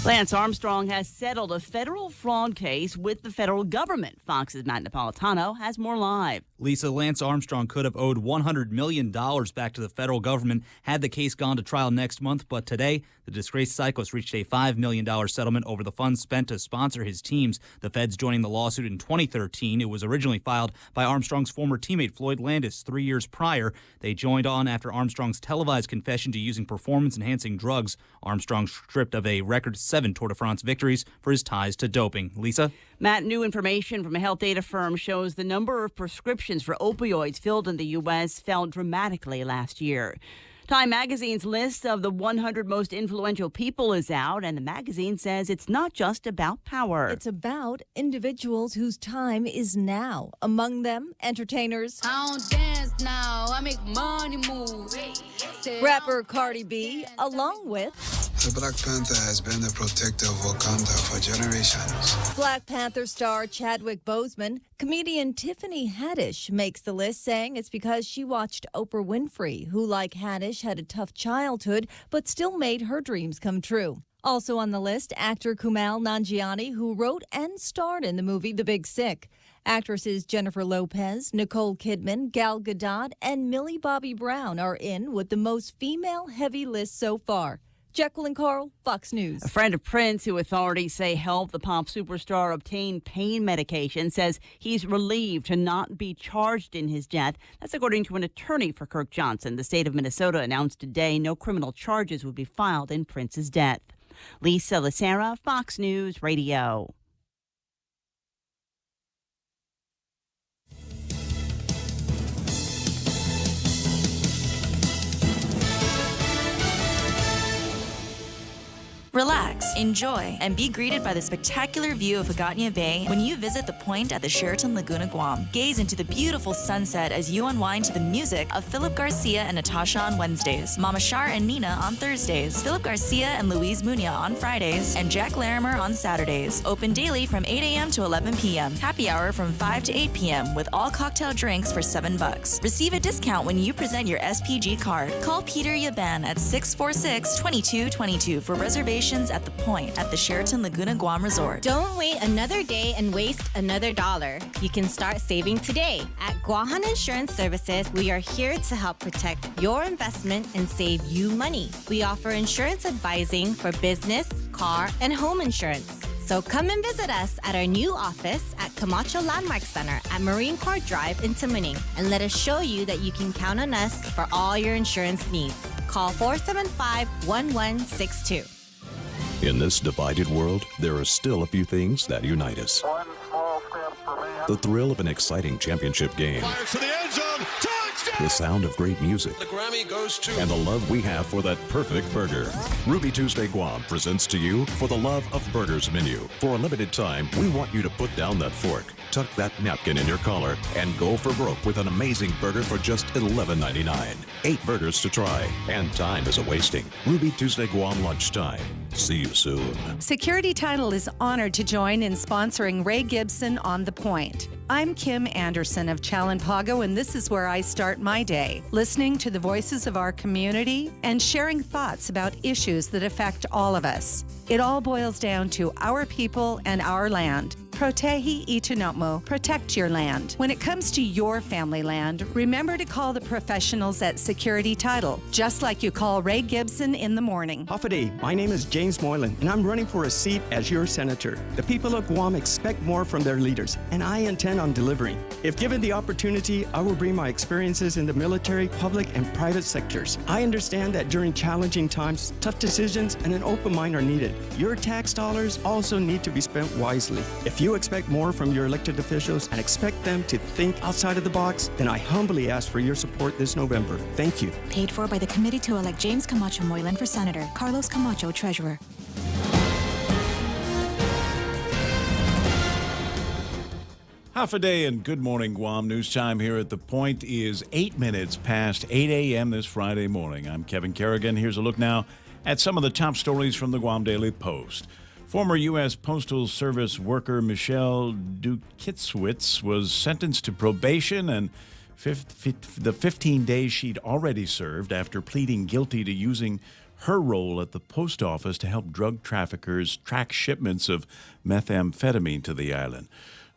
Lance Armstrong has settled a federal fraud case with the federal government. Fox's Matt Napolitano has more live. Lisa, Lance Armstrong could have owed $100 million back to the federal government had the case gone to trial next month. But today, the disgraced cyclist reached a $5 million settlement over the funds spent to sponsor his teams. The feds joining the lawsuit in 2013. It was originally filed by Armstrong's former teammate Floyd Landis 3 years prior. They joined on after Armstrong's televised confession to using performance-enhancing drugs. Armstrong stripped of a record 7 Tour de France victories for his ties to doping. Lisa? Matt, new information from a health data firm shows the number of prescriptions for opioids filled in the U.S. fell dramatically last year. Time Magazine's list of the 100 most influential people is out, and the magazine says it's not just about power. It's about individuals whose time is now. Among them, entertainers. I don't dance now, I make money move. Rapper Cardi B, along with the Black Panther has been the protector of Wakanda for generations. Black Panther star Chadwick Boseman. Comedian Tiffany Haddish makes the list, saying it's because she watched Oprah Winfrey, who, like Haddish, had a tough childhood but still made her dreams come true. Also on the list, actor Kumail Nanjiani, who wrote and starred in the movie The Big Sick. Actresses Jennifer Lopez, Nicole Kidman, Gal Gadot, and Millie Bobby Brown are in with the most female-heavy list so far. Jacqueline Carl, Fox News. A friend of Prince, who authorities say helped the pop superstar obtain pain medication, says he's relieved to not be charged in his death. That's according to an attorney for Kirk Johnson. The state of Minnesota announced today no criminal charges would be filed in Prince's death. Lisa Lacera, Fox News Radio. Relax, enjoy, and be greeted by the spectacular view of Hagåtña Bay when you visit the Point at the Sheraton Laguna Guam. Gaze into the beautiful sunset as you unwind to the music of Philip Garcia and Natasha on Wednesdays, Mama Shar and Nina on Thursdays, Philip Garcia and Luis Muñoz on Fridays, and Jack Larimer on Saturdays. Open daily from 8 a.m. to 11 p.m. Happy hour from 5 to 8 p.m. with all cocktail drinks for $7. Receive a discount when you present your SPG card. Call Peter Yaban at 646-2222 for reservations at the Point at the Sheraton Laguna Guam Resort. Don't wait another day and waste another dollar. You can start saving today. At Guahan Insurance Services, we are here to help protect your investment and save you money. We offer insurance advising for business, car, and home insurance. So come and visit us at our new office at Camacho Landmark Center at Marine Corps Drive in Tamuning, and let us show you that you can count on us for all your insurance needs. Call 475-1162. In this divided world, there are still a few things that unite us. The thrill of an exciting championship game. Fires to the end zone. Touchdown! The sound of great music. The Grammy goes to... And the love we have for that perfect burger. Ruby Tuesday Guam presents to you For the Love of Burgers menu. For a limited time, we want you to put down that fork, tuck that napkin in your collar, and go for broke with an amazing burger for just $11.99. 8 burgers to try, and time is a-wasting. Ruby Tuesday Guam lunchtime. See you soon. Security Title is honored to join in sponsoring Ray Gibson on The Point. I'm Kim Anderson of Chalanpago, and this is where I start my day, listening to the voices of our community and sharing thoughts about issues that affect all of us. It all boils down to our people and our land. Protehi Itinotmo, protect your land. When it comes to your family land, remember to call the professionals at Security Title, just like you call Ray Gibson in the morning. Hafade, my name is James Moylan, and I'm running for a seat as your senator. The people of Guam expect more from their leaders, and I intend on delivering. If given the opportunity, I will bring my experiences in the military, public, and private sectors. I understand that during challenging times, tough decisions and an open mind are needed. Your tax dollars also need to be spent wisely. If you expect more from your elected officials and expect them to think outside of the box, then I humbly ask for your support this November. Thank you. Paid for by the committee to elect James Camacho Moylan for Senator, Carlos Camacho, Treasurer. Half a day and good morning, Guam. News time here at The Point is 8 minutes past 8 a.m. this Friday morning. I'm Kevin Kerrigan. Here's a look now at some of the top stories from the Guam Daily Post. Former U.S. Postal Service worker Michelle Dukitswitz was sentenced to probation and the 15 days she'd already served after pleading guilty to using her role at the post office to help drug traffickers track shipments of methamphetamine to the island.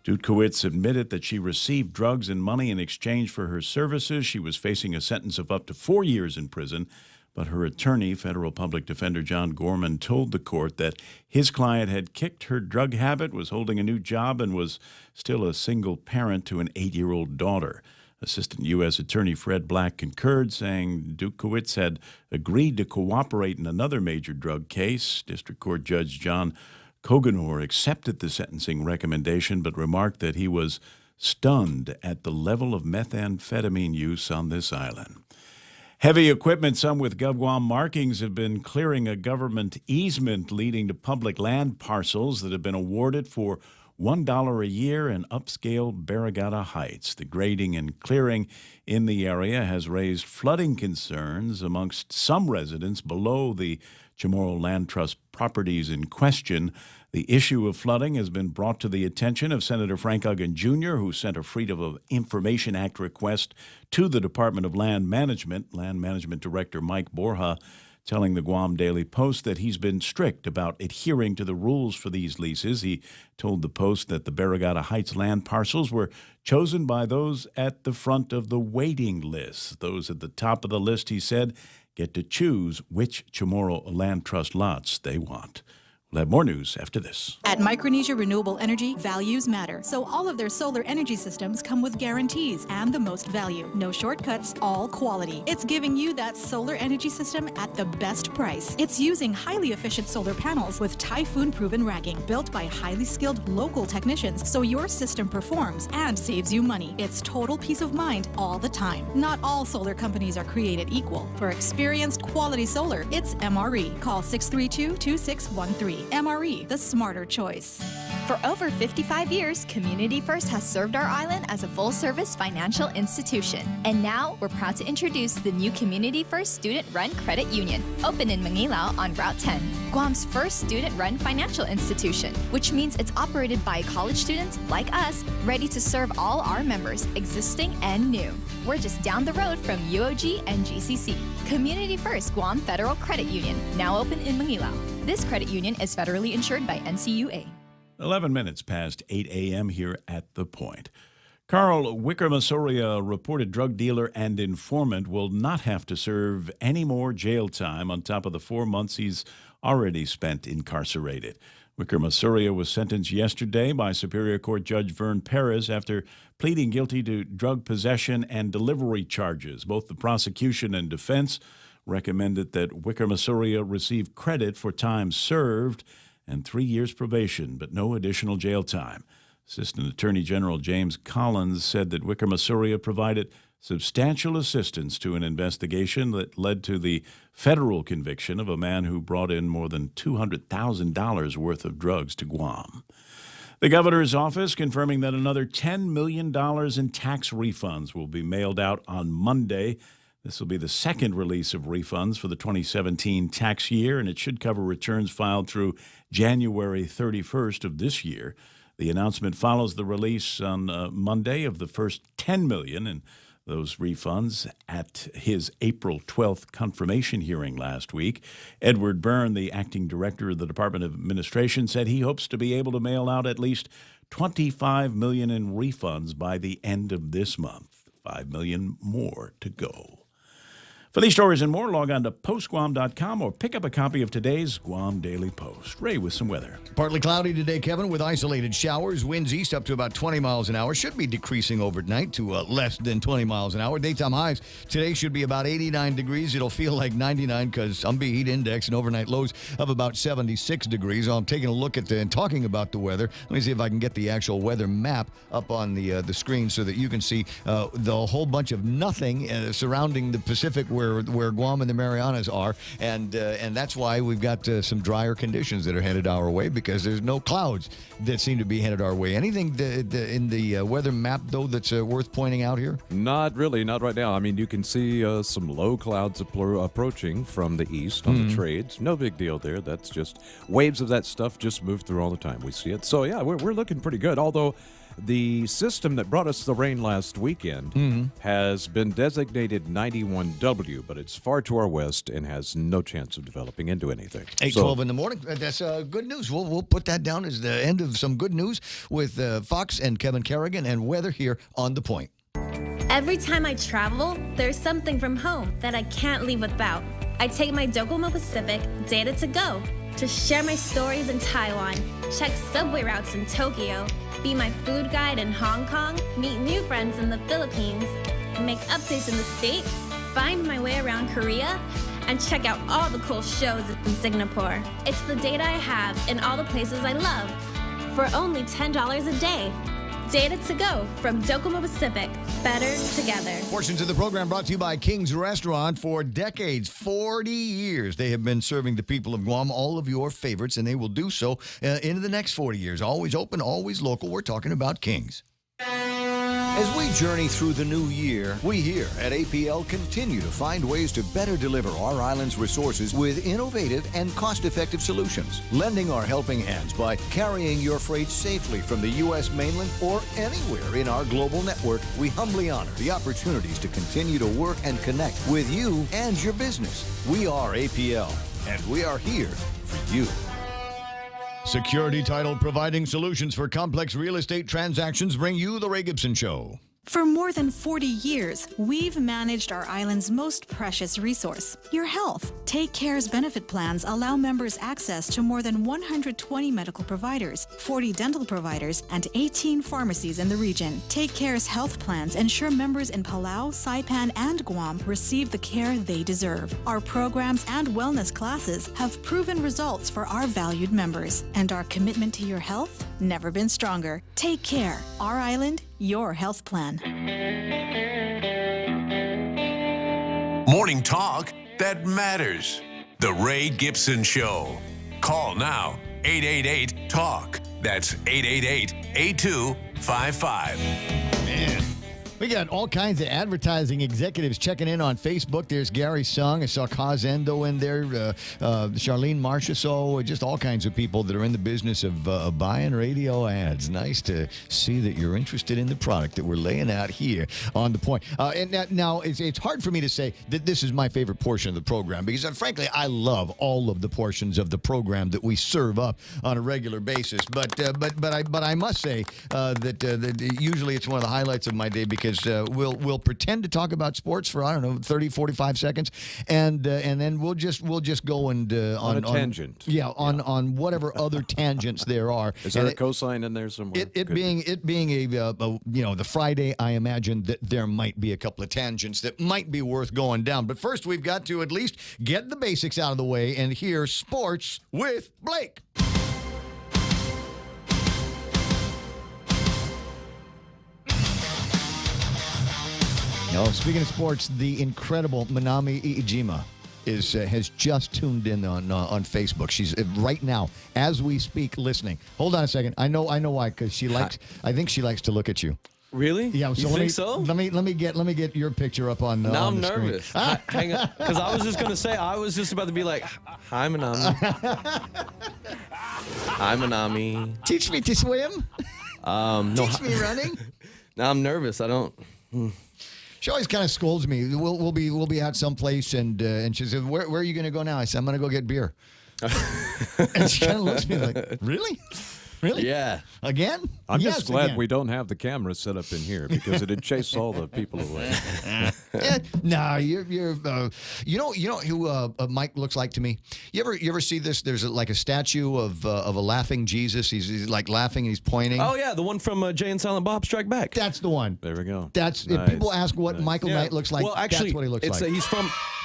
Dukowitz admitted that she received drugs and money in exchange for her services. She was facing a sentence of up to 4 years in prison, but her attorney, federal public defender John Gorman, told the court that his client had kicked her drug habit, was holding a new job, and was still a single parent to an 8-year-old daughter. Assistant U.S. Attorney Fred Black concurred, saying Dukowitz had agreed to cooperate in another major drug case. District Court Judge John Coganor accepted the sentencing recommendation, but remarked that he was stunned at the level of methamphetamine use on this island. Heavy equipment, some with GovGuam markings, have been clearing a government easement leading to public land parcels that have been awarded for $1 a year in upscale Barrigada Heights. The grading and clearing in the area has raised flooding concerns amongst some residents below the Chamorro Land Trust properties in question. The issue of flooding has been brought to the attention of Senator Frank Uggan Jr., who sent a Freedom of Information Act request to the Department of Land Management. Land Management Director Mike Borja telling the Guam Daily Post that he's been strict about adhering to the rules for these leases. He told the Post that the Barrigada Heights land parcels were chosen by those at the front of the waiting list. Those at the top of the list, he said, get to choose which Chamorro Land Trust lots they want. We'll have more news after this. At Micronesia Renewable Energy, values matter. So all of their solar energy systems come with guarantees and the most value. No shortcuts, all quality. It's giving you that solar energy system at the best price. It's using highly efficient solar panels with typhoon-proven racking, built by highly skilled local technicians, so your system performs and saves you money. It's total peace of mind all the time. Not all solar companies are created equal. For experienced quality solar, it's MRE. Call 632-2613. MRE, the smarter choice. For over 55 years, Community First has served our island as a full-service financial institution. And now, we're proud to introduce the new Community First Student-Run Credit Union, open in Mangilao on Route 10, Guam's first student-run financial institution, which means it's operated by college students like us, ready to serve all our members, existing and new. We're just down the road from UOG and GCC. Community First Guam Federal Credit Union, now open in Mangilao. This credit union is federally insured by NCUA. 11 minutes past 8 a.m. here at The Point. Carl Wickramasoria, a reported drug dealer and informant, will not have to serve any more jail time on top of the 4 months he's already spent incarcerated. Wickramasoria was sentenced yesterday by Superior Court Judge Vern Perez after pleading guilty to drug possession and delivery charges. Both the prosecution and defense recommended that Wickramasoria receive credit for time served and 3 years probation, but no additional jail time. Assistant Attorney General James Collins said that Wickramasoria provided substantial assistance to an investigation that led to the federal conviction of a man who brought in more than $200,000 worth of drugs to Guam. The governor's office confirming that another $10 million in tax refunds will be mailed out on Monday. This will be the second release of refunds for the 2017 tax year, and it should cover returns filed through January 31st of this year. The announcement follows the release on Monday of the first $10 million in those refunds at his April 12th confirmation hearing last week. Edward Byrne, the acting director of the Department of Administration, said he hopes to be able to mail out at least $25 million in refunds by the end of this month. $5 million more to go. For these stories and more, log on to postguam.com or pick up a copy of today's Guam Daily Post. Ray with some weather. Partly cloudy today, Kevin, with isolated showers. Winds east up to about 20 miles an hour. Should be decreasing overnight to less than 20 miles an hour. Daytime highs today should be about 89 degrees. It'll feel like 99 because some heat index and overnight lows of about 76 degrees. I'm taking a look at and talking about the weather. Let me see if I can get the actual weather map up on the screen so that you can see the whole bunch of nothing surrounding the Pacific where Guam and the Marianas are, and that's why we've got some drier conditions that are headed our way because there's no clouds that seem to be headed our way. Anything in the weather map, though, that's worth pointing out here? Not really, not right now. I mean, you can see some low clouds approaching from the east on the trades. No big deal there. That's just waves of that stuff just move through all the time. We see it. So, yeah, we're looking pretty good, although the system that brought us the rain last weekend has been designated 91W, but it's far to our west and has no chance of developing into anything. 8:12 in the morning. That's good news. We'll put that down as the end of some good news with Fox and Kevin Kerrigan and weather here on The Point. Every time I travel, there's something from home that I can't leave without. I take my Docomo Pacific Data to Go to share my stories in Taiwan, check subway routes in Tokyo, be my food guide in Hong Kong, meet new friends in the Philippines, make updates in the States, find my way around Korea, and check out all the cool shows in Singapore. It's the data I have in all the places I love for only $10 a day. Data to Go from Docomo Pacific. Better together. Portions of the program brought to you by King's Restaurant. For decades, 40 years, they have been serving the people of Guam all of your favorites, and they will do so into the next 40 years. Always open, always local. We're talking about King's. As we journey through the new year, we here at APL continue to find ways to better deliver our island's resources with innovative and cost-effective solutions, lending our helping hands by carrying your freight safely from the U.S. mainland or anywhere in our global network. We humbly honor the opportunities to continue to work and connect with you and your business. We are APL, and we are here for you. Security Title, providing solutions for complex real estate transactions, bring you The Ray Gibson Show. For more than 40 years, we've managed our island's most precious resource, your health. Take Care's benefit plans allow members access to more than 120 medical providers, 40 dental providers, and 18 pharmacies in the region. Take Care's health plans ensure members in Palau, Saipan, and Guam receive the care they deserve. Our programs and wellness classes have proven results for our valued members, and our commitment to your health never been stronger. Take Care, our island, your health plan. Morning talk that matters. The Ray Gibson Show. Call now. 888-TALK. That's 888-8255. Man. We got all kinds of advertising executives checking in on Facebook. There's Gary Sung. I saw Kaz Endo in there, Charlene Marcia. So just all kinds of people that are in the business of buying radio ads. Nice to see that you're interested in the product that we're laying out here on The Point. And now it's hard for me to say that this is my favorite portion of the program because, frankly, I love all of the portions of the program that we serve up on a regular basis. But I must say that usually it's one of the highlights of my day because we'll pretend to talk about sports for 30, 45 seconds, and then we'll just go and on a tangent. On whatever other tangents there are. Is there a cosine in there somewhere? It being the Friday, I imagine that there might be a couple of tangents that might be worth going down. But first, we've got to at least get the basics out of the way and hear sports with Blake. Now, speaking of sports, the incredible Manami Iijima has just tuned in on Facebook. She's right now, as we speak, listening. Hold on a second. I know why, because I think she likes to look at you. Really? Yeah. So let me get your picture up on. Now on I'm the nervous. Screen. Hang on, because I was just gonna say I was just about to be like, "Hi, Manami." Hi, Manami. Teach me to swim. No. Teach me running. Now I'm nervous. I don't. She always kind of scolds me. We'll be at some place and she says, "Where are you going to go now?" I said, "I'm going to go get beer." And she kind of looks at me like, "Really? Really? Yeah. Again?" I'm Yes, just glad again. we don't have the camera set up in here because it'd chase all the people away. No, you're you know who Mike looks like to me. You ever see this? There's like a statue of a laughing Jesus. He's like laughing and he's pointing. Oh yeah, the one from Jay and Silent Bob Strike Back. That's the one. There we go. That's Nice. if people ask what Michael Knight looks like. Well, actually, that's what he looks it's like.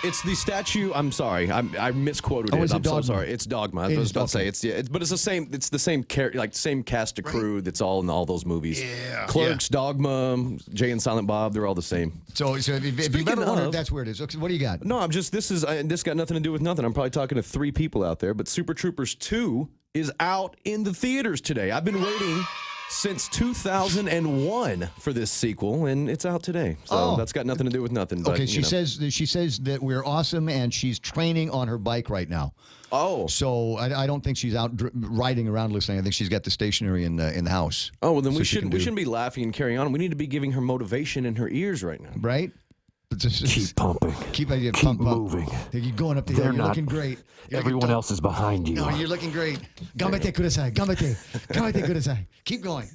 It's the statue. I'm sorry, I misquoted Oh, it. is it I'm so Dogma? sorry. It's Dogma. I It was is about to say Dogma. but it's the same. It's the same same cast of crew that's all in all those movies. Yeah. Clerks, Dogma, Jay and Silent Bob. They're all the same. So if you've Speaking ever wondered, of- that's where it is. Okay, what do you got? No, this got nothing to do with nothing. I'm probably talking to 3 people out there, but Super Troopers 2 is out in the theaters today. I've been waiting since 2001 for this sequel, and it's out today. So that's got nothing to do with nothing. But, Okay, she says that we're awesome, and she's training on her bike right now. Oh, so I don't think she's out riding around listening. I think she's got the stationery in the house. Oh, well, then So we she can shouldn't be laughing and carrying on. We need to be giving her motivation in her ears right now. Right? Keep pumping. Keep Keep moving. You're going up the They're hill. You're not- looking great. Everyone else is behind you. No, you're looking great. Gamete kudasai. Gamete. Gamete kudasai. Keep going.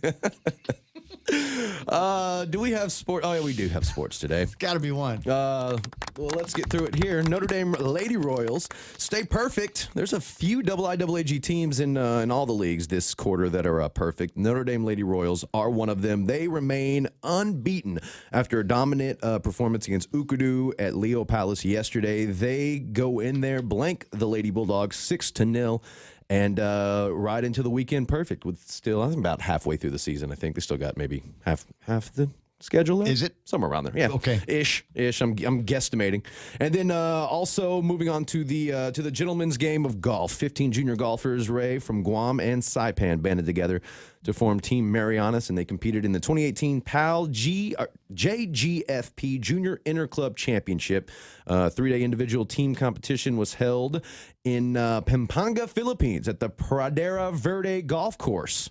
Do we have sport? Oh, yeah, we do have sports today. Got to be one. Well, let's get through it here. Notre Dame Lady Royals stay perfect. There's a few IIAG teams in all the leagues this quarter that are perfect. Notre Dame Lady Royals are one of them. They remain unbeaten after a dominant performance against Ukudu at Leo Palace yesterday. They go in there, blank the Lady Bulldogs 6-0. And ride into the weekend perfect with still, I think about halfway through the season. I think they still got maybe half the schedule left. Is it? Somewhere around there. Yeah. Okay. Ish. I'm guesstimating. And then also moving on to the gentlemen's game of golf. 15 junior golfers, Ray, from Guam and Saipan banded together to form Team Marianas, and they competed in the 2018 PAL JGFP Junior Interclub Championship. 3-day individual team competition was held in Pampanga, Philippines at the Pradera Verde Golf Course.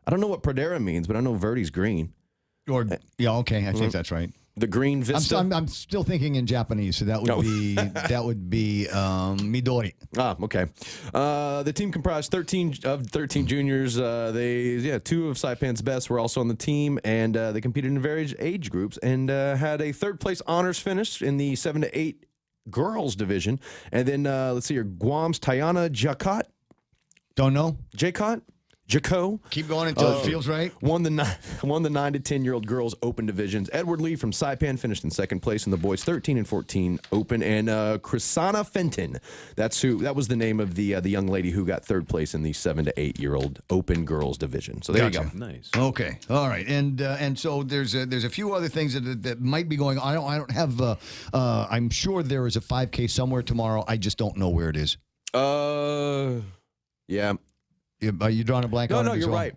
I don't know what Pradera means, but I know Verde's green. Yeah, okay. I think that's right. The green vista. I'm still thinking in Japanese, so that would be Midori. Ah, okay. The team comprised 13 juniors. 2 of Saipan's best were also on the team, and they competed in various age groups and had a third place honors finish in the 7 to 8 girls division. And then let's see here, Guam's Tayana Jacot. Don't know. Jaco. Keep going until it feels right. Won the 9 to 10-year-old girls open divisions. Edward Lee from Saipan finished in second place in the boys 13 and 14 open, and Chrisana Fenton. That was the name of the young lady who got third place in the 7 to 8-year-old open girls division. So there you go. Nice. Okay. All right. And so there's a few other things that might be going on. I don't have. I'm sure there is a 5K somewhere tomorrow. I just don't know where it is. Yeah. Are you drawing a blank on it? No, you're right.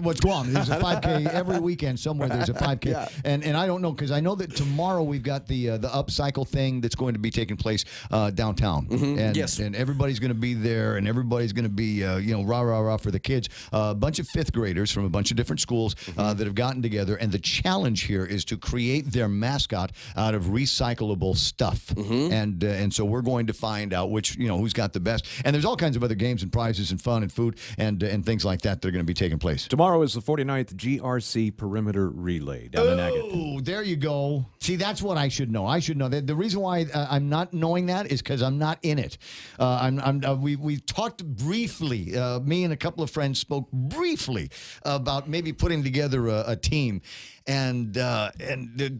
What's Guam? There's a 5K every weekend somewhere. There's a 5K, Yeah. and I don't know because I know that tomorrow we've got the upcycle thing that's going to be taking place downtown, and Yes. and everybody's going to be there, and everybody's going to be rah rah rah for the kids. A bunch of fifth graders from a bunch of different schools that have gotten together, and the challenge here is to create their mascot out of recyclable stuff, and so we're going to find out who's got the best, and there's all kinds of other games and prizes and fun and food and things like that are going to be taking place. Tomorrow is the 49th GRC Perimeter Relay down in Agate. Oh, there you go. See, that's what I should know. I should know that. The reason why I'm not knowing that is because I'm not in it. We talked briefly. Me and a couple of friends spoke briefly about maybe putting together a team, and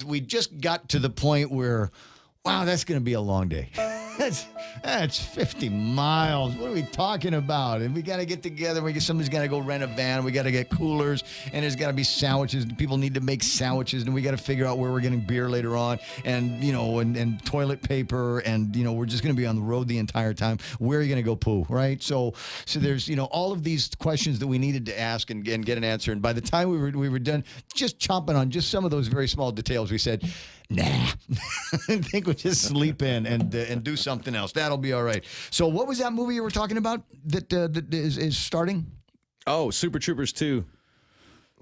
we just got to the point where, wow, that's going to be a long day. That's 50 miles. What are we talking about? And we got to get together. Somebody's got to go rent a van. We got to get coolers, and there's got to be sandwiches. People need to make sandwiches, and we got to figure out where we're getting beer later on, and and toilet paper, and we're just going to be on the road the entire time. Where are you going to go poo, right? So there's all of these questions that we needed to ask and get an answer. And by the time we were done, just chomping on just some of those very small details, we said, nah, I think we'll just sleep in and do something else. That'll be all right. So what was that movie you were talking about that is starting? Oh, Super Troopers 2.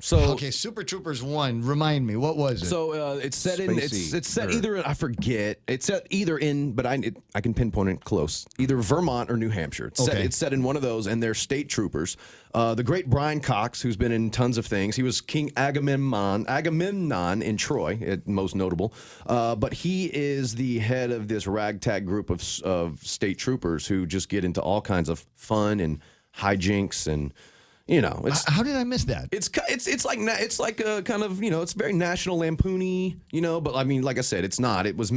So okay, Super Troopers 1. Remind me, what was it? So it's set either, I forget. It's set either in, but I can pinpoint it close. Either Vermont or New Hampshire. It's set in one of those, and they're state troopers. The great Brian Cox, who's been in tons of things. He was King Agamemnon in Troy, most notable. But he is the head of this ragtag group of state troopers who just get into all kinds of fun and hijinks and. How did I miss that? It's like a kind of it's very National Lampoony, but I mean, like I said, it's not. It's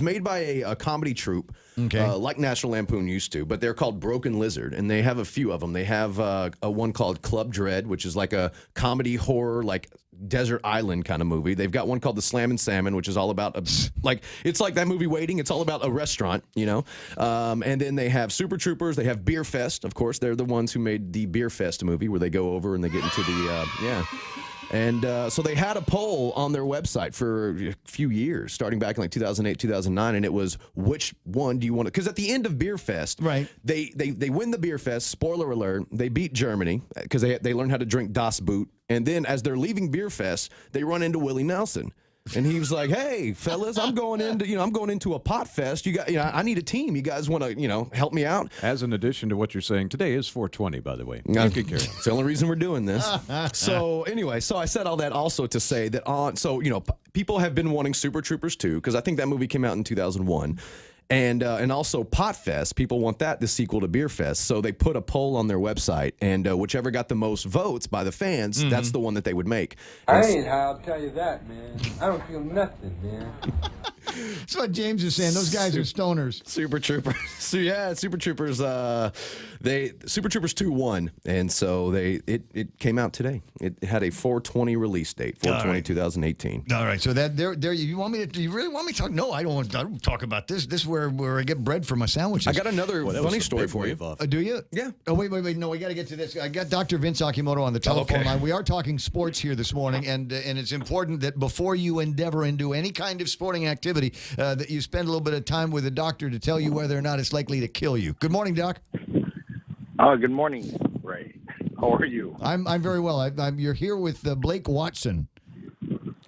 made by a comedy troupe, like National Lampoon used to, but they're called Broken Lizard, and they have a few of them. They have a one called Club Dread, which is like a comedy horror, like desert island kind of movie. They've got one called The Slammin' Salmon, which is all about it's like that movie Waiting. It's all about a restaurant, and then they have Super Troopers. They have Beer Fest, of course. They're the ones who made the Beer Fest movie where they go over and they get into the And so they had a poll on their website for a few years, starting back in like 2008, 2009, and it was, which one do you want to... Because at the end of Beer Fest, right, they win the Beer Fest, spoiler alert, they beat Germany because they learned how to drink Das Boot, and then as they're leaving Beer Fest, they run into Willie Nelson. And he was like, "Hey, fellas, I'm going into a pot fest. I need a team. You guys want to, help me out?" As an addition to what you're saying, today is 420, by the way. It's the only reason we're doing this. So anyway, I said all that also to say that people have been wanting Super Troopers 2 because I think that movie came out in 2001. And also Potfest, people want the sequel to Beer Fest. So they put a poll on their website, and whichever got the most votes by the fans, that's the one that they would make. I ain't high, I'll tell you that, man. I don't feel nothing, man. That's what James is saying. Those guys are stoners. Super Troopers. So yeah, Super Troopers. Super Troopers 2 won, and so it came out today. It had a 4/20 release date, 4/20/2018. All right. So that there. You want me to? Do you really want me to talk? No, I don't talk about this. This is where I get bread for my sandwiches. I got another funny story for you. Do you? Yeah. Oh wait. No, we got to get to this. I got Dr. Vince Akimoto on the telephone line. We are talking sports here this morning, and it's important that before you endeavor into any kind of sporting activity, that you spend a little bit of time with a doctor to tell you whether or not it's likely to kill you. Good morning, Doc. Good morning, Ray. How are you? I'm very well. You're here with Blake Watson.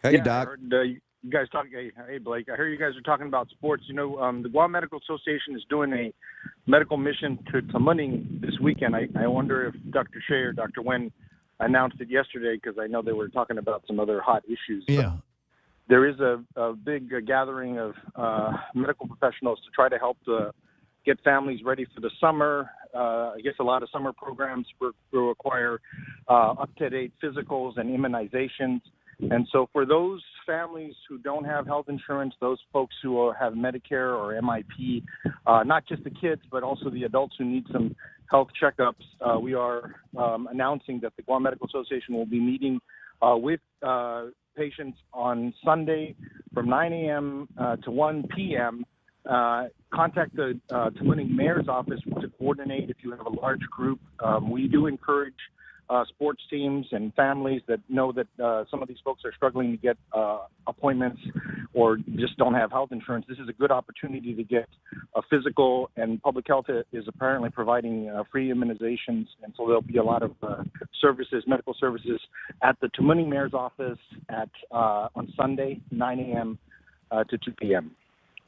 Hey, Doc. I heard you guys talking. Hey, Blake, I hear you guys are talking about sports. You know, the Guam Medical Association is doing a medical mission to Tamuning this weekend. I wonder if Dr. Shea or Dr. Wen announced it yesterday, because I know they were talking about some other hot issues. Yeah. There is a big gathering of medical professionals to try to help get families ready for the summer. I guess a lot of summer programs will require up-to-date physicals and immunizations. And so for those families who don't have health insurance, those folks who have Medicare or MIP, not just the kids, but also the adults who need some health checkups, we are announcing that the Guam Medical Association will be meeting with patients on Sunday from 9 a.m. To 1 p.m. Contact the Tamuning Mayor's office to coordinate if you have a large group. We do encourage sports teams and families that know that some of these folks are struggling to get appointments or just don't have health insurance. This is a good opportunity to get a physical, and public health is apparently providing free immunizations, and so there'll be a lot of services, medical services at the Tamuning Mayor's office at on Sunday, 9 a.m. To 2 p.m.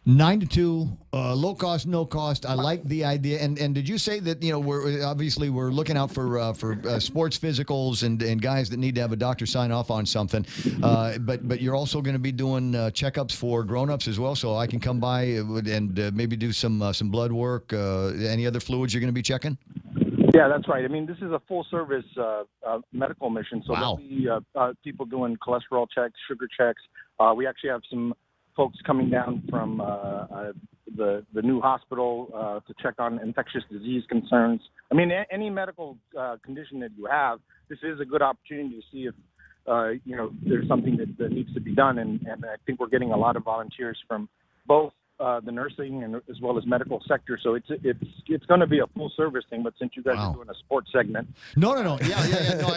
9 to 2, low cost, no cost. I like the idea. And did you say that, you know, we're looking out for sports physicals and guys that need to have a doctor sign off on something. But you're also going to be doing checkups for grown-ups as well. So I can come by and maybe do some blood work. Any other fluids you're going to be checking? Yeah, that's right. I mean, this is a full-service medical mission. So Wow. there'll be people doing cholesterol checks, sugar checks. We actually have some folks coming down from the new hospital to check on infectious disease concerns. I mean, any medical condition that you have, this is a good opportunity to see if you know, there's something that needs to be done. And I think we're getting a lot of volunteers from both the nursing and as well as medical sector. So it's going to be a full service thing. But since you guys are doing a sports segment, No. Yeah. No,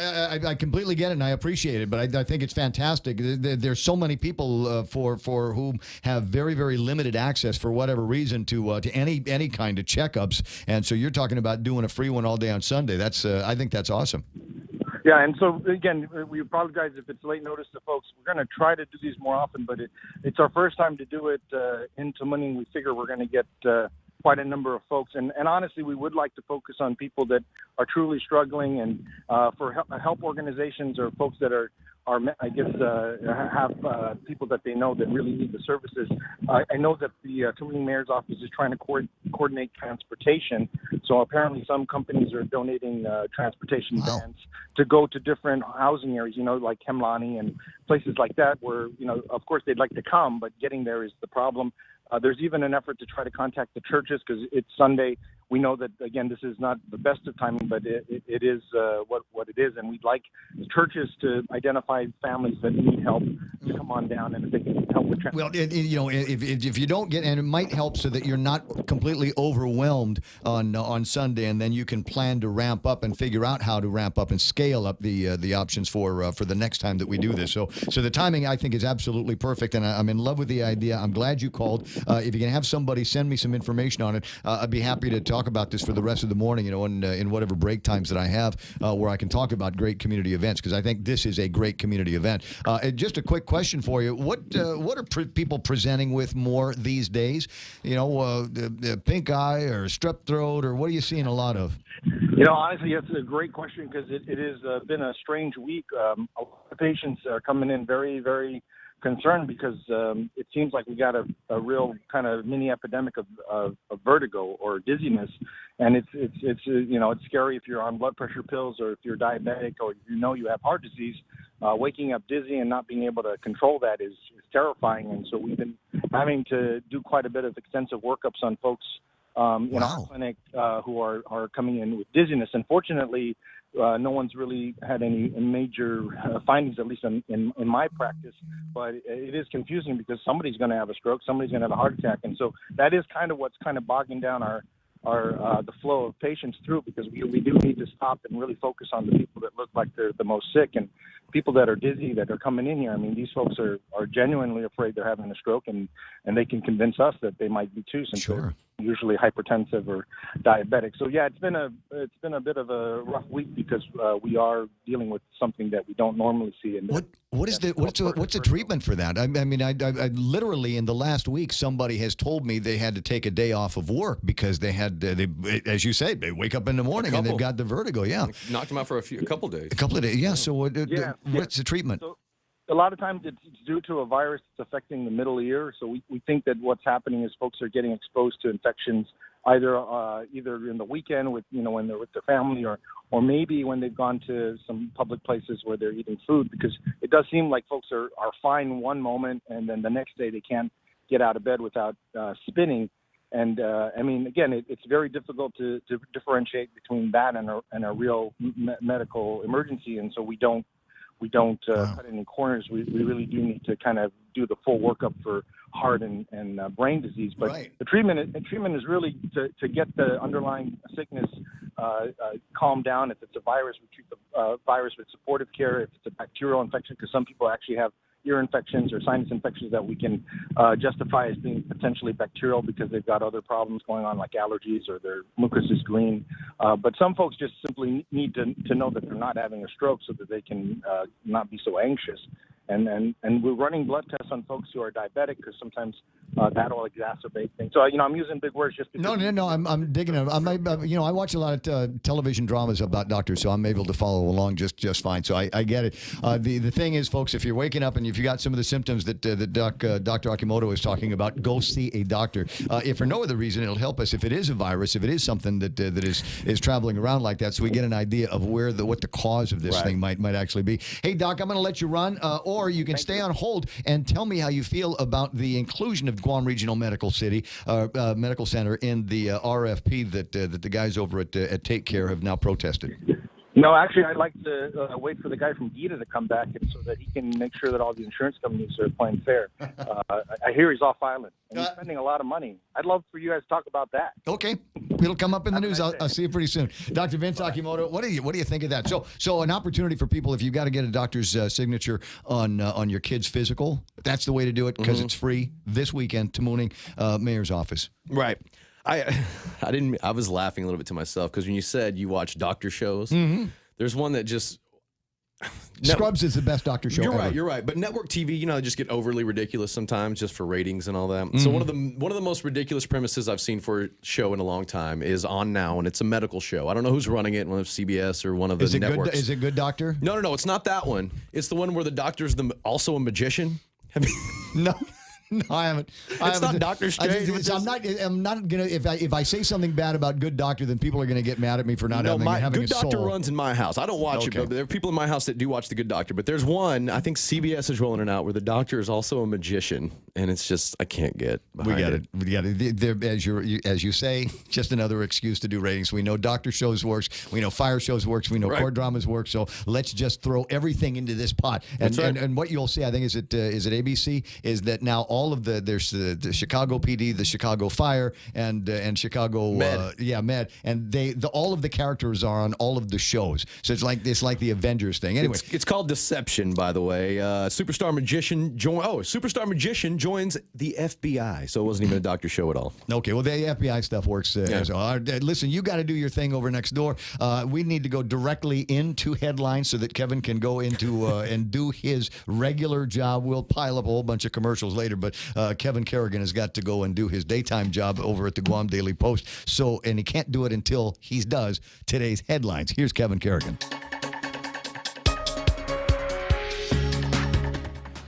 I completely get it, and I appreciate it. But I think it's fantastic. There's so many people for whom have very, very limited access for whatever reason to any kind of checkups. And so you're talking about doing a free one all day on Sunday. That's I think that's awesome. yeah. And so again, we apologize if it's late notice to folks. We're going to try to do these more often, but it's our first time to do it in Tamuning. We figure we're going to get quite a number of folks, and honestly, we would like to focus on people that are truly struggling, and for help organizations or folks that are I guess have people that they know that really need the services. I know that the Tamuning Mayor's office is trying to coordinate transportation. So apparently, some companies are donating transportation vans to go to different housing areas, you know, like Hemlani and places like that, where, you know, of course they'd like to come, but getting there is the problem. There's even an effort to try to contact the churches because it's Sunday. We know that, again, this is not the best of timing, but it is what it is. And we'd like the churches to identify families that need help to come on down, and if they can help with Well, you know, if you don't get, and it might help so that you're not completely overwhelmed on Sunday, and then you can plan to ramp up and figure out how to ramp up and scale up the options for the next time that we do this. So the timing, I think, is absolutely perfect, and I'm in love with the idea. I'm glad you called. If you can have somebody send me some information on it, I'd be happy to talk about this for the rest of the morning, you know, in whatever break times that I have, where I can talk about great community events, because I think this is a great community event. Just a quick question for you: what are people presenting with more these days? You know, the pink eye or strep throat, or what are you seeing a lot of? You know, honestly, it's a great question because it has been a strange week. A lot of patients are coming in very, very concerned because it seems like we got a real kind of mini epidemic of vertigo or dizziness, and it's you know, it's scary if you're on blood pressure pills or if you're diabetic or you know you have heart disease. Waking up dizzy and not being able to control that is terrifying, and so we've been having to do quite a bit of extensive workups on folks in our clinic who are coming in with dizziness. Unfortunately, no one's really had any major findings, at least in my practice. But it is confusing because somebody's going to have a stroke, somebody's going to have a heart attack, and so that is kind of what's kind of bogging down our the flow of patients through, because we do need to stop and really focus on the people that look like they're the most sick and people that are dizzy that are coming in here. I mean, these folks are genuinely afraid they're having a stroke, and they can convince us that they might be too, since they're usually hypertensive or diabetic. So yeah, it's been a bit of a rough week because we are dealing with something that we don't normally see. And what's the treatment for that? I mean, I literally in the last week somebody has told me they had to take a day off of work because they had as you say, they wake up in the morning and they've got the vertigo. Yeah, knocked them out for a couple days. A couple of days. Yeah. So what's the treatment? So, a lot of times it's due to a virus that's affecting the middle ear. So we think that what's happening is folks are getting exposed to infections either in the weekend with when they're with their family or maybe when they've gone to some public places where they're eating food, because it does seem like folks are fine one moment and then the next day they can't get out of bed without spinning. And I mean, again, it's very difficult to differentiate between that and a real medical emergency, and so we don't cut any corners. We really do need to kind of do the full workup for heart and brain disease. But the treatment is really to get the underlying sickness calmed down. If it's a virus, we treat the virus with supportive care. If it's a bacterial infection, because some people actually have ear infections or sinus infections that we can justify as being potentially bacterial because they've got other problems going on like allergies or their mucus is green. But some folks just simply need to know that they're not having a stroke so that they can not be so anxious. And we're running blood tests on folks who are diabetic because sometimes that'll exacerbate things. So I'm using big words just because. No. I'm digging it. I watch a lot of television dramas about doctors, so I'm able to follow along just fine. So I get it. The thing is, folks, if you're waking up and if you got some of the symptoms that Dr. Akimoto is talking about, go see a doctor. If for no other reason, it'll help us if it is a virus, if it is something that is traveling around like that, so we get an idea of what the cause of this thing might actually be. Hey, Doc, I'm going to let you run. Or you can stay on hold and tell me how you feel about the inclusion of Guam Regional Medical Center in the RFP that the guys over at Take Care have now protested. No, actually, I'd like to wait for the guy from GITA to come back so that he can make sure that all the insurance companies are playing fair. I hear he's off island and he's spending a lot of money. I'd love for you guys to talk about that. Okay, it'll come up in the news. I'll see you pretty soon. Dr. Vince Akimoto, what do you think of that? So an opportunity for people, if you've got to get a doctor's signature on your kid's physical, that's the way to do it because it's free this weekend. Tamuning Mayor's office. Right. I was laughing a little bit to myself because when you said you watch doctor shows, there's one that just Scrubs is the best doctor show ever. You're right. But network TV, they just get overly ridiculous sometimes just for ratings and all that. So one of the most ridiculous premises I've seen for a show in a long time is On Now, and it's a medical show. I don't know who's running it, one of CBS or one of the networks. Is it Good Doctor? No, it's not that one. It's the one where the doctor's also a magician. No. No, I haven't. It's not Dr. Strange. I'm not gonna. If I say something bad about Good Doctor, then people are gonna get mad at me for not having Good a soul. Doctor runs in my house. I don't watch it, but there are people in my house that do watch the Good Doctor. But there's one, I think CBS is rolling it out, where the doctor is also a magician, and it's just I can't get behind it. We get it. As you say, just another excuse to do ratings. We know doctor shows works. We know fire shows works. We know court dramas work. So let's just throw everything into this pot. And what you'll see, I think, is it ABC, is that now all of there's the Chicago PD, the Chicago Fire, and Chicago Med, and all of the characters are on all of the shows. So it's like the Avengers thing. Anyway, it's called Deception, by the way. Superstar magician joins the FBI, so it wasn't even a doctor show at all. Okay, well the FBI stuff works. Listen, you got to do your thing over next door. We need to go directly into headlines so that Kevin can go into and do his regular job. We'll pile up a whole bunch of commercials later, but Kevin Kerrigan has got to go and do his daytime job over at the Guam Daily Post. And he can't do it until he does today's headlines. Here's Kevin Kerrigan.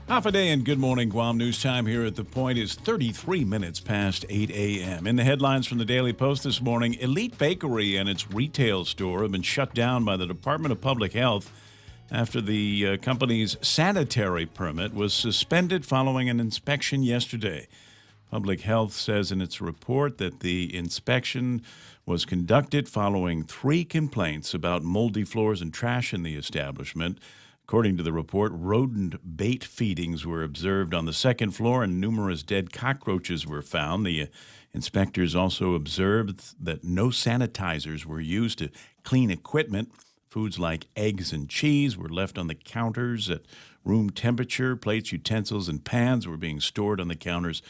Half a day and good morning, Guam. News time here at The Point is 33 minutes past 8 a.m. In the headlines from the Daily Post this morning, Elite Bakery and its retail store have been shut down by the Department of Public Health after the company's sanitary permit was suspended following an inspection yesterday. Public Health says in its report that the inspection was conducted following 3 complaints about moldy floors and trash in the establishment. According to the report, rodent bait feedings were observed on the second floor and numerous dead cockroaches were found. The inspectors also observed that no sanitizers were used to clean equipment. Foods like eggs and cheese were left on the counters at room temperature. Plates, utensils, and pans were being stored on the counters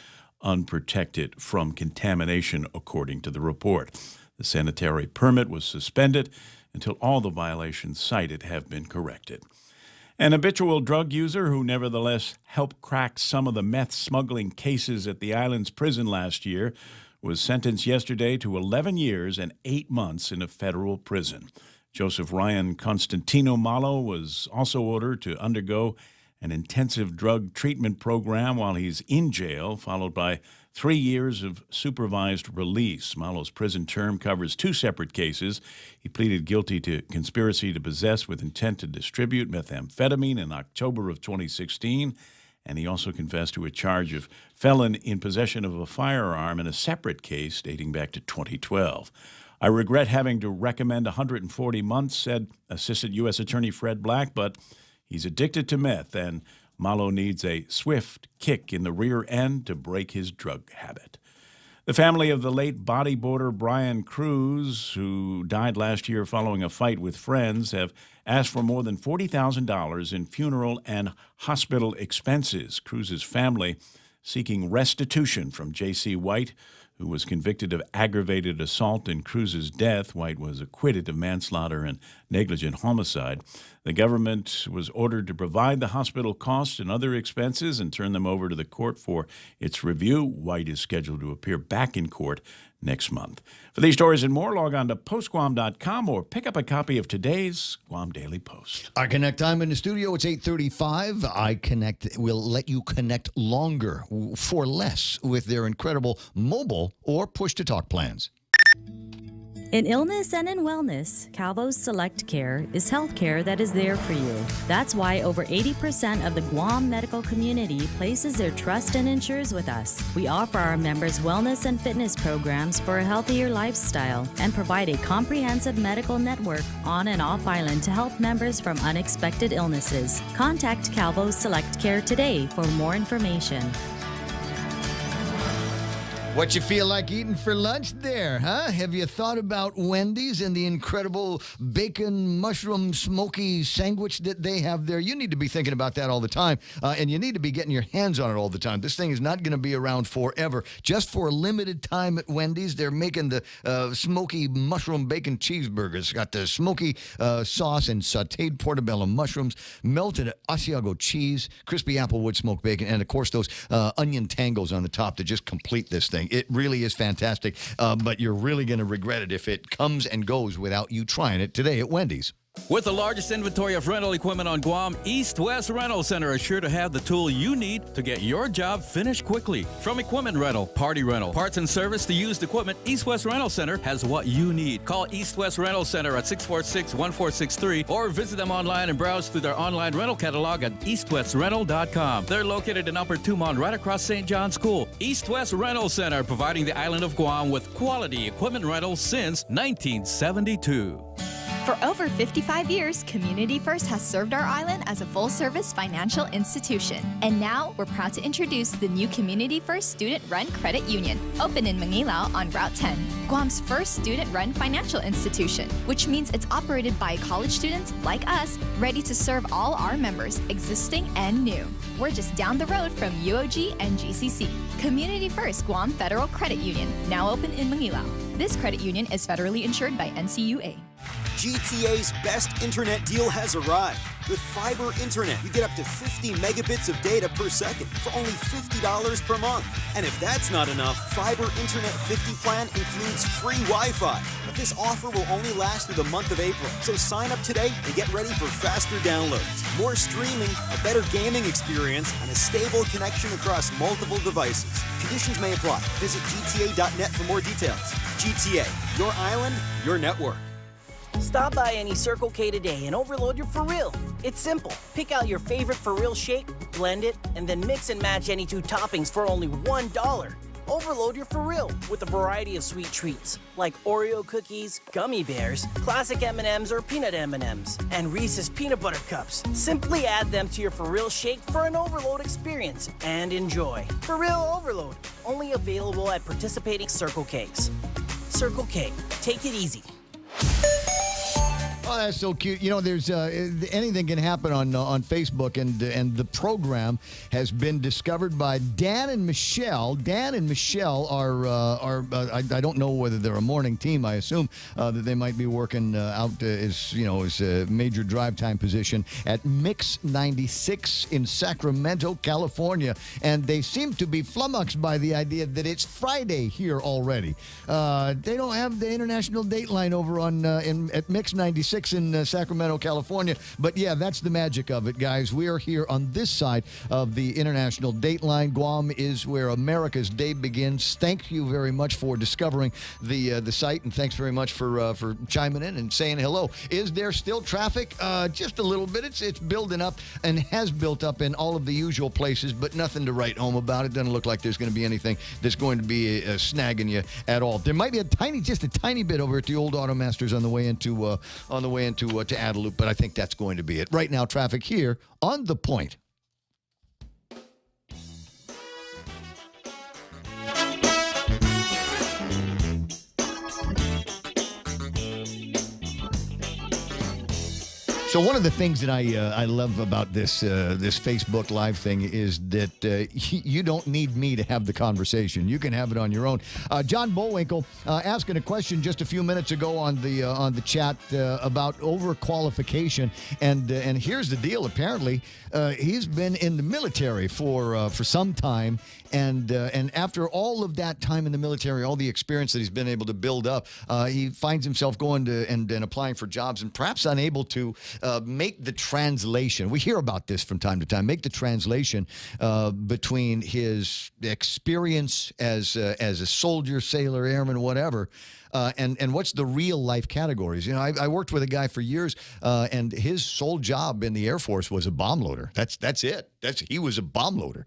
unprotected from contamination, according to the report. The sanitary permit was suspended until all the violations cited have been corrected. An habitual drug user who nevertheless helped crack some of the meth smuggling cases at the island's prison last year was sentenced yesterday to 11 years and 8 months in a federal prison. Joseph Ryan Constantino Malo was also ordered to undergo an intensive drug treatment program while he's in jail, followed by 3 years of supervised release. Malo's prison term covers 2 separate cases. He pleaded guilty to conspiracy to possess with intent to distribute methamphetamine in October of 2016, and he also confessed to a charge of felon in possession of a firearm in a separate case dating back to 2012. I regret having to recommend 140 months, said Assistant U.S. Attorney Fred Black, but he's addicted to meth, and Malo needs a swift kick in the rear end to break his drug habit. The family of the late bodyboarder Brian Cruz, who died last year following a fight with friends, have asked for more than $40,000 in funeral and hospital expenses. Cruz's family seeking restitution from J.C. White, who was convicted of aggravated assault in Cruz's death. White was acquitted of manslaughter and negligent homicide. The government was ordered to provide the hospital costs and other expenses and turn them over to the court for its review. White is scheduled to appear back in court next month. For these stories and more, log on to postguam.com or pick up a copy of today's Guam Daily Post. iConnect time in the studio. It's 8:35. iConnect will let you connect longer for less with their incredible mobile or push-to-talk plans. In illness and in wellness, Calvo's Select Care is healthcare that is there for you. That's why over 80% of the Guam medical community places their trust and insures with us. We offer our members wellness and fitness programs for a healthier lifestyle and provide a comprehensive medical network on and off island to help members from unexpected illnesses. Contact Calvo's Select Care today for more information. What you feel like eating for lunch there, huh? Have you thought about Wendy's and the incredible bacon mushroom smoky sandwich that they have there? You need to be thinking about that all the time, and you need to be getting your hands on it all the time. This thing is not going to be around forever. Just for a limited time at Wendy's, they're making the smoky mushroom bacon cheeseburgers. Got the smoky sauce and sauteed portobello mushrooms, melted Asiago cheese, crispy applewood smoked bacon, and, of course, those onion tangles on the top to just complete this thing. It really is fantastic, but you're really going to regret it if it comes and goes without you trying it today at Wendy's. With the largest inventory of rental equipment on Guam, East West Rental Center is sure to have the tool you need to get your job finished quickly. From equipment rental, party rental, parts and service to used equipment, East West Rental Center has what you need. Call East West Rental Center at 646-1463 or visit them online and browse through their online rental catalog at eastwestrental.com. They're located in Upper Tumon, right across St. John's School. East West Rental Center, providing the island of Guam with quality equipment rentals since 1972. For over 55 years, Community First has served our island as a full-service financial institution. And now, we're proud to introduce the new Community First Student-Run Credit Union, open in Mangilao on Route 10, Guam's first student-run financial institution, which means it's operated by college students like us, ready to serve all our members, existing and new. We're just down the road from UOG and GCC. Community First Guam Federal Credit Union, now open in Mangilao. This credit union is federally insured by NCUA. GTA's best internet deal has arrived. With fiber internet, you get up to 50 megabits of data per second for only $50 per month. And if that's not enough, Fiber Internet 50 plan includes free Wi-Fi. But this offer will only last through the month of April. So sign up today and get ready for faster downloads, more streaming, a better gaming experience, and a stable connection across multiple devices. Conditions may apply. Visit gta.net for more details. GTA, your island, your network. Stop by any Circle K today and overload your For Real. It's simple. Pick out your favorite For Real shake, blend it, and then mix and match any 2 toppings for only $1. Overload your For Real with a variety of sweet treats like Oreo cookies, gummy bears, classic M&Ms or peanut M&Ms, and Reese's peanut butter cups. Simply add them to your For Real shake for an overload experience and enjoy. For Real Overload, only available at participating Circle Ks. Circle K, take it easy. Oh, that's so cute. You know, there's anything can happen on Facebook, and the program has been discovered by Dan and Michelle. Dan and Michelle are I don't know whether they're a morning team. I assume that they might be working out as a major drive time position at Mix 96 in Sacramento, California, and they seem to be flummoxed by the idea that it's Friday here already. They don't have the international dateline over on at Mix 96 in Sacramento, California. But yeah, that's the magic of it, guys. We are here on this side of the international dateline. Guam is where America's day begins. Thank you very much for discovering the site, and thanks very much for chiming in and saying hello. Is there still traffic? Just a little bit. It's building up and has built up in all of the usual places, but nothing to write home about. It doesn't look like there's going to be anything that's going to be snagging you at all. There might be just a tiny bit over at the old Automasters on the way into to Adelup, but I think that's going to be it. Right now, traffic here on The Point. So one of the things that I love about this Facebook Live thing is that you don't need me to have the conversation. You can have it on your own. John Bullwinkle asking a question just a few minutes ago on the chat about overqualification, and here's the deal. Apparently, he's been in the military for some time, and after all of that time in the military, all the experience that he's been able to build up, he finds himself going to and applying for jobs and perhaps unable to make the translation. We hear about this from time to time. Make the translation between his experience as a soldier, sailor, airman, whatever, and what's the real life categories. I worked with a guy for years, and his sole job in the Air Force was a bomb loader. That's it. He was a bomb loader.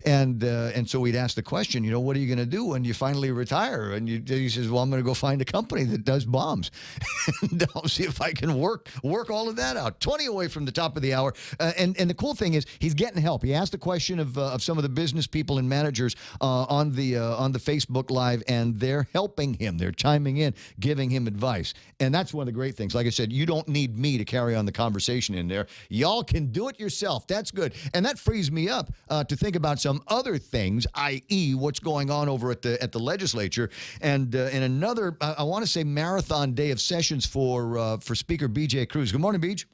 And so we'd ask the question, what are you going to do when you finally retire? And he says, well, I'm going to go find a company that does bombs. And I'll see if I can work all of that out. 20 away from the top of the hour. And the cool thing is he's getting help. He asked the question of some of the business people and managers on the Facebook Live, and they're helping him. They're chiming in, giving him advice. And that's one of the great things. Like I said, you don't need me to carry on the conversation in there. Y'all can do it yourself. That's good. And that frees me up to think about some other things, i.e. what's going on over at the legislature, and another, I want to say, marathon day of sessions for Speaker B.J. Cruz. Good morning, Beach.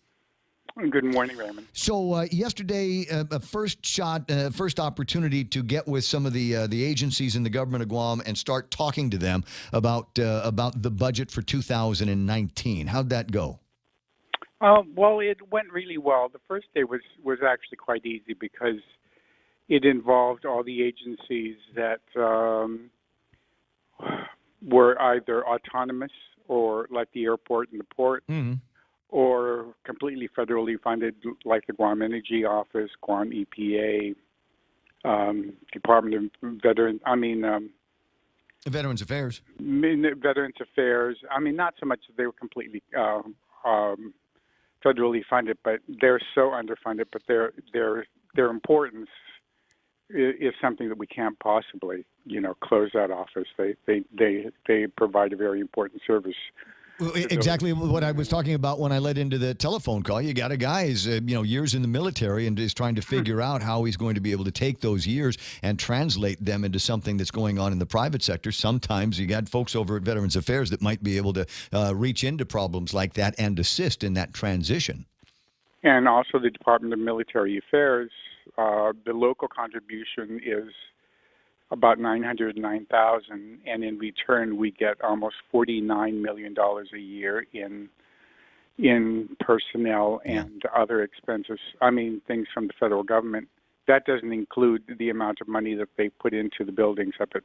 Good morning, Raymond. So yesterday, first opportunity to get with some of the agencies in the government of Guam and start talking to them about the budget for 2019. How'd that go? Well, it went really well. The first day was actually quite easy because it involved all the agencies that were either autonomous or like the airport and the port, or completely federally funded, like the Guam Energy Office, Guam EPA, Department of Veterans Affairs. Veterans Affairs. Not so much that they were completely federally funded, but they're so underfunded. But their importance is something that we can't possibly, close that office. They provide a very important service. Exactly what I was talking about when I led into the telephone call. You got a guy who's years in the military and is trying to figure out how he's going to be able to take those years and translate them into something that's going on in the private sector. Sometimes you got folks over at Veterans Affairs that might be able to reach into problems like that and assist in that transition. And also the Department of Military Affairs, the local contribution is about $909,000, and in return we get almost $49 million a year in personnel and other expenses. Things from the federal government. That doesn't include the amount of money that they put into the buildings up at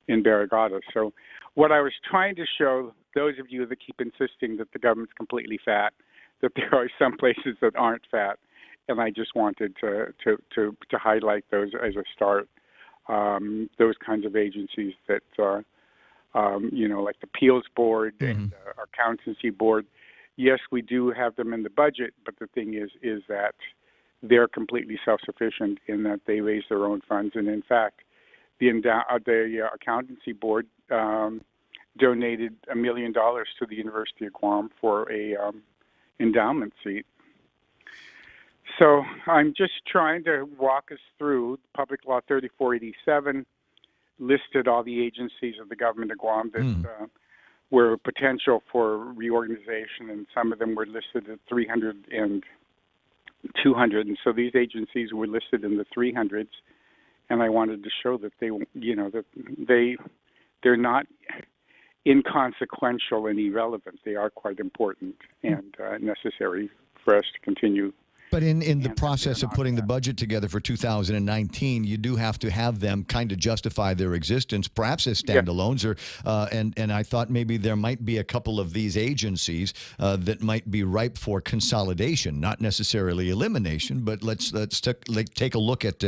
in Barrigada. So, what I was trying to show those of you that keep insisting that the government's completely fat, that there are some places that aren't fat, and I just wanted to highlight those as a start. Those kinds of agencies that, like the Appeals Board and our Accountancy Board, yes, we do have them in the budget, but the thing is that they're completely self-sufficient in that they raise their own funds. And in fact, the Accountancy Board donated $1 million to the University of Guam for a endowment seat. So I'm just trying to walk us through Public Law 3487 listed all the agencies of the government of Guam that were potential for reorganization, and some of them were listed at 300 and 200, and so these agencies were listed in the 300s, and I wanted to show that they're not inconsequential and irrelevant. They are quite important and necessary for us to continue. But in the process of putting the budget together for 2019, you do have to have them kind of justify their existence, perhaps as standalones. Or and I thought maybe there might be a couple of these agencies that might be ripe for consolidation, not necessarily elimination. But let's take a look at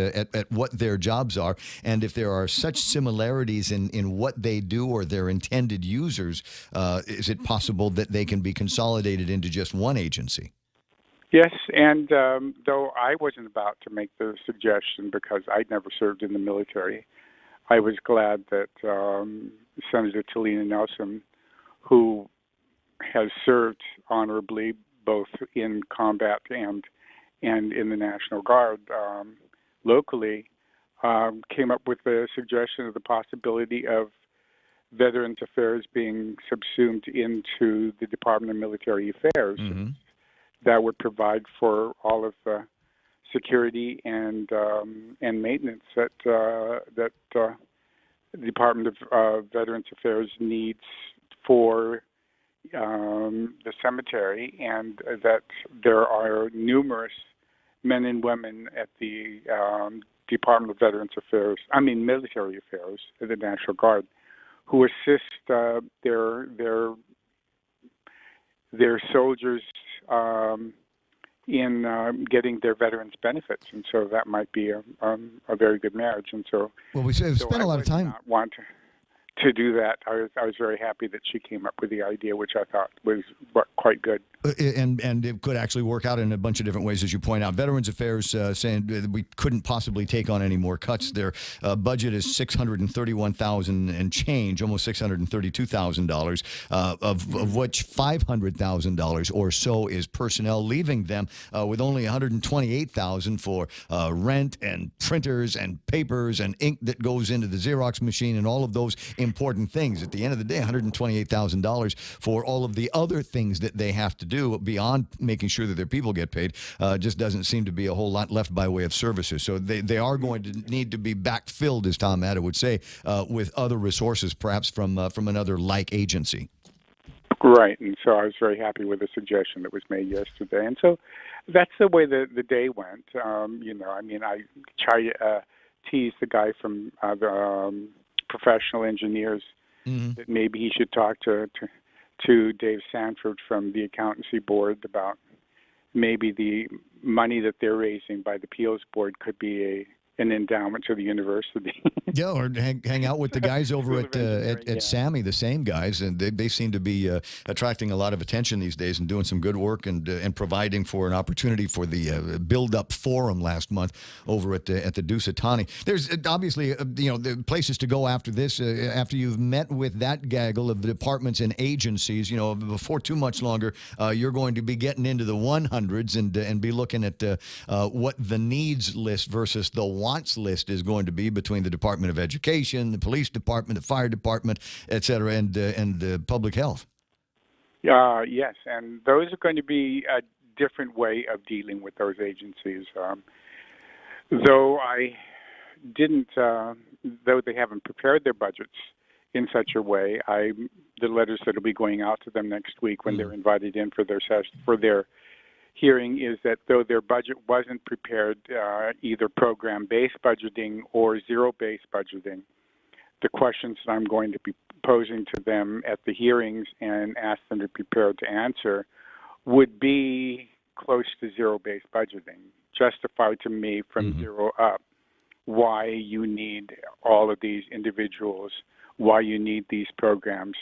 what their jobs are, and if there are such similarities in what they do or their intended users, is it possible that they can be consolidated into just one agency? Yes, and though I wasn't about to make the suggestion because I'd never served in the military, I was glad that Senator Talina Nelson, who has served honorably both in combat and in the National Guard locally, came up with the suggestion of the possibility of Veterans Affairs being subsumed into the Department of Military Affairs. Mm-hmm. That would provide for all of the security and maintenance that the Department of Veterans Affairs needs for the cemetery, and that there are numerous men and women at the Department of Veterans Affairs, Military Affairs, the National Guard, who assist their soldiers in getting their veterans benefits, and so that might be a very good marriage. And so, well, we spent a lot of time. Not want to do that. I was very happy that she came up with the idea, which I thought was quite good. And it could actually work out in a bunch of different ways, as you point out. Veterans Affairs saying that we couldn't possibly take on any more cuts. Their budget is $631,000 and change, almost $632,000, of which $500,000 or so is personnel, leaving them with only $128,000 for rent and printers and papers and ink that goes into the Xerox machine and all of those important things. At the end of the day, $128,000 for all of the other things that they have to do beyond making sure that their people get paid just doesn't seem to be a whole lot left by way of services. So they are going to need to be backfilled, as Tom Matta would say, with other resources, perhaps from another like agency. Right, and so I was very happy with the suggestion that was made yesterday. And so that's the way the day went. I tried to tease the guy from the professional engineers that maybe he should talk to Dave Sanford from the accountancy board about maybe the money that they're raising by the appeals board could be an endowment to the university. Yeah, or hang out with the guys over at SAMI, the same guys, and they seem to be attracting a lot of attention these days and doing some good work and providing for an opportunity for the build-up forum last month over at the Dusatani. There's obviously the places to go after this, after you've met with that gaggle of the departments and agencies. Before too much longer, you're going to be getting into the 100s and be looking at what the needs list versus the wants list is going to be between the Department of Education, the Police Department, the Fire Department, et cetera, and Public Health. Yes, and those are going to be a different way of dealing with those agencies. Though I didn't, though they haven't prepared their budgets in such a way, the letters that will be going out to them next week when they're invited in for their hearing is that though their budget wasn't prepared, either program-based budgeting or zero-based budgeting, the questions that I'm going to be posing to them at the hearings and ask them to be prepared to answer would be close to zero-based budgeting. Justify to me from zero up why you need all of these individuals, why you need these programs,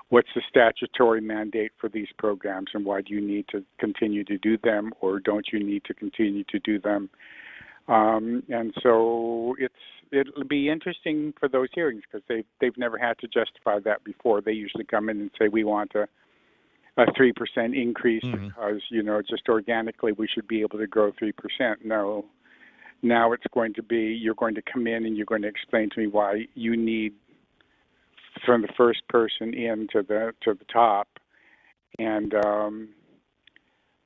what's the statutory mandate for these programs, and why do you need to continue to do them, or don't you need to continue to do them? And so it'll be interesting for those hearings because they've never had to justify that before. They usually come in and say we want a 3% increase because just organically we should be able to grow 3%. No, now it's going to be you're going to come in and you're going to explain to me why you need from the first person in to the top, and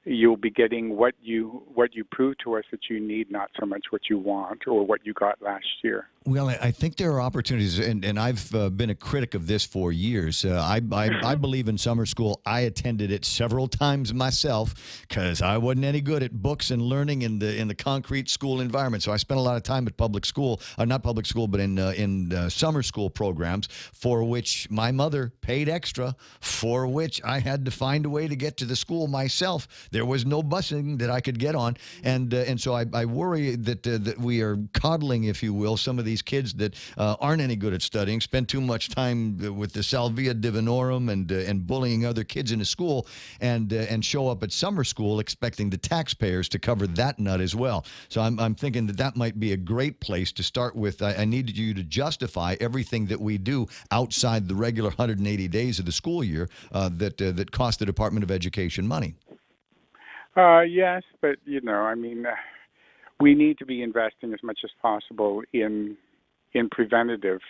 you'll be getting what you prove to us that you need, not so much what you want or what you got last year. Well, I think there are opportunities, and I've been a critic of this for years. I believe in summer school. I attended it several times myself because I wasn't any good at books and learning in the concrete school environment. So I spent a lot of time at public school, not public school, but in summer school programs for which my mother paid extra, for which I had to find a way to get to the school myself. There was no busing that I could get on, and so I worry that we are coddling, if you will, some of these kids that aren't any good at studying, spend too much time with the Salvia Divinorum and bullying other kids in the school, and show up at summer school expecting the taxpayers to cover that nut as well. So I'm thinking that might be a great place to start with. I need you to justify everything that we do outside the regular 180 days of the school year that cost the Department of Education money. Yes, but we need to be investing as much as possible in preventative.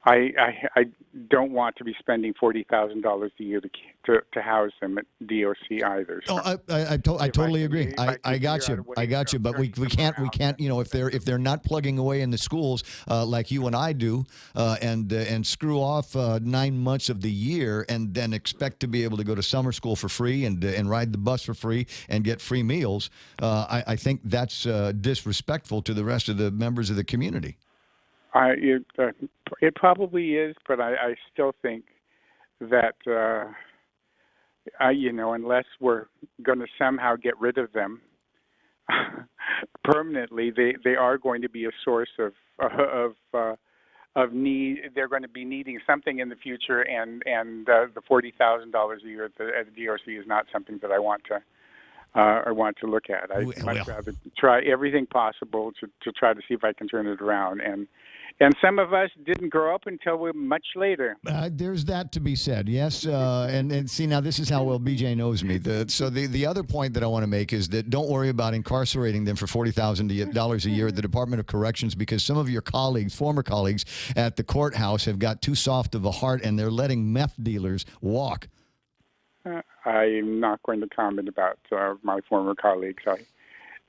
I don't want to be spending $40,000 a year to house them at DOC either. So I totally agree. I got you. But we can't. If they're not plugging away in the schools like you and I do, and screw off 9 months of the year, and then expect to be able to go to summer school for free and ride the bus for free and get free meals. I think that's disrespectful to the rest of the members of the community. It probably is, but I still think that unless we're going to somehow get rid of them permanently, they are going to be a source of need. They're going to be needing something in the future, and the $40,000 a year at the DOC is not something that I want to look at. I'd much rather try everything possible to try to see if I can turn it around. And some of us didn't grow up until we're much later. There's that to be said, yes. And see, now this is how well BJ knows me. So the other point that I want to make is that don't worry about incarcerating them for $40,000 a year at the Department of Corrections, because some of your colleagues, former colleagues at the courthouse, have got too soft of a heart, and they're letting meth dealers walk. I'm not going to comment about my former colleagues. I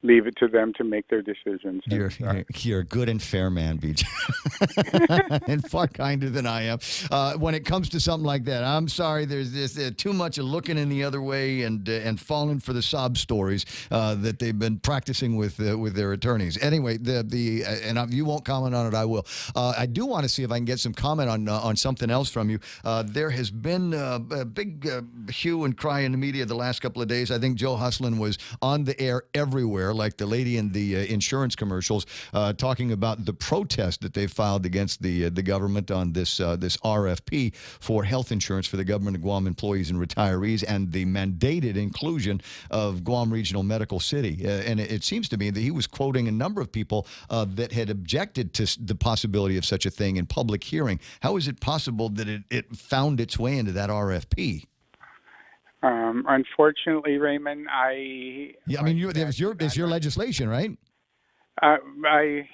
leave it to them to make their decisions. You're a good and fair man, BJ, and far kinder than I am. When it comes to something like that, I'm sorry. There's too much of looking in the other way and falling for the sob stories that they've been practicing with their attorneys. Anyway, you won't comment on it. I will. I do want to see if I can get some comment on something else from you. There has been a big hue and cry in the media the last couple of days. I think Joe Huslin was on the air everywhere, like the lady in the insurance commercials, talking about the protest that they filed against the government on this RFP for health insurance for the government of Guam employees and retirees, and the mandated inclusion of Guam Regional Medical City. And it seems to me that he was quoting a number of people that had objected to the possibility of such a thing in public hearing. How is it possible that it found its way into that RFP? Unfortunately, Raymond, it's your legislation, right? By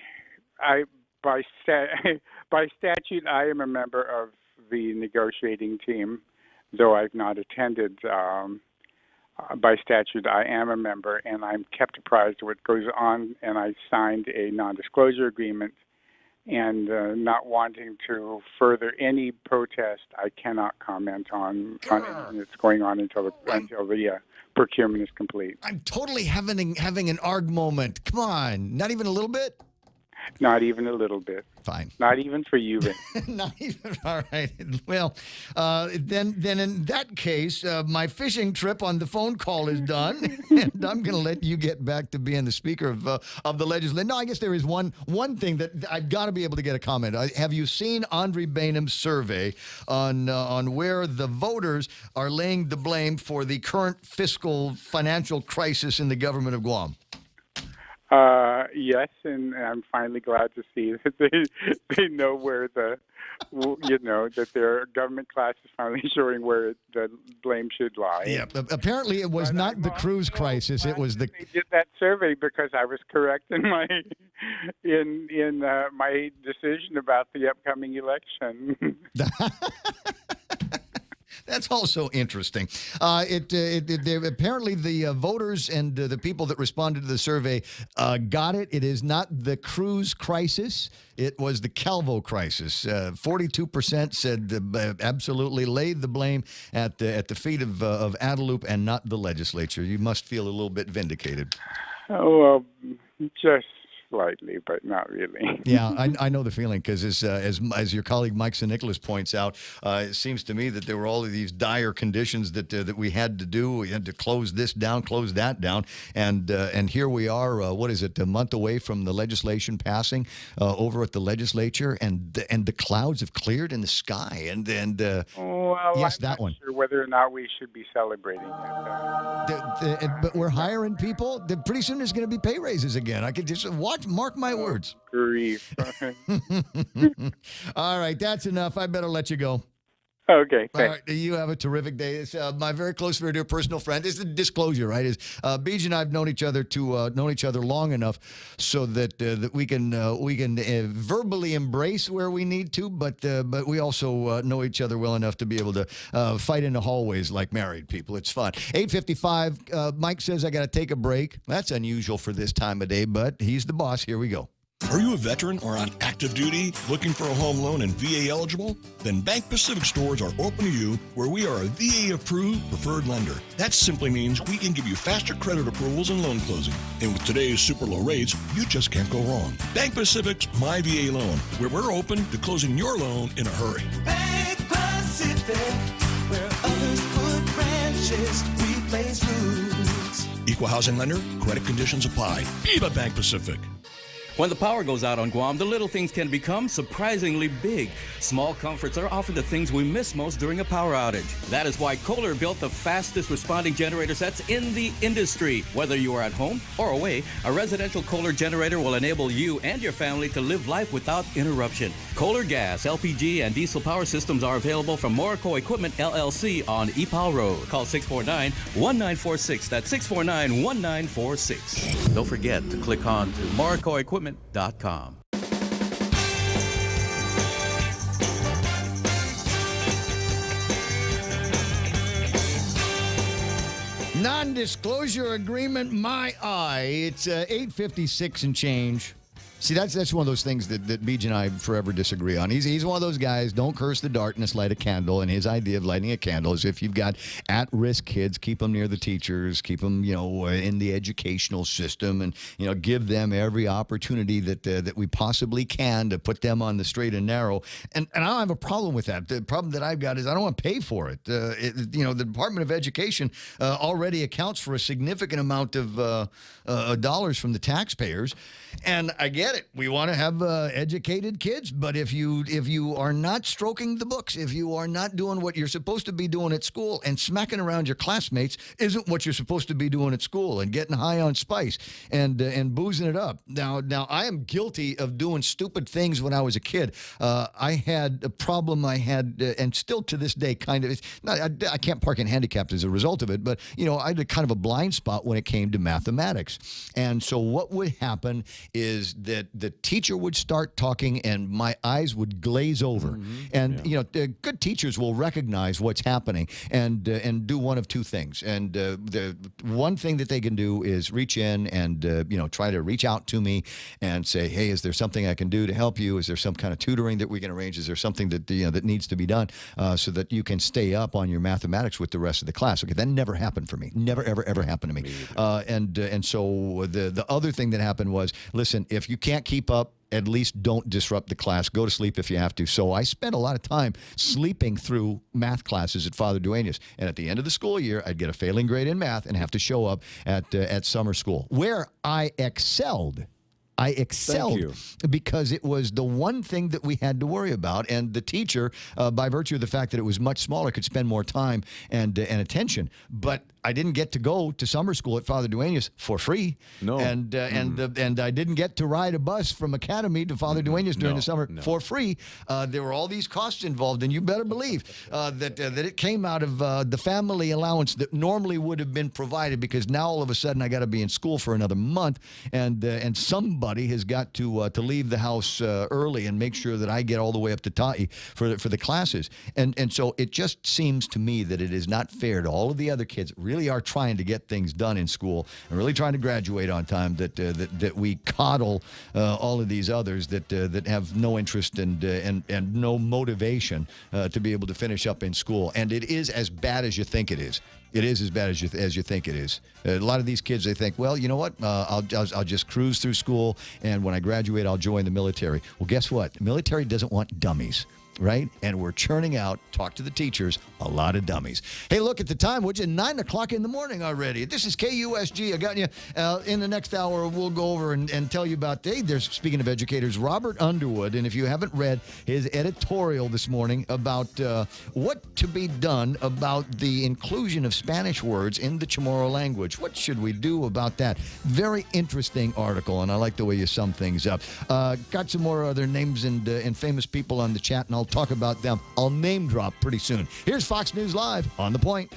statute, I am a member of the negotiating team, though I've not attended. By statute, I am a member, and I'm kept apprised of what goes on, and I signed a non-disclosure agreement. And not wanting to further any protest, I cannot comment on anything that's going on until the procurement is complete. I'm totally having an ARG moment. Come on, not even a little bit? Not even a little bit. Fine. Not even for you, Vin. Not even. All right. Well, then in that case, my fishing trip on the phone call is done, and I'm going to let you get back to being the speaker of the legislature. No, I guess there is one thing that I've got to be able to get a comment. Have you seen Andre Bainham's survey on where the voters are laying the blame for the current fiscal financial crisis in the government of Guam? Yes, and I'm finally glad to see that they know where that their government class is finally showing where the blame should lie. Yeah, apparently it was not the cruise crisis. It was the. They did that survey because I was correct in my my decision about the upcoming election. That's also interesting. Apparently, the voters and the people that responded to the survey got it. It is not the cruise crisis. It was the Calvo crisis. 42% said absolutely laid the blame at the feet of Adelup and not the legislature. You must feel a little bit vindicated. Oh, well, just slightly, but not really. Yeah, I know the feeling because as your colleague Mike St. Nicholas points out, it seems to me that there were all of these dire conditions that we had to do. We had to close this down, close that down, and here we are. What is it? A month away from the legislation passing over at the legislature, and the clouds have cleared in the sky. And well, yes, I'm that not one. sure whether or not we should be celebrating it. But we're hiring people. Pretty soon there's going to be pay raises again. I could just mark my words. Grief. All right, that's enough. I better let you go. Okay, thanks. All right, you have a terrific day. It's my very close, very dear personal friend. It's a disclosure, right? Beej and I have known each other long enough so that we can verbally embrace where we need to, but we also know each other well enough to be able to fight in the hallways like married people. It's fun. 8:55. Mike says I got to take a break. That's unusual for this time of day, but he's the boss. Here we go. Are you a veteran or on active duty looking for a home loan and VA eligible? Then Bank Pacific stores are open to you where we are a VA-approved preferred lender. That simply means we can give you faster credit approvals and loan closing. And with today's super low rates, you just can't go wrong. Bank Pacific's My VA Loan, where we're open to closing your loan in a hurry. Bank Pacific, where others put branches, we place roots. Equal housing lender, credit conditions apply. Viva Bank Pacific. When the power goes out on Guam, the little things can become surprisingly big. Small comforts are often the things we miss most during a power outage. That is why Kohler built the fastest responding generator sets in the industry. Whether you are at home or away, a residential Kohler generator will enable you and your family to live life without interruption. Kohler gas, LPG, and diesel power systems are available from Morrico Equipment LLC on Epal Road. Call 649-1946. That's 649-1946. Don't forget to click on to MorricoEquipment.com. Non-disclosure agreement, my eye. It's 8:56 and change. See, that's one of those things that Beej and I forever disagree on. He's one of those guys, don't curse the darkness, light a candle. And his idea of lighting a candle is if you've got at-risk kids, keep them near the teachers, keep them, in the educational system, and, give them every opportunity that we possibly can to put them on the straight and narrow. And I don't have a problem with that. The problem that I've got is I don't want to pay for it. The Department of Education already accounts for a significant amount of dollars from the taxpayers. And I get it. We want to have educated kids, but if you are not stroking the books, if you are not doing what you're supposed to be doing at school, and smacking around your classmates isn't what you're supposed to be doing at school, and getting high on spice and boozing it up. Now I am guilty of doing stupid things when I was a kid. I had a problem. And still to this day, kind of. I can't park in handicapped as a result of it, but I had a kind of a blind spot when it came to mathematics. And so what would happen is that the teacher would start talking and my eyes would glaze over. And, good teachers will recognize what's happening and do one of two things. And the one thing that they can do is reach in and, try to reach out to me and say, hey, is there something I can do to help you? Is there some kind of tutoring that we can arrange? Is there something that, that needs to be done so that you can stay up on your mathematics with the rest of the class? Okay, that never happened for me. Never, ever, ever happened to me. And so the other thing that happened was, listen, if you can't can't keep up, at least don't disrupt the class. Go to sleep if you have to. So I spent a lot of time sleeping through math classes at Father Duenas. And at the end of the school year, I'd get a failing grade in math and have to show up at summer school, where I excelled. Because it was the one thing that we had to worry about. And the teacher, by virtue of the fact that it was much smaller, could spend more time and attention. But I didn't get to go to summer school at Father Duenas for free. No. And I didn't get to ride a bus from Academy to Father Duenas during the summer for free. There were all these costs involved, and you better believe that it came out of the family allowance that normally would have been provided, because now all of a sudden I got to be in school for another month, and somebody has got to leave the house early and make sure that I get all the way up to Ta'i for the classes. And so it just seems to me that it is not fair to all of the other kids that really are trying to get things done in school and really trying to graduate on time, that we coddle all of these others that have no interest and no motivation to be able to finish up in school. And it is as bad as you think it is. It is as bad as you think it is. A lot of these kids, they think, well, you know what? I'll just cruise through school, and when I graduate, I'll join the military. Well, guess what? The military doesn't want dummies, right? And we're churning out, talk to the teachers, a lot of dummies. Hey, look at the time, would you? 9 o'clock in the morning already. This is KUSG. I got you. In the next hour, we'll go over and tell you about, there's, speaking of educators, Robert Underwood. And if you haven't read his editorial this morning about what to be done about the inclusion of Spanish words in the Chamorro language, what should we do about that? Very interesting article, and I like the way you sum things up. Got some more other names and famous people on the chat, and I'll talk about them. I'll name drop pretty soon. Here's Fox News Live on The Point.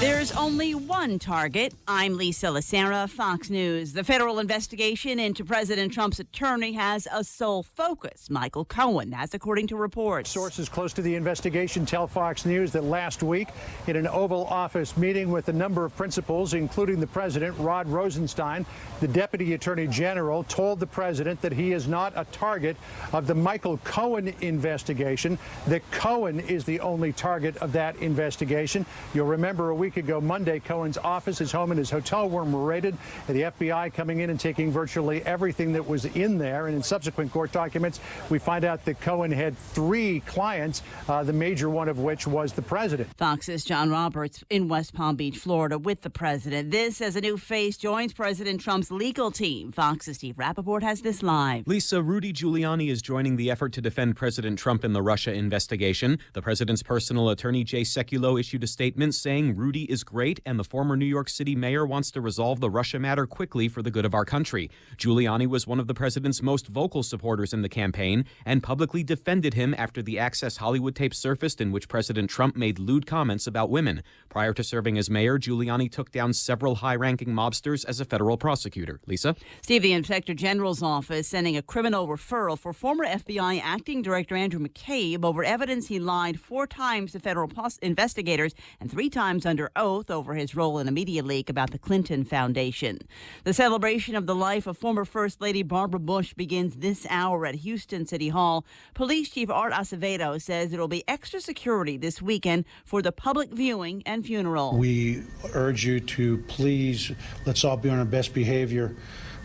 There's only one target. I'm Lisa Lacera, Fox News. The federal investigation into President Trump's attorney has a sole focus, Michael Cohen. That's according to reports. Sources close to the investigation tell Fox News that last week, in an Oval Office meeting with a number of principals, including the president, Rod Rosenstein, the deputy attorney general told the president that he is not a target of the Michael Cohen investigation, that Cohen is the only target of that investigation. You'll remember a week ago Monday, Cohen's office, his home, and his hotel room were raided, and the FBI coming in and taking virtually everything that was in there. And in subsequent court documents, we find out that Cohen had 3 clients, the major one of which was the president. Fox's John Roberts in West Palm Beach, Florida, with the president. This as a new face joins President Trump's legal team. Fox's Steve Rappaport has this live. Lisa, Rudy Giuliani is joining the effort to defend President Trump in the Russia investigation. The president's personal attorney, Jay Sekulow, issued a statement saying Rudy is great and the former New York City mayor wants to resolve the Russia matter quickly for the good of our country. Giuliani was one of the president's most vocal supporters in the campaign and publicly defended him after the Access Hollywood tape surfaced in which President Trump made lewd comments about women. Prior to serving as mayor, Giuliani took down several high-ranking mobsters as a federal prosecutor. Lisa? Steve, the Inspector General's office sending a criminal referral for former FBI Acting Director Andrew McCabe over evidence he lied 4 times to federal investigators and 3 times under oath over his role in a media leak about the Clinton Foundation. The celebration of the life of former First Lady Barbara Bush begins this hour at Houston City Hall. Police Chief Art Acevedo says there will be extra security this weekend for the public viewing and funeral. We urge you to please, let's all be on our best behavior.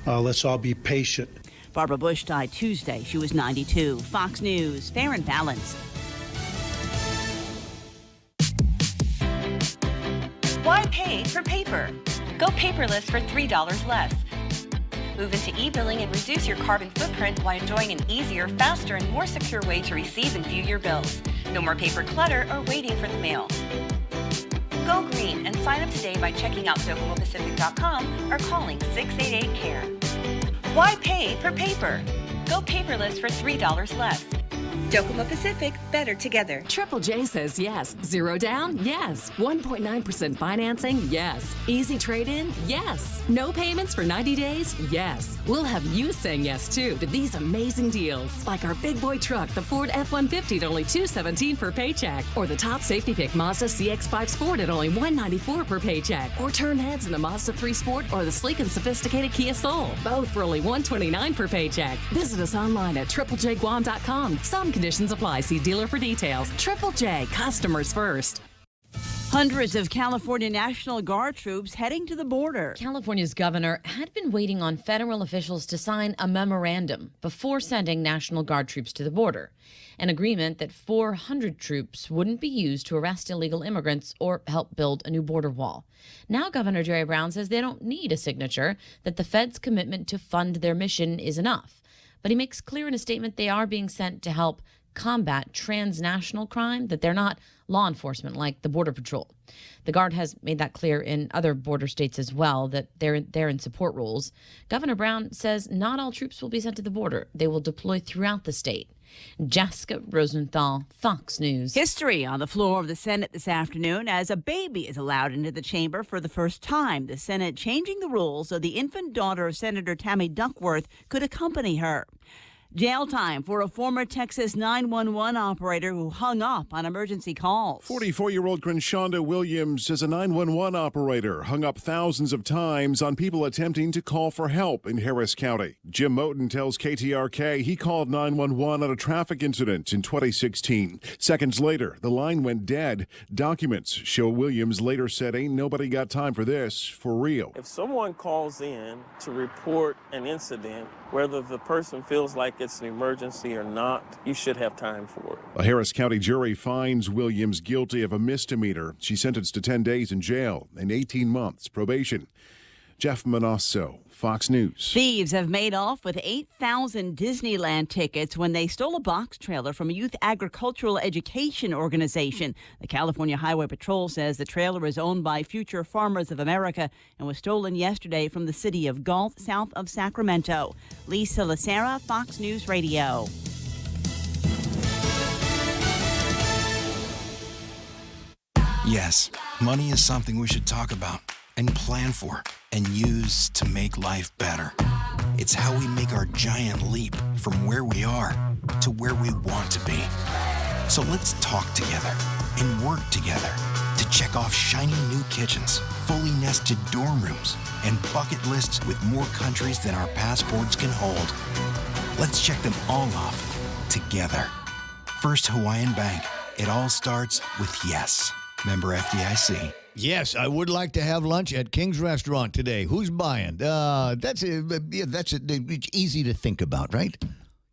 Let's all be patient. Barbara Bush died Tuesday. She was 92. Fox News, fair and balanced. Why pay for paper? Go paperless for $3 less. Move into e-billing and reduce your carbon footprint while enjoying an easier, faster, and more secure way to receive and view your bills. No more paper clutter or waiting for the mail. Go green and sign up today by checking out DocomoPacific.com or calling 688-CARE. Why pay for paper? Go paperless for $3 less. Docomo Pacific, better together. Triple J says yes. 0 down? Yes. 1.9% financing? Yes. Easy trade-in? Yes. No payments for 90 days? Yes. We'll have you saying yes, too, to these amazing deals. Like our big boy truck, the Ford F-150 at only $217 per paycheck. Or the top safety pick Mazda CX-5 Sport at only $194 per paycheck. Or turn heads in the Mazda 3 Sport or the sleek and sophisticated Kia Soul. Both for only $129 per paycheck. Visit us online at triplejguam.com. Some conditions apply. See dealer for details. Triple J, customers first. Hundreds of California National Guard troops heading to the border. California's governor had been waiting on federal officials to sign a memorandum before sending National Guard troops to the border. An agreement that 400 troops wouldn't be used to arrest illegal immigrants or help build a new border wall. Now Governor Jerry Brown says they don't need a signature, that the Fed's commitment to fund their mission is enough. But he makes clear in a statement they are being sent to help combat transnational crime, that they're not law enforcement like the Border Patrol. The Guard has made that clear in other border states as well, that they're in support roles. Governor Brown says not all troops will be sent to the border. They will deploy throughout the state. Jessica Rosenthal, Fox News. History on the floor of the Senate this afternoon as a baby is allowed into the chamber for the first time. The Senate changing the rules so the infant daughter of Senator Tammy Duckworth could accompany her. Jail time for a former Texas 911 operator who hung up on emergency calls. 44-year-old Crenshonda Williams is a 911 operator, hung up thousands of times on people attempting to call for help in Harris County. Jim Moten tells KTRK he called 911 on a traffic incident in 2016. Seconds later, the line went dead. Documents show Williams later said, "Ain't nobody got time for this, for real." If someone calls in to report an incident, whether the person feels like it's an emergency or not, you should have time for it. A Harris County jury finds Williams guilty of a misdemeanor. She's sentenced to 10 days in jail and 18 months probation. Jeff Manasso, Fox News. Thieves have made off with 8,000 Disneyland tickets when they stole a box trailer from a youth agricultural education organization. The California Highway Patrol says the trailer is owned by Future Farmers of America and was stolen yesterday from the city of Galt, south of Sacramento. Lisa Lacera, Fox News Radio. Yes, money is something we should talk about and plan for and use to make life better. It's how we make our giant leap from where we are to where we want to be. So let's talk together and work together to check off shiny new kitchens, fully nested dorm rooms, and bucket lists with more countries than our passports can hold. Let's check them all off together. First Hawaiian Bank. It all starts with yes. Member FDIC. Yes, I would like to have lunch at King's Restaurant today. Who's buying? It's easy to think about, right?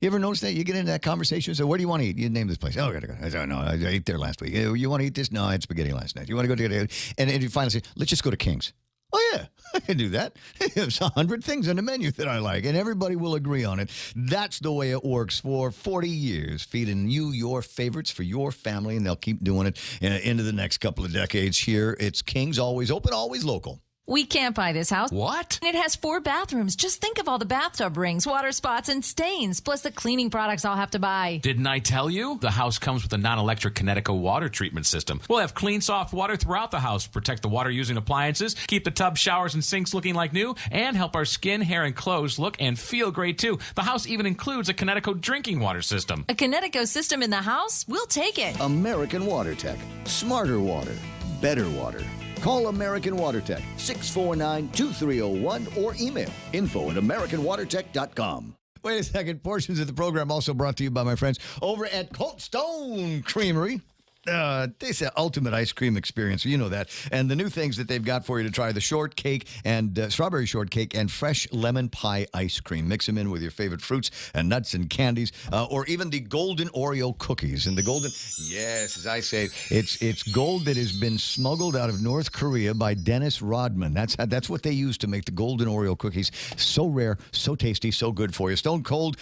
You ever notice that? You get into that conversation, so where do you want to eat? You name this place. Oh, I gotta go. I don't know. I ate there last week. You want to eat this? No, I had spaghetti last night. You want to go to it? And you finally say, let's just go to King's. Oh, yeah, I can do that. There's 100 things on the menu that I like, and everybody will agree on it. That's the way it works for 40 years, feeding you your favorites for your family, and they'll keep doing it into the next couple of decades here. It's King's, always open, always local. We can't buy this house. What? It has 4 bathrooms. Just think of all the bathtub rings, water spots, and stains, plus the cleaning products I'll have to buy. Didn't I tell you? The house comes with a non-electric Connecticut water treatment system. We'll have clean, soft water throughout the house, protect the water-using appliances, keep the tub, showers, and sinks looking like new, and help our skin, hair, and clothes look and feel great, too. The house even includes a Connecticut drinking water system. A Connecticut system in the house? We'll take it. American Water Tech. Smarter water. Better water. Call American Water Tech, 649-2301, or email info@americanwatertech.com. Wait a second. Portions of the program also brought to you by my friends over at Cold Stone Creamery. It's an ultimate ice cream experience. You know that. And the new things that they've got for you to try, the shortcake and strawberry shortcake and fresh lemon pie ice cream. Mix them in with your favorite fruits and nuts and candies, or even the golden Oreo cookies. And the golden, yes, as I say, it's gold that has been smuggled out of North Korea by Dennis Rodman. That's what they use to make the golden Oreo cookies. So rare, so tasty, so good for you. Stone Cold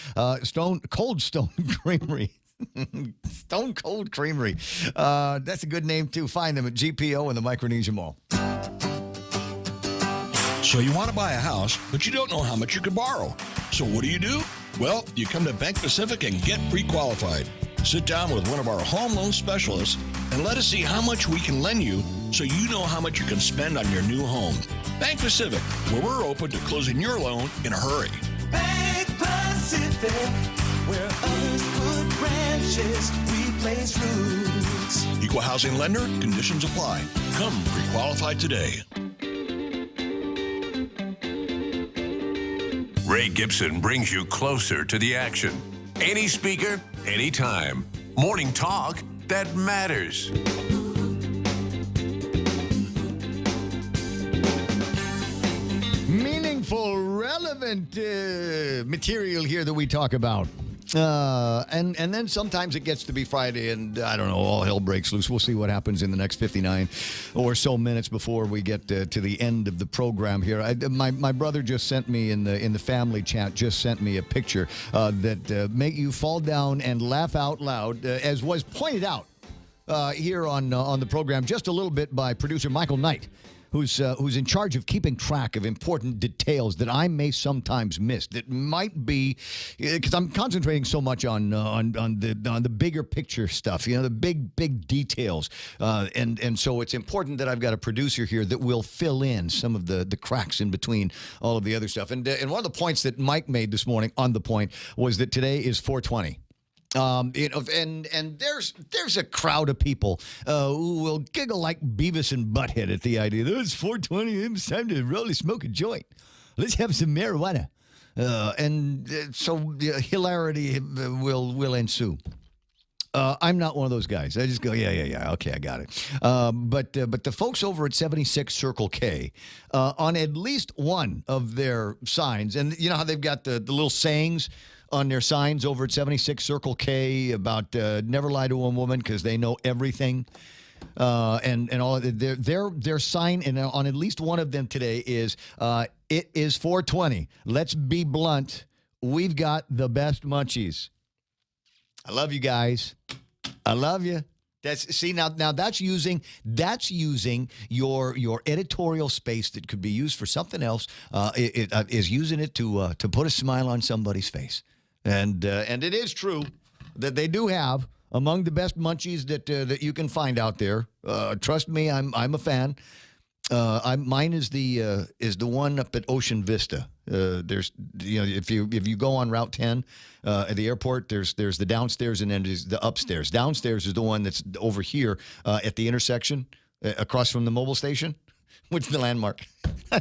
Creamery. Stone Cold Creamery. That's a good name, too. Find them at GPO and the Micronesia Mall. So you want to buy a house, but you don't know how much you could borrow. So what do? Well, you come to Bank Pacific and get pre-qualified. Sit down with one of our home loan specialists and let us see how much we can lend you so you know how much you can spend on your new home. Bank Pacific, where we're open to closing your loan in a hurry. Bank Pacific, where others put branches, we place roots. Equal housing lender, conditions apply. Come pre-qualified today. Ray Gibson brings you closer to the action. Any speaker, anytime. Morning talk that matters. different material here that we talk about. And then sometimes it gets to be Friday, and I don't know, all hell breaks loose. We'll see what happens in the next 59 or so minutes before we get to the end of the program here. My brother just sent me in the family chat, just sent me a picture that make you fall down and laugh out loud, as was pointed out here on the program just a little bit by producer Michael Knight, who's in charge of keeping track of important details that I may sometimes miss. That might be because I'm concentrating so much on the bigger picture stuff, the big details, and so it's important that I've got a producer here that will fill in some of the cracks in between all of the other stuff. And one of the points that Mike made this morning on the point was that today is 420. And there's a crowd of people who will giggle like Beavis and Butthead at the idea that it's 420, it's time to really smoke a joint. Let's have some marijuana. So hilarity will ensue. I'm not one of those guys. I just go, yeah, okay, I got it. But the folks over at 76 Circle K, on at least one of their signs, and you know how they've got the little sayings on their signs over at 76 Circle K about never lie to a woman because they know everything. And all of their sign and on at least one of them today is it is 420. Let's be blunt. We've got the best munchies. I love you guys. I love you. Now that's using your editorial space that could be used for something else. It is using it to put a smile on somebody's face. And it is true that they do have among the best munchies that you can find out there. Trust me, I'm a fan. Mine is the one up at Ocean Vista. There's if you go on Route 10 at the airport, there's the downstairs and then there's the upstairs. Downstairs is the one that's over here at the intersection across from the mobile station. Which is the landmark?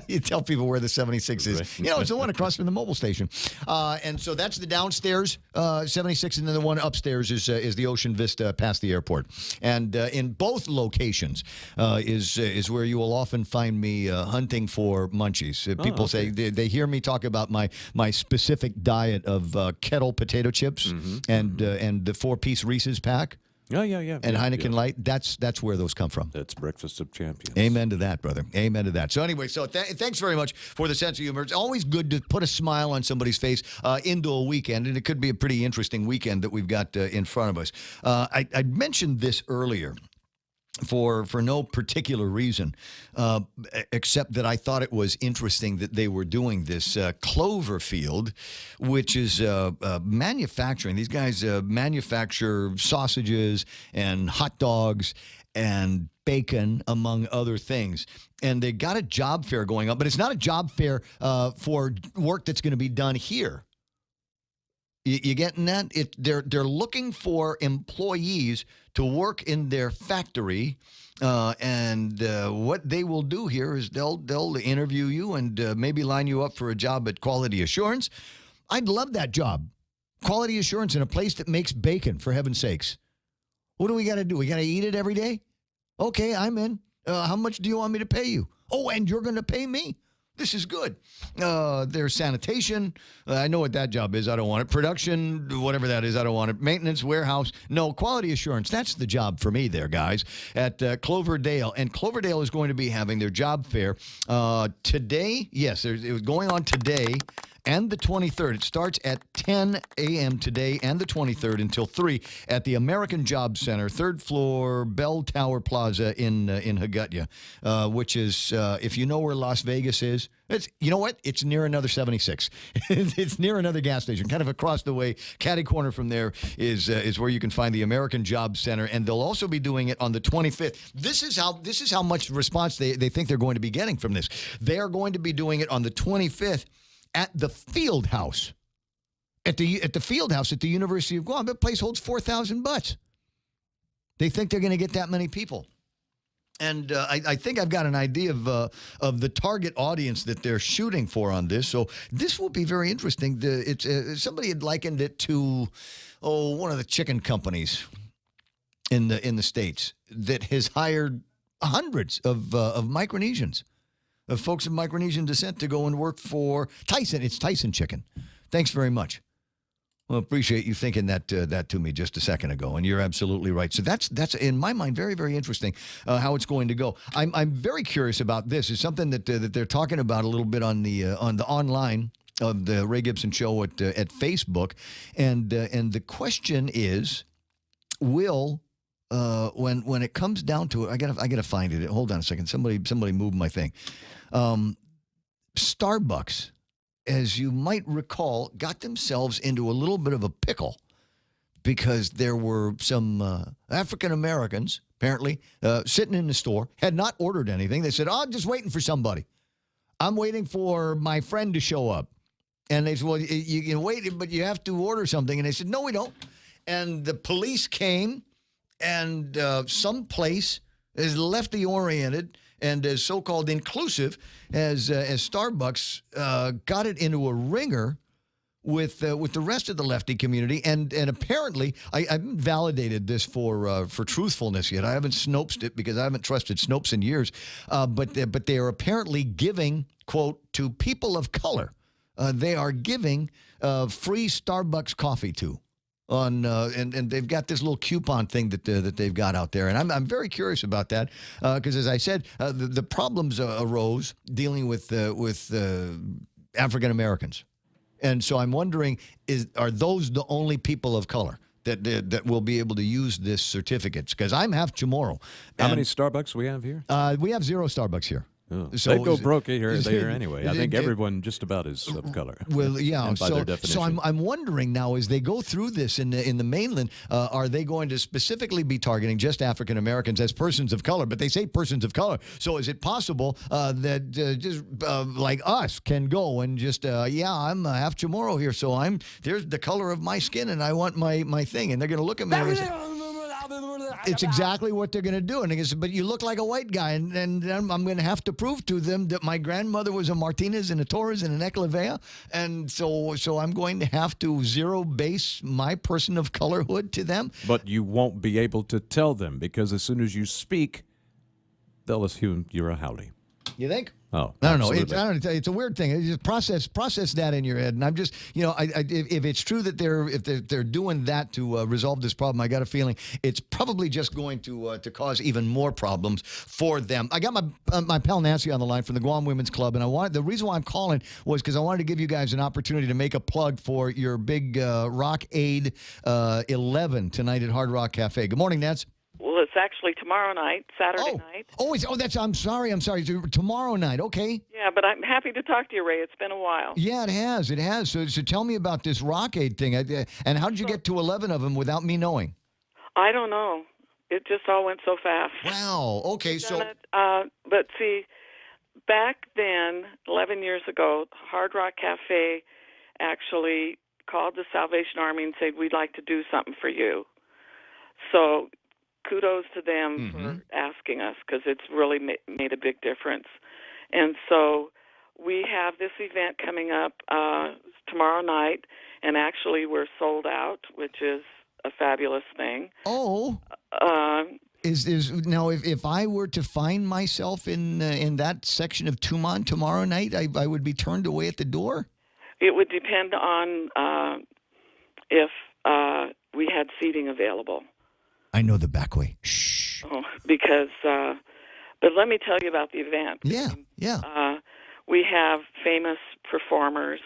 You tell people where the 76 is. It's the one across from the mobile station. And so that's the downstairs 76, and then the one upstairs is the Ocean Vista past the airport. And in both locations is where you will often find me hunting for munchies. People say they hear me talk about my specific diet of kettle potato chips and the 4-piece Reese's pack. Yeah. And Heineken Light, that's where those come from. That's Breakfast of Champions. Amen to that, brother. Amen to that. So anyway, thanks very much for the sense of humor. It's always good to put a smile on somebody's face into a weekend, and it could be a pretty interesting weekend that we've got in front of us. I mentioned this earlier. For no particular reason, except that I thought it was interesting that they were doing this Cloverfield, which is manufacturing. These guys manufacture sausages and hot dogs and bacon, among other things. And they got a job fair going on, but it's not a job fair for work that's going to be done here. You getting that? They're looking for employees to work in their factory, and what they will do here is they'll interview you and maybe line you up for a job at Quality Assurance. I'd love that job. Quality Assurance in a place that makes bacon, for heaven's sakes. What do we got to do? We got to eat it every day? Okay, I'm in. How much do you want me to pay you? Oh, and you're going to pay me? This is good. There's sanitation. I know what that job is. I don't want it. Production, whatever that is, I don't want it. Maintenance, warehouse. No, Quality Assurance. That's the job for me there, guys, at Cloverdale. And Cloverdale is going to be having their job fair today. Yes, it was going on today and the 23rd. It starts at 10 a.m. today and the 23rd until 3 at the American Job Center, 3rd floor, Bell Tower Plaza in Hagutya, which is, if you know where Las Vegas is, you know what? It's near another 76. It's near another gas station, kind of across the way. Catty corner from there is where you can find the American Job Center, and they'll also be doing it on the 25th. This is how much response they think they're going to be getting from this. They are going to be doing it on the 25th. At the Field House, at the Field House at the University of Guam. That place holds 4,000 butts. They think they're going to get that many people. And I think I've got an idea of the target audience that they're shooting for on this. So this will be very interesting. Somebody had likened it to one of the chicken companies in the States that has hired hundreds of Micronesians. folks of Micronesian descent to go and work for Tyson. It's Tyson Chicken. Thanks very much. Well, appreciate you thinking that to me just a second ago, and you're absolutely right. So that's in my mind very, very interesting how it's going to go. I'm very curious about this. It's something that they're talking about a little bit on the online of the Ray Gibson Show at Facebook, and the question is, will when it comes down to it, I gotta find it. Hold on a second. Somebody move my thing. Starbucks, as you might recall, got themselves into a little bit of a pickle because there were some African Americans, apparently, sitting in the store, had not ordered anything. They said, I'm just waiting for somebody. I'm waiting for my friend to show up. And they said, well, you can wait, but you have to order something. And they said, no, we don't. And the police came, and some place is lefty-oriented and as so-called inclusive as Starbucks got it into a ringer with the rest of the lefty community, and apparently I haven't validated this for truthfulness yet. I haven't Snopesed it because I haven't trusted Snopes in years, but they are apparently giving, quote, to people of color. They are giving free Starbucks coffee to. And they've got this little coupon thing that they've got out there, and I'm very curious about that because, as I said, the problems arose dealing with African Americans, and so I'm wondering: are those the only people of color that will be able to use this certificates? Because I'm half Chamorro. How many Starbucks we have here? We have 0 Starbucks here. Oh, so they go broke here anyway. I think everyone just about is of color. Well, yeah. by their definition. So I'm wondering now, as they go through this in the mainland, are they going to specifically be targeting just African Americans as persons of color? But they say persons of color. So is it possible that just like us can go and just I'm half Chamorro here, so there's the color of my skin, and I want my thing, and they're going to look at me and say, it's exactly what they're going to do. And they say, but you look like a white guy. And I'm going to have to prove to them that my grandmother was a Martinez and a Torres and an Echeverria. And so I'm going to have to zero base my person of colorhood to them. But you won't be able to tell them because as soon as you speak, they'll assume you're a howdy. You think? Oh, I don't know. It's a weird thing. It's just process that in your head. And I'm just, if it's true that they're doing that to resolve this problem, I got a feeling it's probably just going to cause even more problems for them. I got my pal Nancy on the line from the Guam Women's Club, and the reason why I'm calling was because I wanted to give you guys an opportunity to make a plug for your big Rock Aid 11 tonight at Hard Rock Cafe. Good morning, Nance. Well, it's actually tomorrow night, Saturday night. I'm sorry. Tomorrow night, okay. Yeah, but I'm happy to talk to you, Ray. It's been a while. Yeah, it has. So tell me about this Rock Aid thing. And how did you get to 11 of them without me knowing? I don't know. It just all went so fast. Wow. Okay, but see, back then, 11 years ago, Hard Rock Cafe actually called the Salvation Army and said, we'd like to do something for you. So kudos to them for asking us because it's really made a big difference. And so we have this event coming up tomorrow night, and actually we're sold out, which is a fabulous thing. Oh. Is now if I were to find myself in that section of Tumon tomorrow night, I would be turned away at the door? It would depend on if we had seating available. I know the back way. Shh. Oh, because, but let me tell you about the event. Yeah. We have famous performers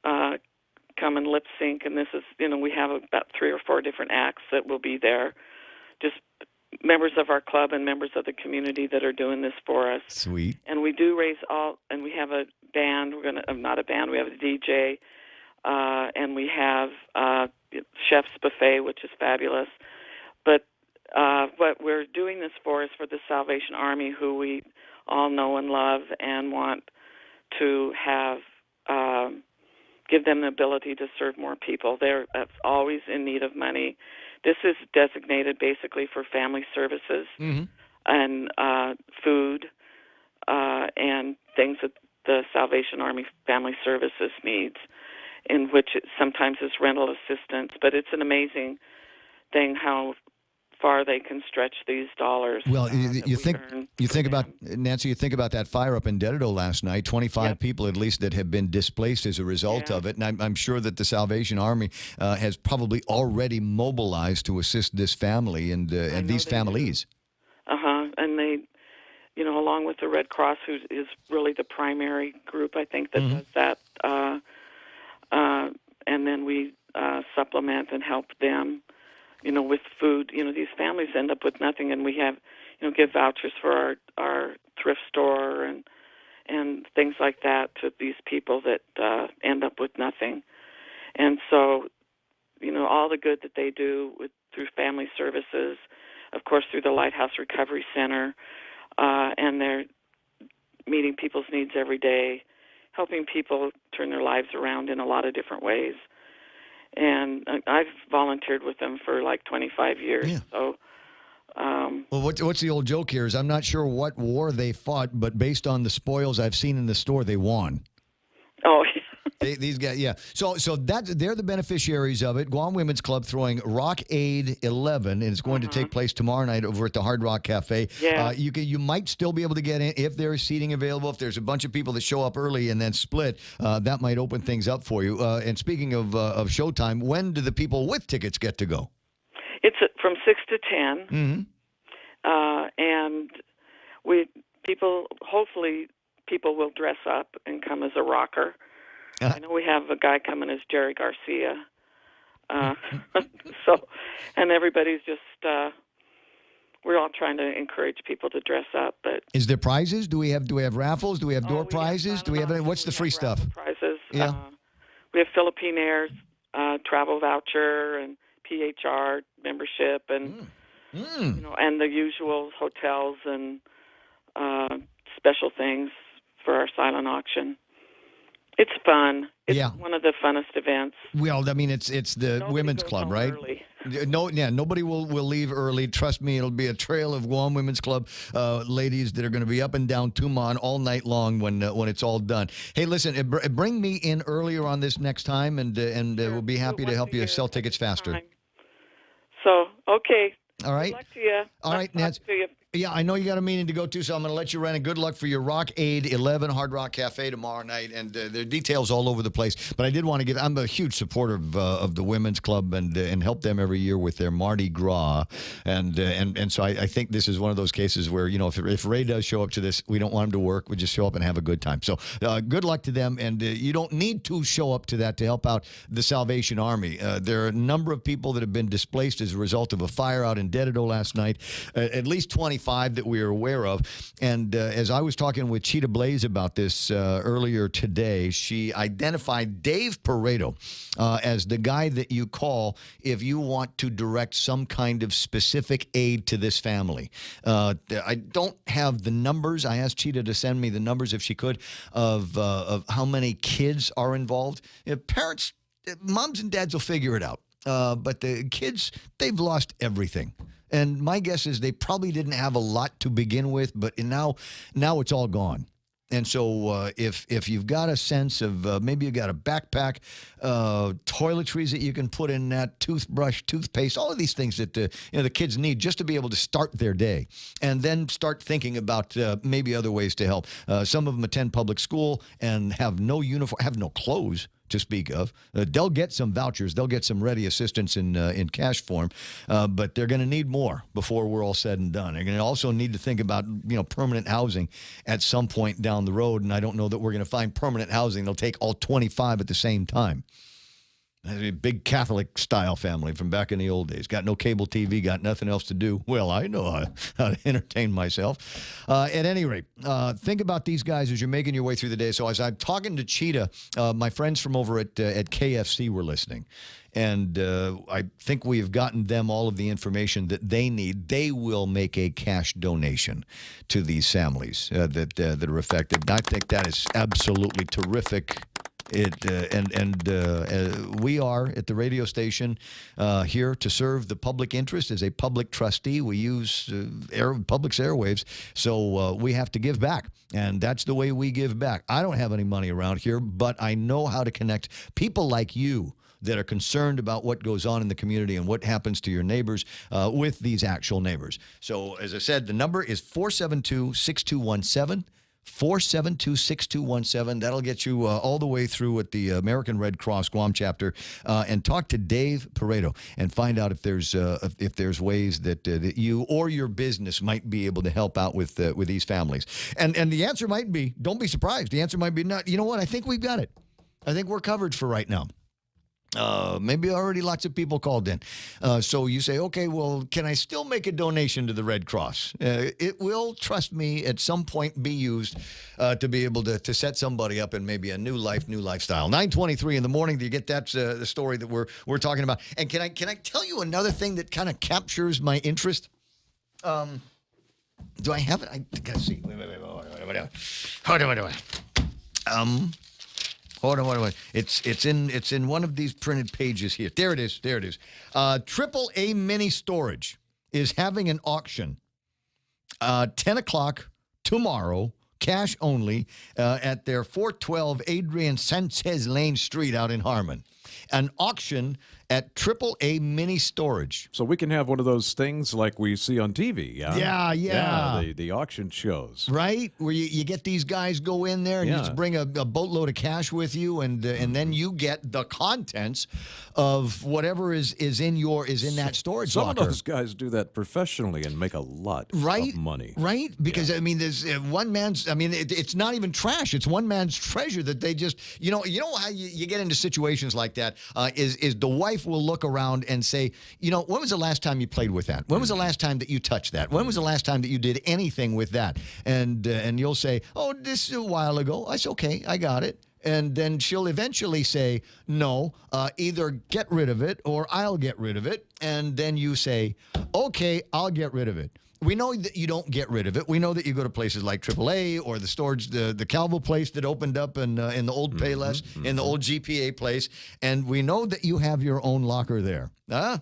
come and lip sync, and this is, we have about 3 or 4 different acts that will be there. Just members of our club and members of the community that are doing this for us. Sweet. And we do raise and we have a band. Not a band. We have a DJ, and we have Chef's Buffet, which is fabulous. But what we're doing this for is for the Salvation Army, who we all know and love and want to have, give them the ability to serve more people. They're always in need of money. This is designated basically for family services and food and things that the Salvation Army Family Services needs, in which it sometimes is rental assistance. But it's an amazing thing how far they can stretch these dollars. Well, that you we think earn. about Nancy. You think about that fire up in Dedido last night. 25 people at least that have been displaced as a result of it, and I'm sure that the Salvation Army has probably already mobilized to assist this family and these families. And they, along with the Red Cross, who is really the primary group, I think, that does that. And then we supplement and help them, with food. These families end up with nothing, and we have, give vouchers for our thrift store and things like that to these people that end up with nothing. And so, all the good that they do through family services, of course, through the Lighthouse Recovery Center, and they're meeting people's needs every day, helping people turn their lives around in a lot of different ways. And I've volunteered with them for like 25 years. Yeah. So, well, what's the old joke here is I'm not sure what war they fought, but based on the spoils I've seen in the store, they won. Oh, these guys, yeah. So they're the beneficiaries of it. Guam Women's Club throwing Rock Aid 11, and it's going to take place tomorrow night over at the Hard Rock Cafe. Yeah. You might still be able to get in if there is seating available. If there's a bunch of people that show up early and then split, that might open things up for you. And speaking of showtime, when do the people with tickets get to go? It's from 6 to 10, and hopefully people will dress up and come as a rocker. I know we have a guy coming as Jerry Garcia, and everybody's just we're all trying to encourage people to dress up. But is there prizes? Do we have raffles? Do we have door prizes? Do we have any? What's the free stuff? Prizes. Yeah. We have Philippine Air's travel voucher and PHR membership, and and the usual hotels and special things for our silent auction. It's fun. It's one of the funnest events. Well, I mean, it's the women's club, right? Early. Nobody will leave early. Trust me, it'll be a trail of Guam Women's Club ladies that are going to be up and down Tumon all night long when it's all done. Hey, listen, bring me in earlier on this next time, and we'll be happy to help you sell tickets faster. So, okay. All right. Good luck to you. All right, Nancy. Yeah, I know you got a meeting to go to, so I'm going to let you run. And good luck for your Rock Aid 11 Hard Rock Cafe tomorrow night. And there are details all over the place. But I did want to I'm a huge supporter of the Women's Club and help them every year with their Mardi Gras. And so I think this is one of those cases where, if Ray does show up to this, we don't want him to work. We just show up and have a good time. So good luck to them. And you don't need to show up to that to help out the Salvation Army. There are a number of people that have been displaced as a result of a fire out in Dedido last night, at least 25 that we are aware of. And as I was talking with Cheetah Blaze about this earlier today, she identified Dave Pareto as the guy that you call if you want to direct some kind of specific aid to this family. I don't have the numbers. I asked Cheetah to send me the numbers if she could of how many kids are involved. Parents, moms and dads will figure it out. But the kids, they've lost everything. And my guess is they probably didn't have a lot to begin with, but now it's all gone. And so if you've got a sense of maybe you got a backpack, toiletries that you can put in that, toothbrush, toothpaste, all of these things that the kids need just to be able to start their day, and then start thinking about maybe other ways to help. Some of them attend public school and have no uniform, have no clothes to speak of. They'll get some vouchers. They'll get some ready assistance in cash form, but they're going to need more before we're all said and done. They're going to also need to think about permanent housing at some point down the road, and I don't know that we're going to find permanent housing. They'll take all 25 at the same time. A big Catholic-style family from back in the old days. Got no cable TV, got nothing else to do. Well, I know how to entertain myself. At any rate, think about these guys as you're making your way through the day. So as I'm talking to Cheetah, my friends from over at KFC were listening. And I think we've gotten them all of the information that they need. They will make a cash donation to these families that are affected. And I think that is absolutely terrific. We are at the radio station here to serve the public interest as a public trustee. We use public's airwaves, so we have to give back, and that's the way we give back. I don't have any money around here, but I know how to connect people like you that are concerned about what goes on in the community and what happens to your neighbors with these actual neighbors. So, as I said, the number is 472-6217. 472-6217. That'll get you all the way through at the American Red Cross Guam chapter, and talk to Dave Pareto and find out if there's ways that that you or your business might be able to help out with these families. And the answer might be, don't be surprised. The answer might be, not. You know what? I think we've got it. I think we're covered for right now. Maybe already lots of people called in. So you say, okay, well, can I still make a donation to the Red Cross? It will, trust me, at some point be used to be able to set somebody up in maybe a new life, new lifestyle. 9:23 in the morning. Do you get that the story that we're talking about? And can I tell you another thing that kind of captures my interest? Do I have it? I gotta see. Wait. Hold on. It's in one of these printed pages here. There it is. AAA Mini Storage is having an auction 10 o'clock tomorrow, cash only, at their 412 Adrian Sanchez Lane Street out in Harmon. An auction at AAA Mini Storage. So we can have one of those things like we see on TV. Yeah. The auction shows. Right? Where you get these guys go in there and you just bring a boatload of cash with you, and then you get the contents of whatever is in that storage locker. Some of those guys do that professionally and make a lot of money. Right? Because, I mean, there's one man's, I mean, it's not even trash. It's one man's treasure that they just, you know how you get into situations like that, is the wife will look around and say, when was the last time you played with that? When was the last time that you touched that? When was the last time that you did anything with that? And you'll say, oh, this is a while ago. It's okay. I got it. And then she'll eventually say, no, either get rid of it or I'll get rid of it. And then you say, okay, I'll get rid of it. We know that you don't get rid of it. We know that you go to places like AAA or the storage, the Calvo place that opened up in the old Payless, in the old GPA place, and we know that you have your own locker there. But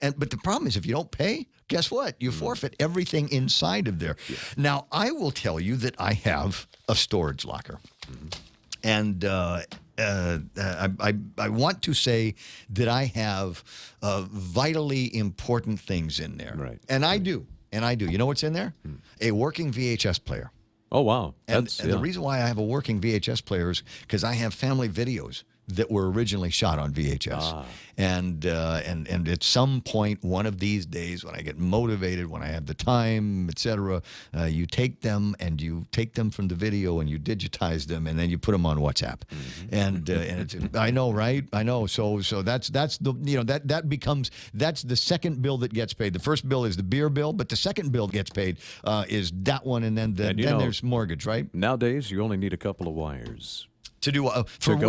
the problem is, if you don't pay, guess what? You forfeit everything inside of there. Yeah. Now, I will tell you that I have a storage locker, and I want to say that I have vitally important things in there, right? And I do. You know what's in there? A working VHS player. Oh, wow. And the reason why I have a working VHS player is because I have family videos that were originally shot on VHS. And at some point, one of these days, when I get motivated, when I have the time, etc., you take them from the video and you digitize them and then you put them on WhatsApp. And it's, I know, right? I know. So that's the that becomes the second bill that gets paid. The first bill is the beer bill, but the second bill gets paid is that one, and then there's mortgage, right? Nowadays, you only need a couple of wires. To do go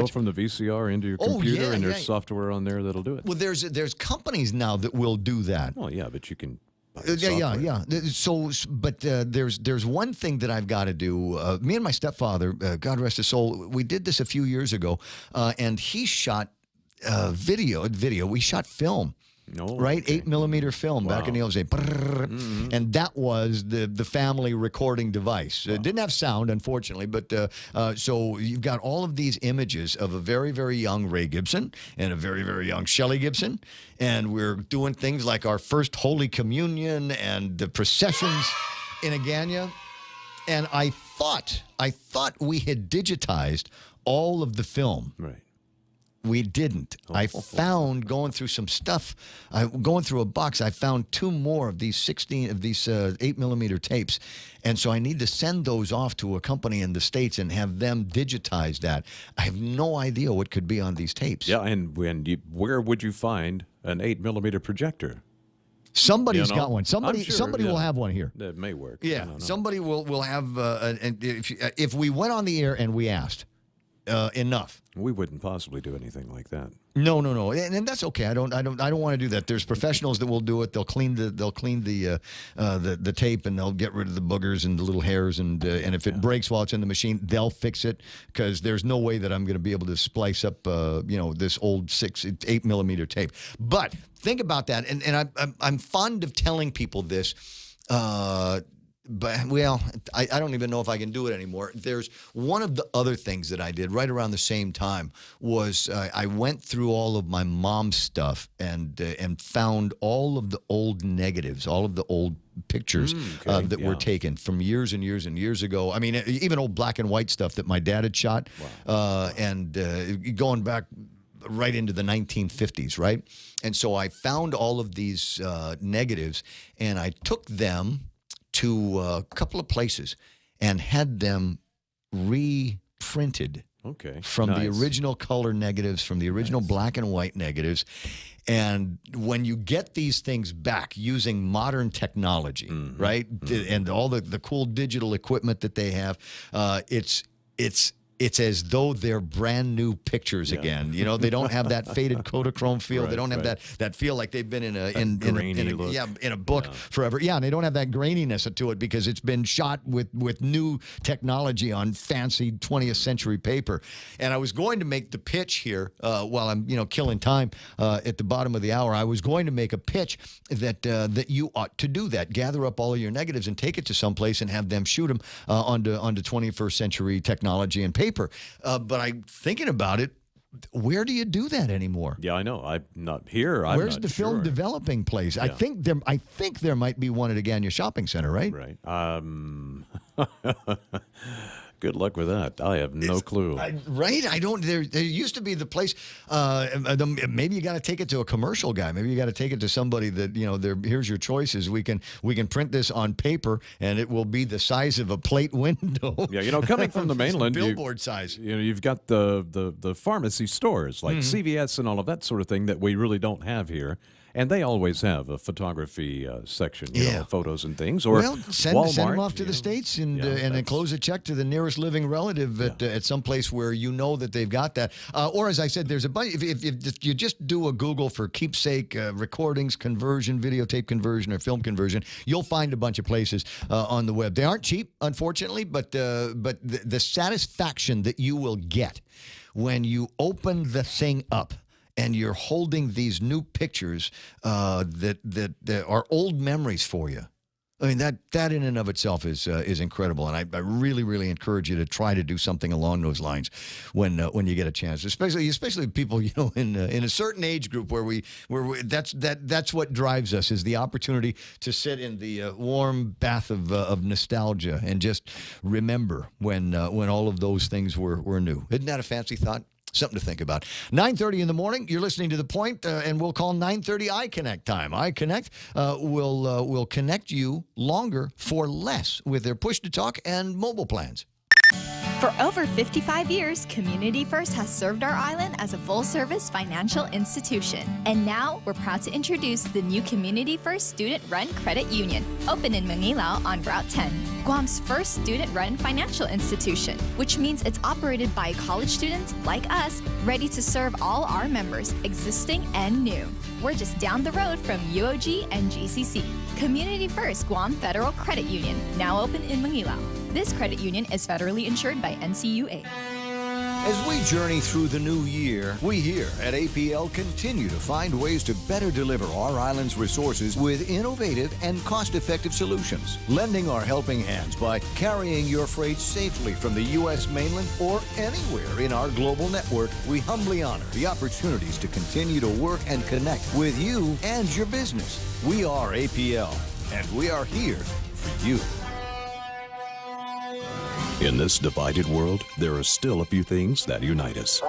from the VCR into your computer, and there's software on there that'll do it. Well, there's companies now that will do that. Well, yeah, but you can. Yeah. So, but there's one thing that I've got to do. Me and my stepfather, God rest his soul, we did this a few years ago, and he shot video. We shot film. Right? 8mm film back in the old days. And that was the family recording device. It didn't have sound, unfortunately, but so you've got all of these images of a very, very young Ray Gibson and a very, very young Shelley Gibson. And we're doing things like our first Holy Communion and the processions in Agania. And I thought we had digitized all of the film. Right. We didn't. I found, going through some stuff, going through a box, I found two more of these 8mm tapes. And so I need to send those off to a company in the States and have them digitize that. I have no idea what could be on these tapes. Yeah, and where would you find an 8mm projector? Somebody's got one. Somebody will have one here. That may work. Yeah, somebody will have. If we went on the air and we asked, enough. We wouldn't possibly do anything like that. No, and that's okay. I don't want to do that. There's professionals that will do it. They'll clean the tape and they'll get rid of the boogers and the little hairs and if it breaks while it's in the machine, they'll fix it, because there's no way that I'm going to be able to splice up this old 8mm tape. But think about that, and I'm fond of telling people this. but well, I don't even know if I can do it anymore. There's one of the other things that I did right around the same time was I went through all of my mom's stuff and found all of the old negatives, all of the old pictures that were taken from years and years and years ago. I mean, even old black and white stuff that my dad had shot, and going back right into the 1950s, right? And so I found all of these negatives, and I took them to a couple of places and had them reprinted from the original color negatives, from the original black and white negatives. And when you get these things back using modern technology, right, and all the cool digital equipment that they have, it's as though they're brand new pictures again. You know, they don't have that faded Kodachrome feel. They don't have that feel like they've been in a book forever. Yeah, and they don't have that graininess to it because it's been shot with new technology on fancy 20th century paper. And I was going to make the pitch here while I'm killing time at the bottom of the hour. I was going to make a pitch that you ought to do that. Gather up all of your negatives and take it to someplace and have them shoot them onto 21st century technology and paper. But I'm thinking about it. Where do you do that anymore? Yeah, I know. I'm not here. Where's the film developing place? Yeah. I think there might be one at Agania Shopping Center, right? Right. Good luck with that. I have no clue. Right? I don't. There used to be the place. Maybe you got to take it to a commercial guy. Maybe you got to take it to somebody that here's your choices. We can print this on paper, and it will be the size of a plate window. Yeah, coming from the mainland, billboard size. You've got the pharmacy stores like CVS and all of that sort of thing that we really don't have here. And they always have a photography section, photos and things. Or send them off to the States and then close a check to the nearest living relative at some place where you know that they've got that. Or as I said, there's a bunch. If you just do a Google for keepsake recordings, conversion, videotape conversion, or film conversion, you'll find a bunch of places on the web. They aren't cheap, unfortunately, but the satisfaction that you will get when you open the thing up and you're holding these new pictures that are old memories for you. I mean, that in and of itself is incredible, and I really, really encourage you to try to do something along those lines when you get a chance, especially people in a certain age group where that's what drives us, is the opportunity to sit in the warm bath of nostalgia and just remember when all of those things were new. Isn't that a fancy thought? Something to think about. 9:30 in the morning, you're listening to The Point, and we'll call 9:30 iConnect time. iConnect will connect you longer for less with their push-to-talk and mobile plans. For over 55 years, Community First has served our island as a full-service financial institution. And now, we're proud to introduce the new Community First Student-Run Credit Union, open in Mangilao on Route 10. Guam's first student-run financial institution, which means it's operated by college students like us, ready to serve all our members, existing and new. We're just down the road from UOG and GCC. Community First Guam Federal Credit Union, now open in Mangilao. This credit union is federally insured by NCUA. As we journey through the new year, we here at APL continue to find ways to better deliver our island's resources with innovative and cost-effective solutions, lending our helping hands by carrying your freight safely from the U.S. mainland or anywhere in our global network. We humbly honor the opportunities to continue to work and connect with you and your business. We are APL, and we are here for you. In this divided world, there are still a few things that unite us.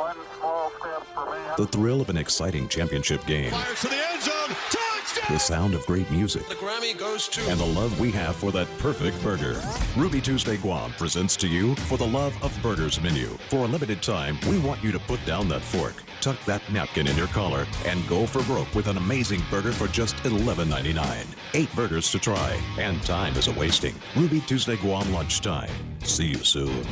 The thrill of an exciting championship game. Fires to the end zone. Touchdown! The sound of great music. The Grammy goes to... And the love we have for that perfect burger. Ruby Tuesday Guam presents to you For the Love of Burgers menu. For a limited time, we want you to put down that fork, tuck that napkin in your collar, and go for broke with an amazing burger for just $11.99. 8 burgers to try, and time is a-wasting. Ruby Tuesday Guam lunchtime. See you soon.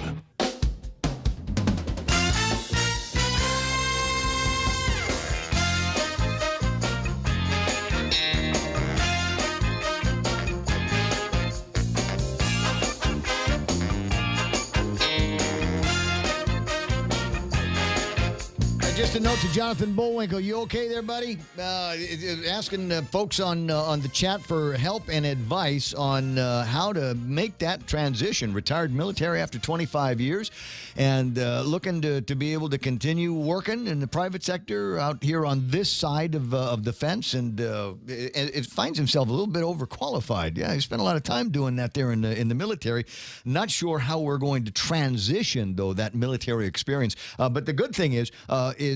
Just a note to Jonathan Bullwinkle. You okay there, buddy? Asking folks on the chat for help and advice on how to make that transition. Retired military after 25 years and looking to be able to continue working in the private sector out here on this side of the fence. And it finds himself a little bit overqualified. Yeah, he spent a lot of time doing that there in the military. Not sure how we're going to transition, though, that military experience. But the good thing is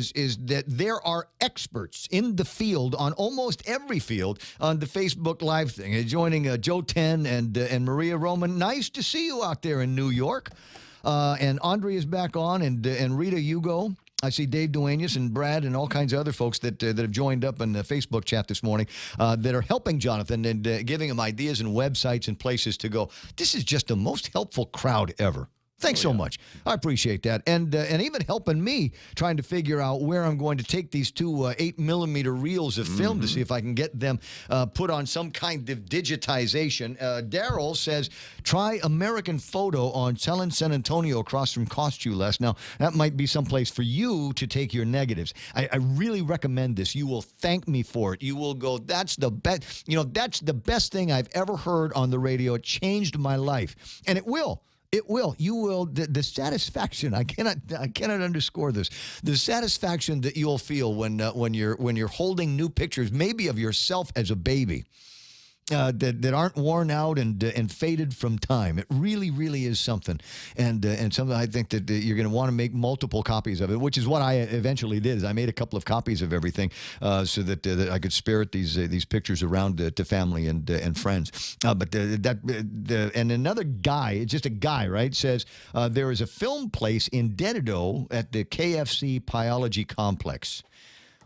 that there are experts in the field on almost every field on the Facebook Live thing. Joining Joe Ten and Maria Roman. Nice to see you out there in New York. And Andre is back on, and Rita Hugo. I see Dave Duenas and Brad and all kinds of other folks that have joined up in the Facebook chat this morning that are helping Jonathan and giving him ideas and websites and places to go. This is just the most helpful crowd ever. Thanks so much. I appreciate that. And even helping me trying to figure out where I'm going to take these two 8mm reels of film to see if I can get them put on some kind of digitization. Daryl says, try American Photo on Selling San Antonio across from Cost You Less. Now, that might be someplace for you to take your negatives. I really recommend this. You will thank me for it. You will go, that's the best. That's the best thing I've ever heard on the radio. It changed my life. And it will. It will. You will. The satisfaction. I cannot underscore this. The satisfaction that you'll feel when you're holding new pictures, maybe of yourself as a baby, that aren't worn out and faded from time. It really, really is something, and something I think that you're going to want to make multiple copies of it, which is what I eventually did. Is I made a couple of copies of everything so that I could spirit these pictures around to family and friends. And another guy, just a guy, right, says there is a film place in Dedido at the KFC Pyology Complex.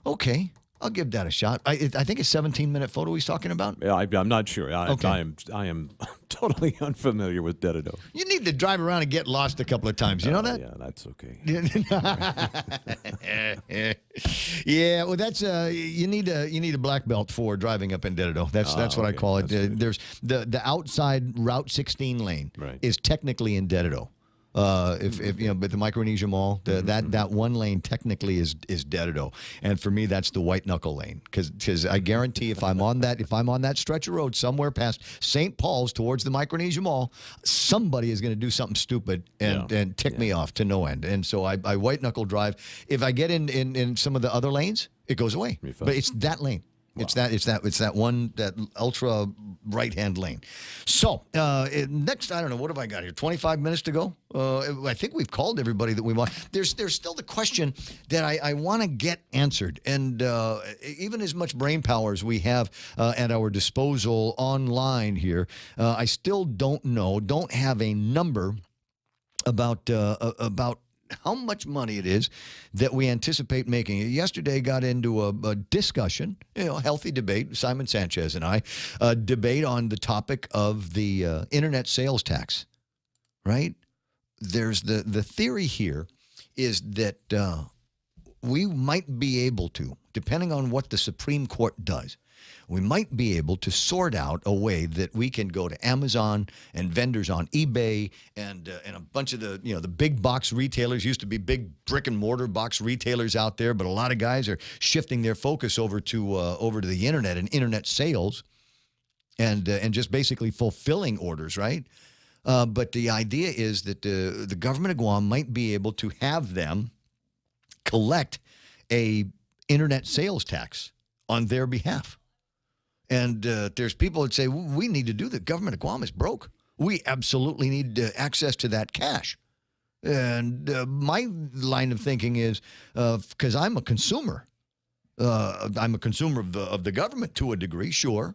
Okay. I'll give that a shot. I think it's 17-minute photo he's talking about. Yeah, I'm not sure. Okay. I am totally unfamiliar with Dedido. You need to drive around and get lost a couple of times. You know that? Yeah, that's okay. Yeah, well, that's you need a black belt for driving up in Dedido. That's what I call it. There's the outside Route 16 lane is technically in Dedido. If but the Micronesia Mall, that one lane technically is Dedido, and for me that's the white knuckle lane because I guarantee if I'm on that stretch of road somewhere past St. Paul's towards the Micronesia Mall, somebody is going to do something stupid and tick me off to no end, and so I white knuckle drive. If I get in some of the other lanes, it goes away, but it's that lane. Wow. It's that ultra right-hand lane. So next, I don't know, what have I got here? 25 minutes to go. I think we've called everybody that we want. There's still the question that I want to get answered, and even as much brain power as we have at our disposal online here, I still don't have a number about how much money it is that we anticipate making. Yesterday got into a discussion, healthy debate, Simon Sanchez and I, debate on the topic of the internet sales tax, right? There's the theory here is that we might be able to, depending on what the Supreme Court does, we might be able to sort out a way that we can go to Amazon and vendors on eBay and a bunch of the big box retailers. Used to be big brick and mortar box retailers out there, but a lot of guys are shifting their focus over to the internet and internet sales, and just basically fulfilling orders, right? But the idea is that the government of Guam might be able to have them collect a internet sales tax on their behalf. And there's people that say, we need to do that. Government of Guam is broke. We absolutely need access to that cash. And my line of thinking is, because I'm a consumer. I'm a consumer of the government to a degree, sure.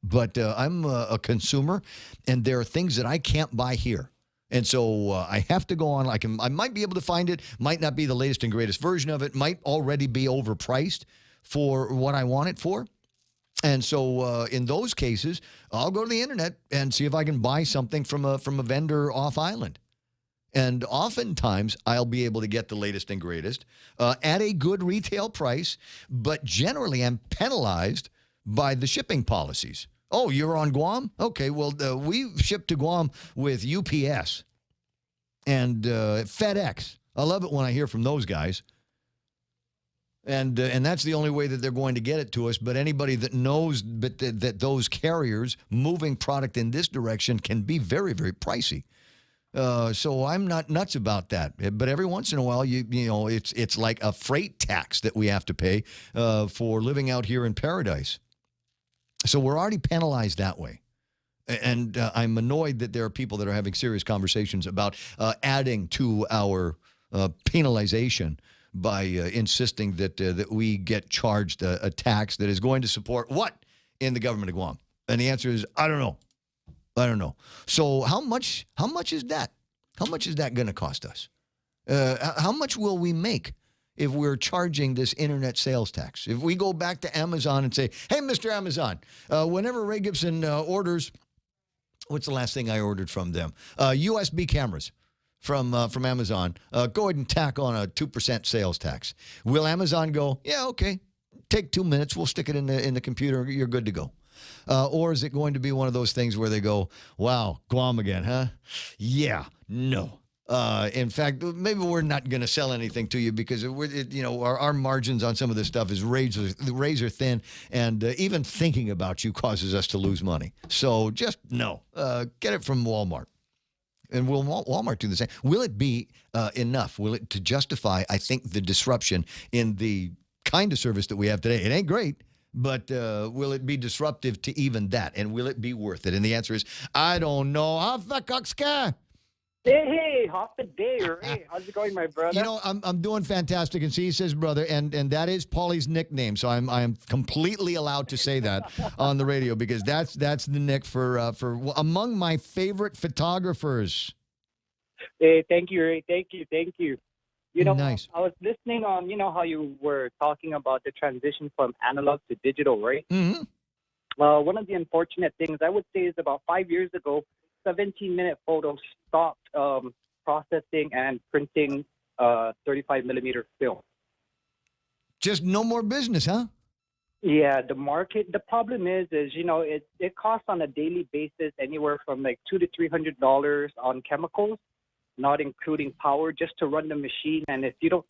But I'm a consumer, and there are things that I can't buy here. And so I have to go on. I might be able to find it. Might not be the latest and greatest version of it. Might already be overpriced for what I want it for. And so in those cases, I'll go to the internet and see if I can buy something from a vendor off island. And oftentimes I'll be able to get the latest and greatest at a good retail price, but generally I'm penalized by the shipping policies. Oh, you're on Guam? Okay, well, we ship to Guam with UPS and FedEx. I love it when I hear from those guys. And that's the only way that they're going to get it to us. But anybody that knows that those carriers moving product in this direction can be very, very pricey. So I'm not nuts about that. But every once in a while, you know, it's like a freight tax that we have to pay for living out here in paradise. So we're already penalized that way. And I'm annoyed that there are people that are having serious conversations about adding to our penalization by insisting that we get charged a tax that is going to support what in the government of Guam? And the answer is, I don't know. So how much is that? How much is that going to cost us? How much will we make if we're charging this internet sales tax? If we go back to Amazon and say, hey, Mr. Amazon, whenever Ray Gibson orders, what's the last thing I ordered from them? USB cameras. From Amazon, go ahead and tack on a 2% sales tax. Will Amazon go, yeah, okay, take 2 minutes, we'll stick it in the computer, you're good to go? Or is it going to be one of those things where they go, wow, Guam again, huh? Yeah, no. In fact, maybe we're not going to sell anything to you because our margins on some of this stuff is razor thin, and even thinking about you causes us to lose money. So just no. Get it from Walmart. And will Walmart do the same? Will it be enough? Will it to justify, I think, the disruption in the kind of service that we have today? It ain't great, but will it be disruptive to even that? And will it be worth it? And the answer is, I don't know. Hey, happy day, Ray. How's it going, my brother? You know, I'm doing fantastic, and he says brother, and that is Paulie's nickname, so I am completely allowed to say that on the radio because that's the nick for among my favorite photographers. Hey, thank you, Ray. Thank you. You know, nice. I was listening on, you know, how you were talking about the transition from analog to digital, right? Mm-hmm. One of the unfortunate things I would say is about 5 years ago, 17-minute photos stopped processing and printing 35-millimeter film. Just no more business, huh? Yeah, the market. The problem is you know it costs on a daily basis anywhere from like $200 to $300 on chemicals, not including power, just to run the machine. And if you don't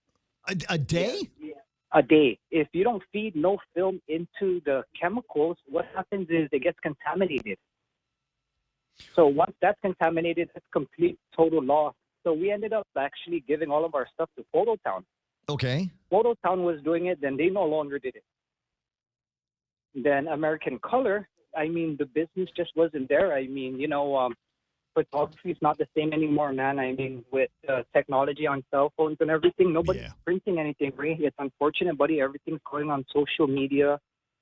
a day. Yeah, a day. If you don't feed no film into the chemicals, what happens is it gets contaminated. So once that's contaminated, it's complete total loss. So we ended up actually giving all of our stuff to Phototown. Okay. Phototown was doing it, then they no longer did it. Then American Color, I mean, the business just wasn't there. I mean, you know, photography is not the same anymore, man. I mean, with technology on cell phones and everything, nobody's printing anything, Ray. It's unfortunate, buddy. Everything's going on social media.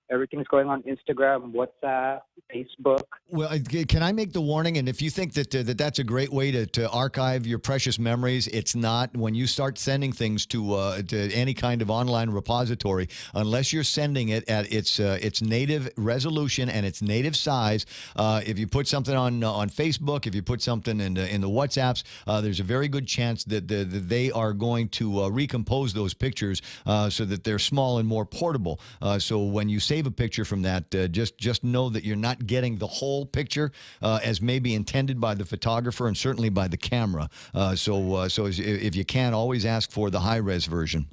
Everything's going on Instagram, WhatsApp, Facebook. Well, can I make the warning? And if you think that that's a great way to archive your precious memories, it's not. When you start sending things to any kind of online repository, unless you're sending it at its native resolution and its native size, if you put something on Facebook, if you put something in the WhatsApps, there's a very good chance that they are going to recompose those pictures so that they're small and more portable. So when you save a picture from that, just know that you're not getting the whole picture as maybe intended by the photographer and certainly by the camera. So if you can, always ask for the high-res version.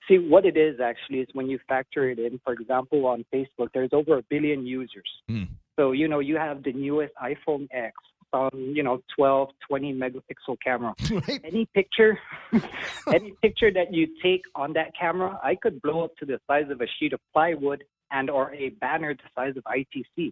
See, what it is actually is when you factor it in, for example, on Facebook, there's over 1 billion users. So, you know, you have the newest iPhone X, 12, 20 megapixel camera. Right. Any picture that you take on that camera, I could blow up to the size of a sheet of plywood and or a banner the size of ITC.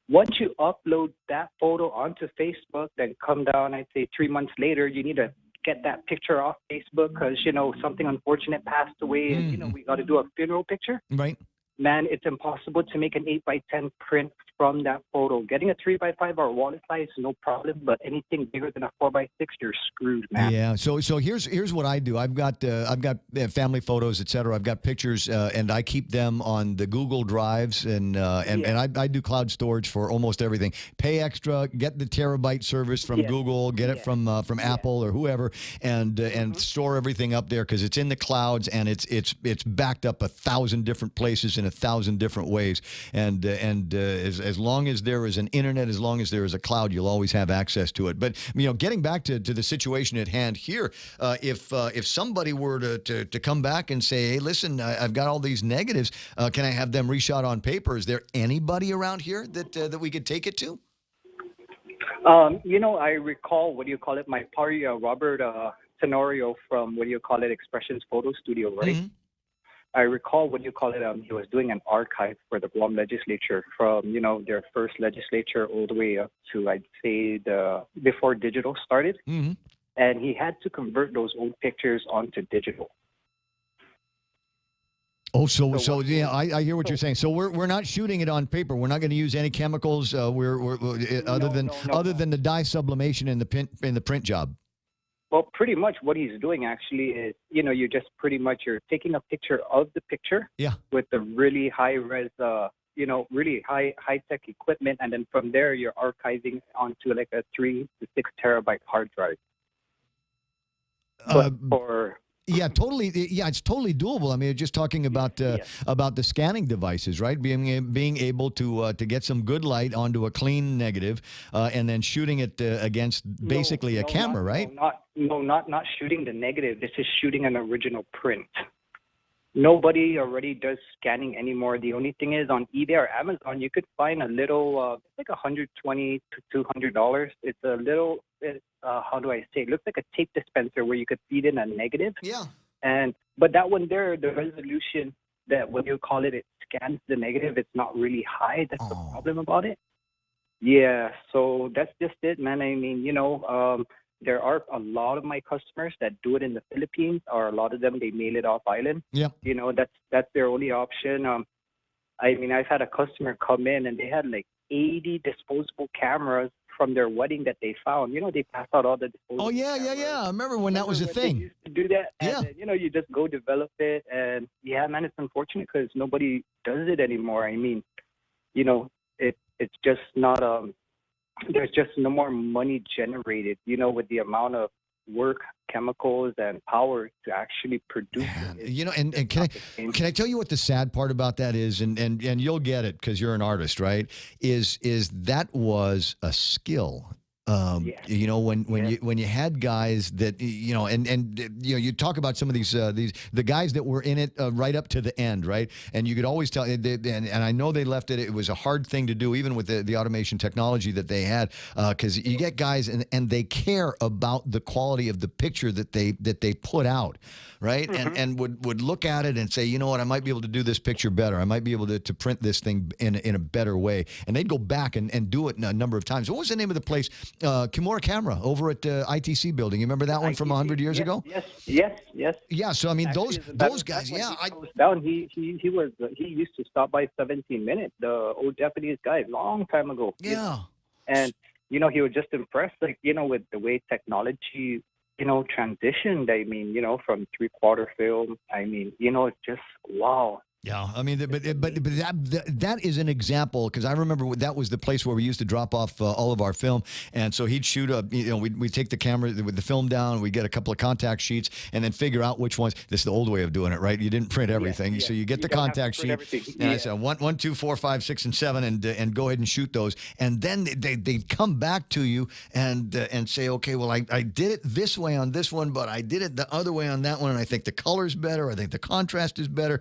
Once you upload that photo onto Facebook, then come down, I'd say 3 months later, you need to get that picture off Facebook because, you know, something unfortunate passed away and, you know, we got to do a funeral picture. Right. Man, it's impossible to make an 8x10 print from that photo. Getting a 3x5 or wallet size, no problem, but anything bigger than a 4x6, you're screwed, man. Yeah. So here's what I do. I've got family photos, etc. I've got pictures, and I keep them on the Google Drives, and I do cloud storage for almost everything. Pay extra, get the terabyte service from Google, get it from Apple or whoever, and store everything up there because it's in the clouds and it's backed up 1,000 different places in 1,000 different ways. And as As long as there is an internet, as long as there is a cloud, you'll always have access to it. But getting back to the situation at hand here, if somebody were to come back and say, hey, listen, I've got all these negatives, can I have them reshot on paper? Is there anybody around here that we could take it to? I recall, my party, Robert Tenorio from, Expressions Photo Studio, right? Mm-hmm. I recall, he was doing an archive for the Guam legislature from, their first legislature all the way up to, I'd say, before digital started. Mm-hmm. And he had to convert those old pictures onto digital. Oh, so yeah, I hear what you're saying. So we're not shooting it on paper. We're not going to use any chemicals. Other than the dye sublimation in the print job. Well, pretty much what he's doing actually is, you just you're taking a picture of the picture. Yeah. With the really high res, really high tech equipment, and then from there you're archiving onto like a 3 to 6 terabyte hard drive. Yeah, totally. Yeah, it's totally doable. I mean, just talking about the scanning devices, right? Being able to get some good light onto a clean negative, and then shooting it against basically a camera, right? Not shooting the negative. This is shooting an original print. Nobody already does scanning anymore. The only thing is on eBay or Amazon, you could find a little, like $120 to $200. It's a little, how do I say? It looks like a tape dispenser where you could feed in a negative. Yeah. But that one there, the resolution that it scans the negative, it's not really high. That's the problem about it. Yeah. So that's just it, man. I mean, there are a lot of my customers that do it in the Philippines, or a lot of them, they mail it off island. Yeah. That's their only option. I mean, I've had a customer come in and they had like 80 disposable cameras from their wedding that they found. They passed out all the disposable cameras. I remember when that was a thing. They used to do that. Yeah. And then, you just go develop it. And yeah, man, it's unfortunate because nobody does it anymore. I mean, it's just not, there's just no more money generated, with the amount of work, chemicals, and power to actually produce it. And can I tell you what the sad part about that is, and you'll get it because you're an artist, right? Is that was a skill. When you had guys that you talk about some of these the guys that were in it right up to the end, right? And you could always tell, and I know they left it. It was a hard thing to do, even with the automation technology that they had, because you get guys and they care about the quality of the picture that they put out, right? Mm-hmm. And would look at it and say, you know what, I might be able to do this picture better. I might be able to print this thing in a better way. And they'd go back and do it a number of times. What was the name of the place? Kimura Camera over at ITC building. You remember that one from 100 years ago? Yes. Yeah. So I mean, those guys. Yeah. He used to stop by 17 Minutes. The old Japanese guy, long time ago. Yeah. And he was just impressed, with the way technology, transitioned. I mean, from 3/4 film. I mean, it's just wow. Yeah, I mean, but that is an example, because I remember that was the place where we used to drop off all of our film, and so he'd shoot we'd take the camera with the film down, we'd get a couple of contact sheets, and then figure out which ones. This is the old way of doing it, right? You didn't print everything, so you get the contact sheet, and I said 1, 2, 4, 5, 6, and 7, and go ahead and shoot those, and then they'd come back to you and say, okay, well, I did it this way on this one, but I did it the other way on that one, and I think the color's better, I think the contrast is better,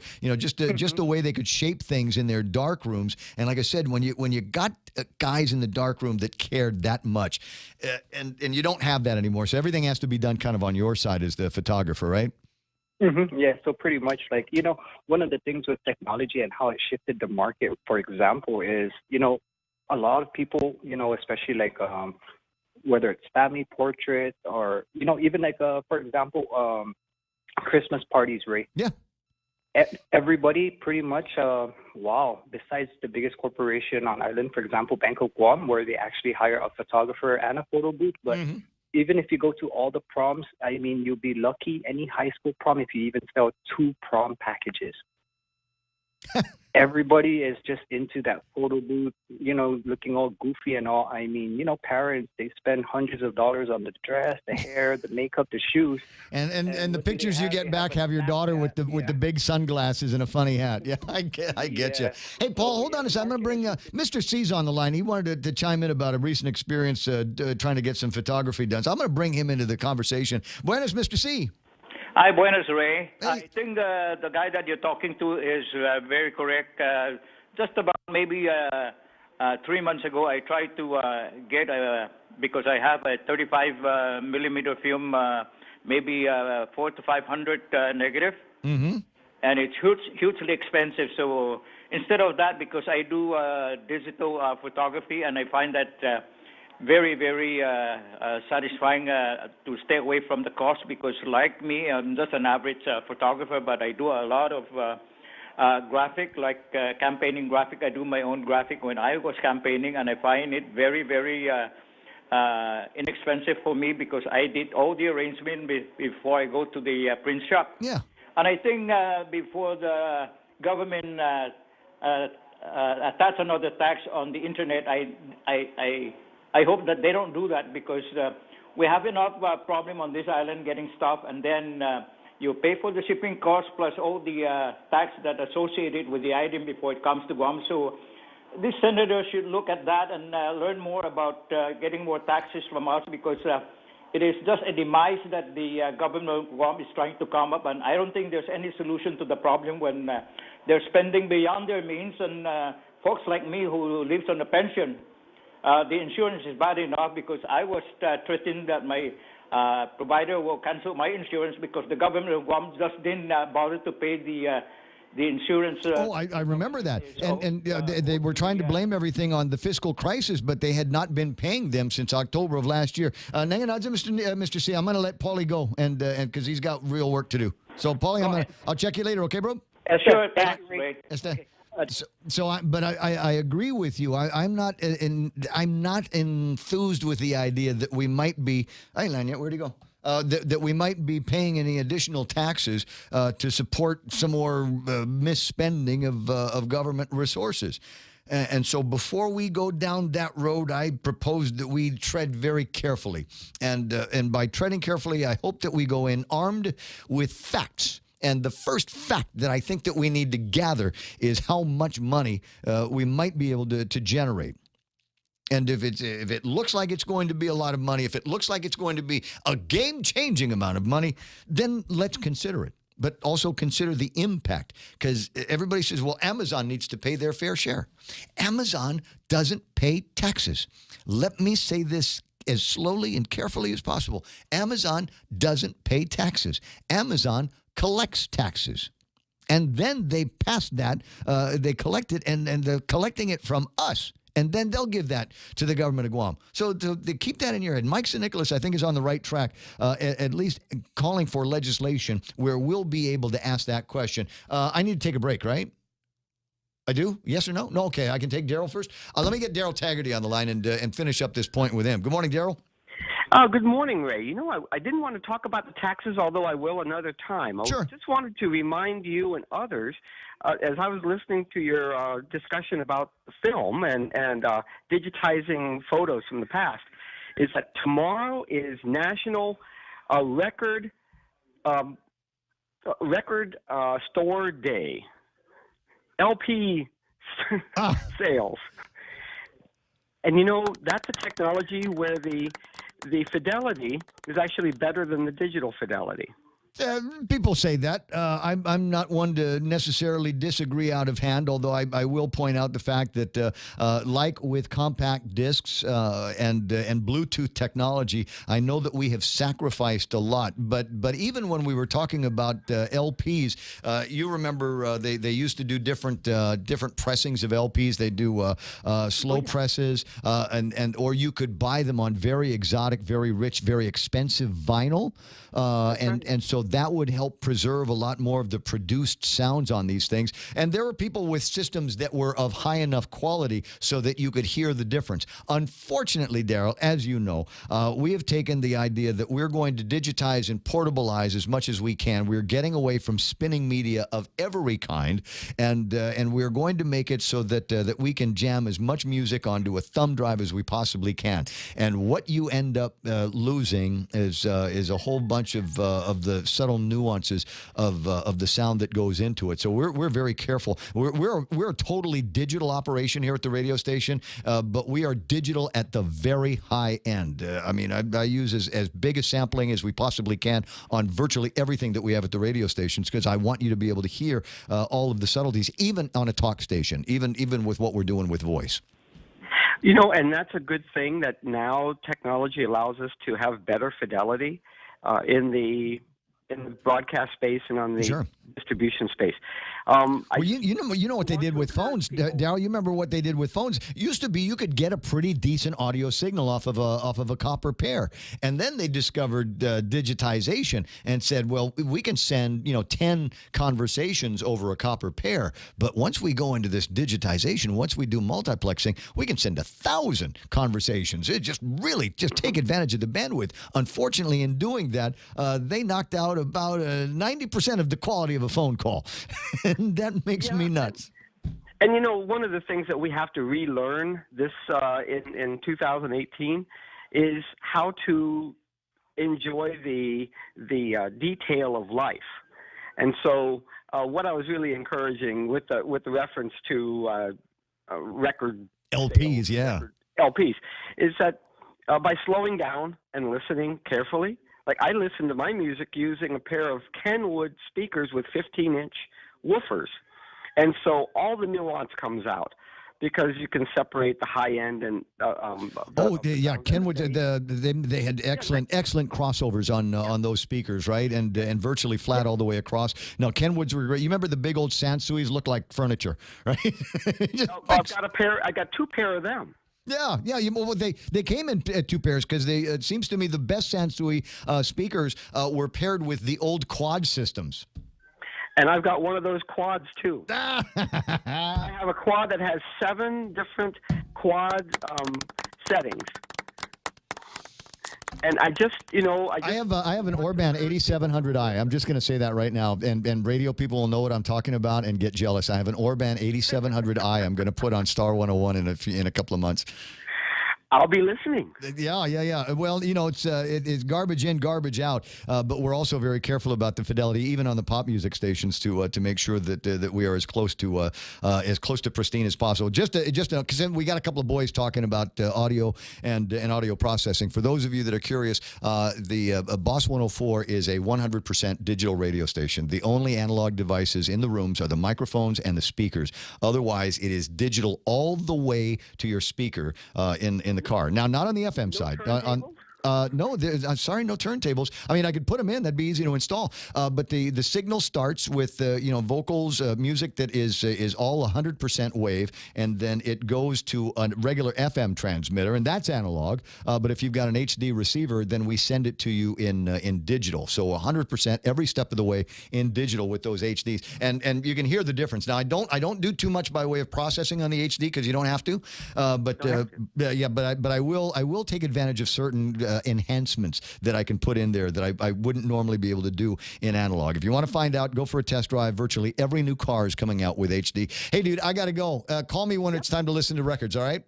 just the way they could shape things in their dark rooms. And like I said, when you got guys in the dark room that cared that much, and you don't have that anymore, so everything has to be done kind of on your side as the photographer, right? Mm-hmm. Yeah, so pretty much one of the things with technology and how it shifted the market, for example, is, a lot of people, especially whether it's family portraits or, even for example, Christmas parties, right? Yeah. Everybody pretty much, besides the biggest corporation on island, for example, Bank of Guam, where they actually hire a photographer and a photo booth. But even if you go to all the proms, I mean, you'll be lucky any high school prom if you even sell 2 prom packages. Everybody is just into that photo booth, looking all goofy and all. I mean, parents, they spend hundreds of dollars on the dress, the hair, the makeup, the shoes. And the pictures you get back have your daughter with the big sunglasses and a funny hat. Yeah, I get you. Hey, Paul, hold on a second. I'm going to bring Mr. C's on the line. He wanted to chime in about a recent experience trying to get some photography done. So I'm going to bring him into the conversation. Buenos, Mr. C. Hi, buenos, Ray. Hey. I think the guy that you're talking to is very correct. Just about maybe 3 months ago, I tried to get because I have a 35 millimeter film, maybe 400 to 500 negative, and it's hugely expensive. So instead of that, because I do digital photography, and I find that very, very satisfying to stay away from the cost, because like me, I'm just an average photographer, but I do a lot of graphic, like campaigning graphic. I do my own graphic when I was campaigning, and I find it very, very inexpensive for me, because I did all the arrangement before I go to the print shop. Yeah. And I think before the government attach another tax on the internet, I hope that they don't do that, because we have enough problem on this island getting stuff, and then you pay for the shipping cost plus all the tax that associated with the item before it comes to Guam. So this senator should look at that and learn more about getting more taxes from us, because it is just a demise that the government of Guam is trying to come up, and I don't think there's any solution to the problem when they're spending beyond their means, and folks like me who lives on a pension, the insurance is bad enough, because I was threatened that my provider will cancel my insurance because the government of Guam just didn't bother to pay the insurance. I remember that. They were trying to blame everything on the fiscal crisis, but they had not been paying them since October of last year. Mr. C, I'm going to let Paulie go, and because he's got real work to do. So, Paulie, I'll check you later, okay, bro? Sure, thanks, Ray. I agree with you. I'm not enthused with the idea that we might be. Hey, Lanya, where'd he go? That we might be paying any additional taxes to support some more misspending of government resources. And so before we go down that road, I propose that we tread very carefully. And by treading carefully, I hope that we go in armed with facts. And the first fact that I think that we need to gather is how much money we might be able to generate. And if it looks like it's going to be a lot of money, if it looks like it's going to be a game-changing amount of money, then let's consider it. But also consider the impact, because everybody says, well, Amazon needs to pay their fair share. Amazon doesn't pay taxes. Let me say this as slowly and carefully as possible. Amazon doesn't pay taxes. Amazon collects taxes. And then they pass that, they collect it, and they're collecting it from us. And then they'll give that to the government of Guam. So to keep that in your head. Mike St. Nicholas, I think, is on the right track, at least calling for legislation where we'll be able to ask that question. I need to take a break, right? I do? Yes or no? No? Okay, I can take Daryl first. Let me get Daryl Taggarty on the line and finish up this point with him. Good morning, Daryl. Good morning, Ray. You know, I didn't want to talk about the taxes, although I will another time. I just wanted to remind you and others, as I was listening to your discussion about film and digitizing photos from the past, is that tomorrow is National Record Store Day. LP sales. And, you know, that's a technology where the fidelity is actually better than the digital fidelity. People say that. I'm not one to necessarily disagree out of hand, although I will point out the fact that, like with compact discs and Bluetooth technology, I know that we have sacrificed a lot. But even when we were talking about LPs, you remember they used to do different pressings of LPs. They do slow presses, or you could buy them on very exotic, very rich, very expensive vinyl, and so So that would help preserve a lot more of the produced sounds on these things. And there were people with systems that were of high enough quality so that you could hear the difference. Unfortunately, Daryl, as you know, we have taken the idea that we're going to digitize and portabilize as much as we can. We're getting away from spinning media of every kind, and we're going to make it so that that we can jam as much music onto a thumb drive as we possibly can. And what you end up losing is a whole bunch of the subtle nuances of the sound that goes into it. So we're very careful. We're a totally digital operation here at the radio station, but we are digital at the very high end. I mean, I use as big a sampling as we possibly can on virtually everything that we have at the radio stations, because I want you to be able to hear all of the subtleties, even on a talk station, even with what we're doing with voice. You know, and that's a good thing that now technology allows us to have better fidelity in the broadcast space and on the distribution space. Well, you know what they did with phones, Daryl. You remember what they did with phones? Used to be you could get a pretty decent audio signal off of a copper pair, and then they discovered digitization and said, well, we can send 10 conversations over a copper pair, but once we go into this digitization, once we do multiplexing, we can send 1,000 conversations. It just take advantage of the bandwidth. Unfortunately, in doing that, they knocked out about 90% of the quality of a phone call. And that makes me nuts. And one of the things that we have to relearn this in 2018 is how to enjoy the detail of life. And so, what I was really encouraging with the reference to record LPs, LPs, is that by slowing down and listening carefully. Like, I listen to my music using a pair of Kenwood speakers with 15-inch woofers. And so all the nuance comes out because you can separate the high end and Kenwood, they had excellent crossovers on those speakers, right? And virtually flat all the way across. No, Kenwoods were great. You remember the big old Sansuis looked like furniture, right? I got two pair of them. Yeah. Well, they came in two pairs because it seems to me the best Sansui speakers were paired with the old quad systems. And I've got one of those quads too. I have a quad that has 7 different quad settings. And I have an Orban 8700i. I'm just going to say that right now, and radio people will know what I'm talking about and get jealous. I have an Orban 8700i. I'm going to put on Star 101 in a couple of months. I'll be listening. Yeah. Well, it's garbage in, garbage out. But we're also very careful about the fidelity, even on the pop music stations, to make sure that we are as close to pristine as possible. Just because we got a couple of boys talking about audio and audio processing. For those of you that are curious, the Boss 104 is a 100% digital radio station. The only analog devices in the rooms are the microphones and the speakers. Otherwise, it is digital all the way to your speaker in the car. Now, not on the FM side. No turntables. I mean, I could put them in. That'd be easy to install. But the signal starts with vocals, music that is all 100% wave, and then it goes to a regular FM transmitter, and that's analog. But if you've got an HD receiver, then we send it to you in digital. So 100% every step of the way in digital with those HDs, and you can hear the difference. Now, I don't do too much by way of processing on the HD because you don't have to. But I will take advantage of certain enhancements that I can put in there that I wouldn't normally be able to do in analog. If you want to find out, go for a test drive. Virtually every new car is coming out with HD. Hey, dude, I got to go. Call me when it's time to listen to records, all right?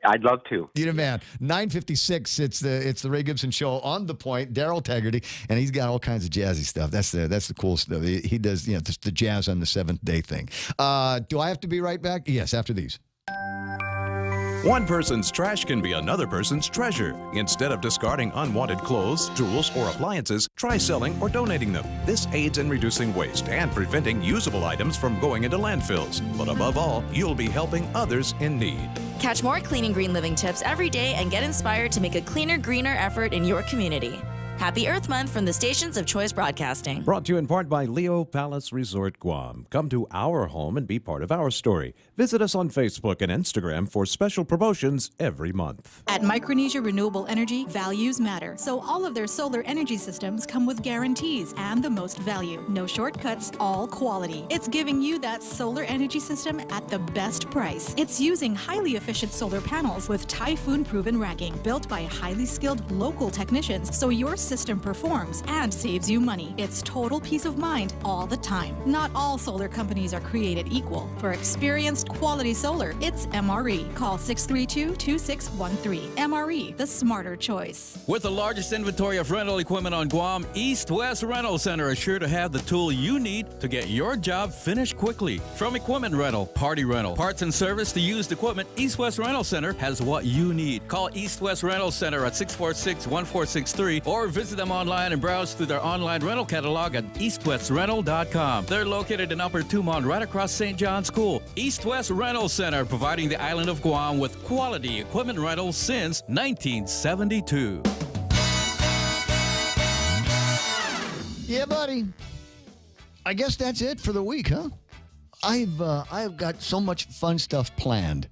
I'd love to. You're the man. 9:56. It's the Ray Gibson Show on The Point. Daryl Taggarty, and he's got all kinds of jazzy stuff. That's the cool stuff. He does the jazz on the Seventh Day thing. Do I have to be right back? Yes, after these. One person's trash can be another person's treasure. Instead of discarding unwanted clothes, tools, or appliances, try selling or donating them. This aids in reducing waste and preventing usable items from going into landfills. But above all, you'll be helping others in need. Catch more Clean and Green Living tips every day and get inspired to make a cleaner, greener effort in your community. Happy Earth Month from the stations of Choice Broadcasting. Brought to you in part by Leo Palace Resort Guam. Come to our home and be part of our story. Visit us on Facebook and Instagram for special promotions every month. At Micronesia Renewable Energy, values matter. So all of their solar energy systems come with guarantees and the most value. No shortcuts, all quality. It's giving you that solar energy system at the best price. It's using highly efficient solar panels with typhoon-proven racking, built by highly skilled local technicians, so your system performs and saves you money. It's total peace of mind all the time. Not all solar companies are created equal. For experienced quality solar, it's MRE. Call 632-2613. MRE, the smarter choice. With the largest inventory of rental equipment on Guam, East West Rental Center is sure to have the tool you need to get your job finished quickly. From equipment rental, party rental, parts and service to used equipment, East West Rental Center has what you need. Call East West Rental Center at 646-1463 or visit them online and browse through their online rental catalog at eastwestrental.com. They're located in Upper Tumon, right across St. John's School. East West Rental Center, providing the island of Guam with quality equipment rentals since 1972. Yeah, buddy. I guess that's it for the week, huh? I've got so much fun stuff planned.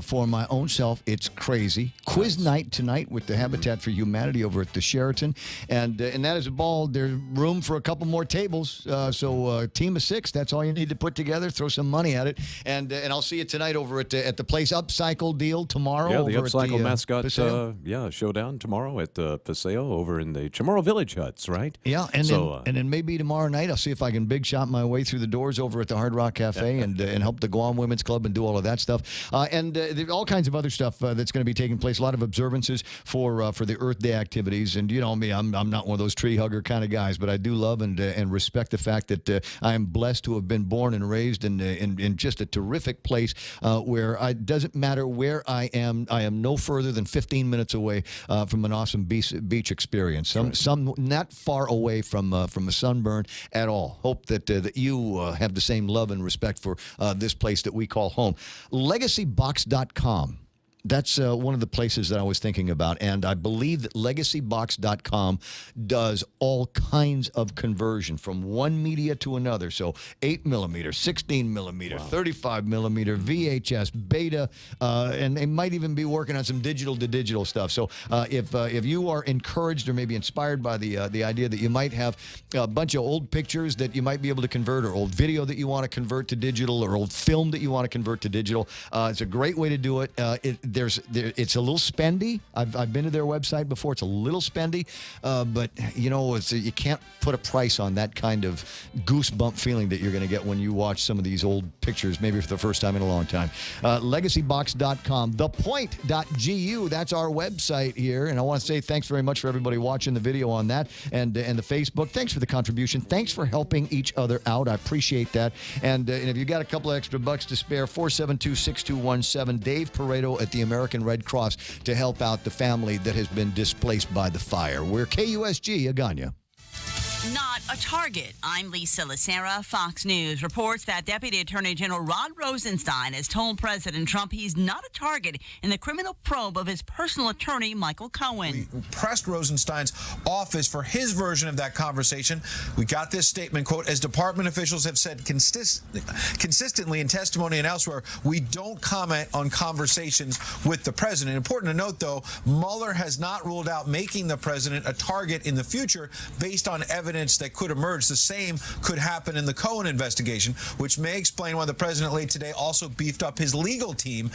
For my own self, it's crazy. Quiz night tonight with the Habitat for Humanity over at the Sheraton, and that is a ball. There's room for a couple more tables, so team of 6. That's all you need to put together. Throw some money at it, and I'll see you tonight over at the place. Upcycle deal tomorrow. Yeah, the over Upcycle at the, mascot. Showdown tomorrow at the Paseo over in the Chamorro Village Huts, right? Yeah, and then maybe tomorrow night I'll see if I can big shot my way through the doors over at the Hard Rock Cafe and help the Guam Women's Club and do all of that stuff. And all kinds of other stuff that's going to be taking place. A lot of observances for the Earth Day activities. And you know me, I'm not one of those tree hugger kind of guys, but I do love and respect the fact that I am blessed to have been born and raised in just a terrific place where it doesn't matter where I am no further than 15 minutes away from an awesome beach experience. Some not far away from a sunburn at all. Hope that you have the same love and respect for this place that we call home. LegacyBox.com. That's one of the places that I was thinking about, and I believe that LegacyBox.com does all kinds of conversion from one media to another. So 8mm, 16mm, 35mm, VHS, Beta, and they might even be working on some digital to digital stuff. So if you are encouraged or maybe inspired by the idea that you might have a bunch of old pictures that you might be able to convert, or old video that you want to convert to digital, or old film that you want to convert to digital, it's a great way to do it. It's a little spendy. I've been to their website before. It's a little spendy, but you know, you can't put a price on that kind of goosebump feeling that you're going to get when you watch some of these old pictures, maybe for the first time in a long time. LegacyBox.com, thepoint.gu. That's our website here, and I want to say thanks very much for everybody watching the video on that and the Facebook. Thanks for the contribution. Thanks for helping each other out. I appreciate that. And if you got a couple of extra bucks to spare, 472-6217, Dave Pareto at the American Red Cross to help out the family that has been displaced by the fire. We're KUSG, Agana. Not a target. I'm Lisa Lacera. Fox News reports that Deputy Attorney General Rod Rosenstein has told President Trump he's not a target in the criminal probe of his personal attorney, Michael Cohen. We pressed Rosenstein's office for his version of that conversation. We got this statement, quote, as department officials have said consistently in testimony and elsewhere, we don't comment on conversations with the president. Important to note, though, Mueller has not ruled out making the president a target in the future based on evidence that could emerge. The same could happen in the Cohen investigation, which may explain why the president late today also beefed up his legal team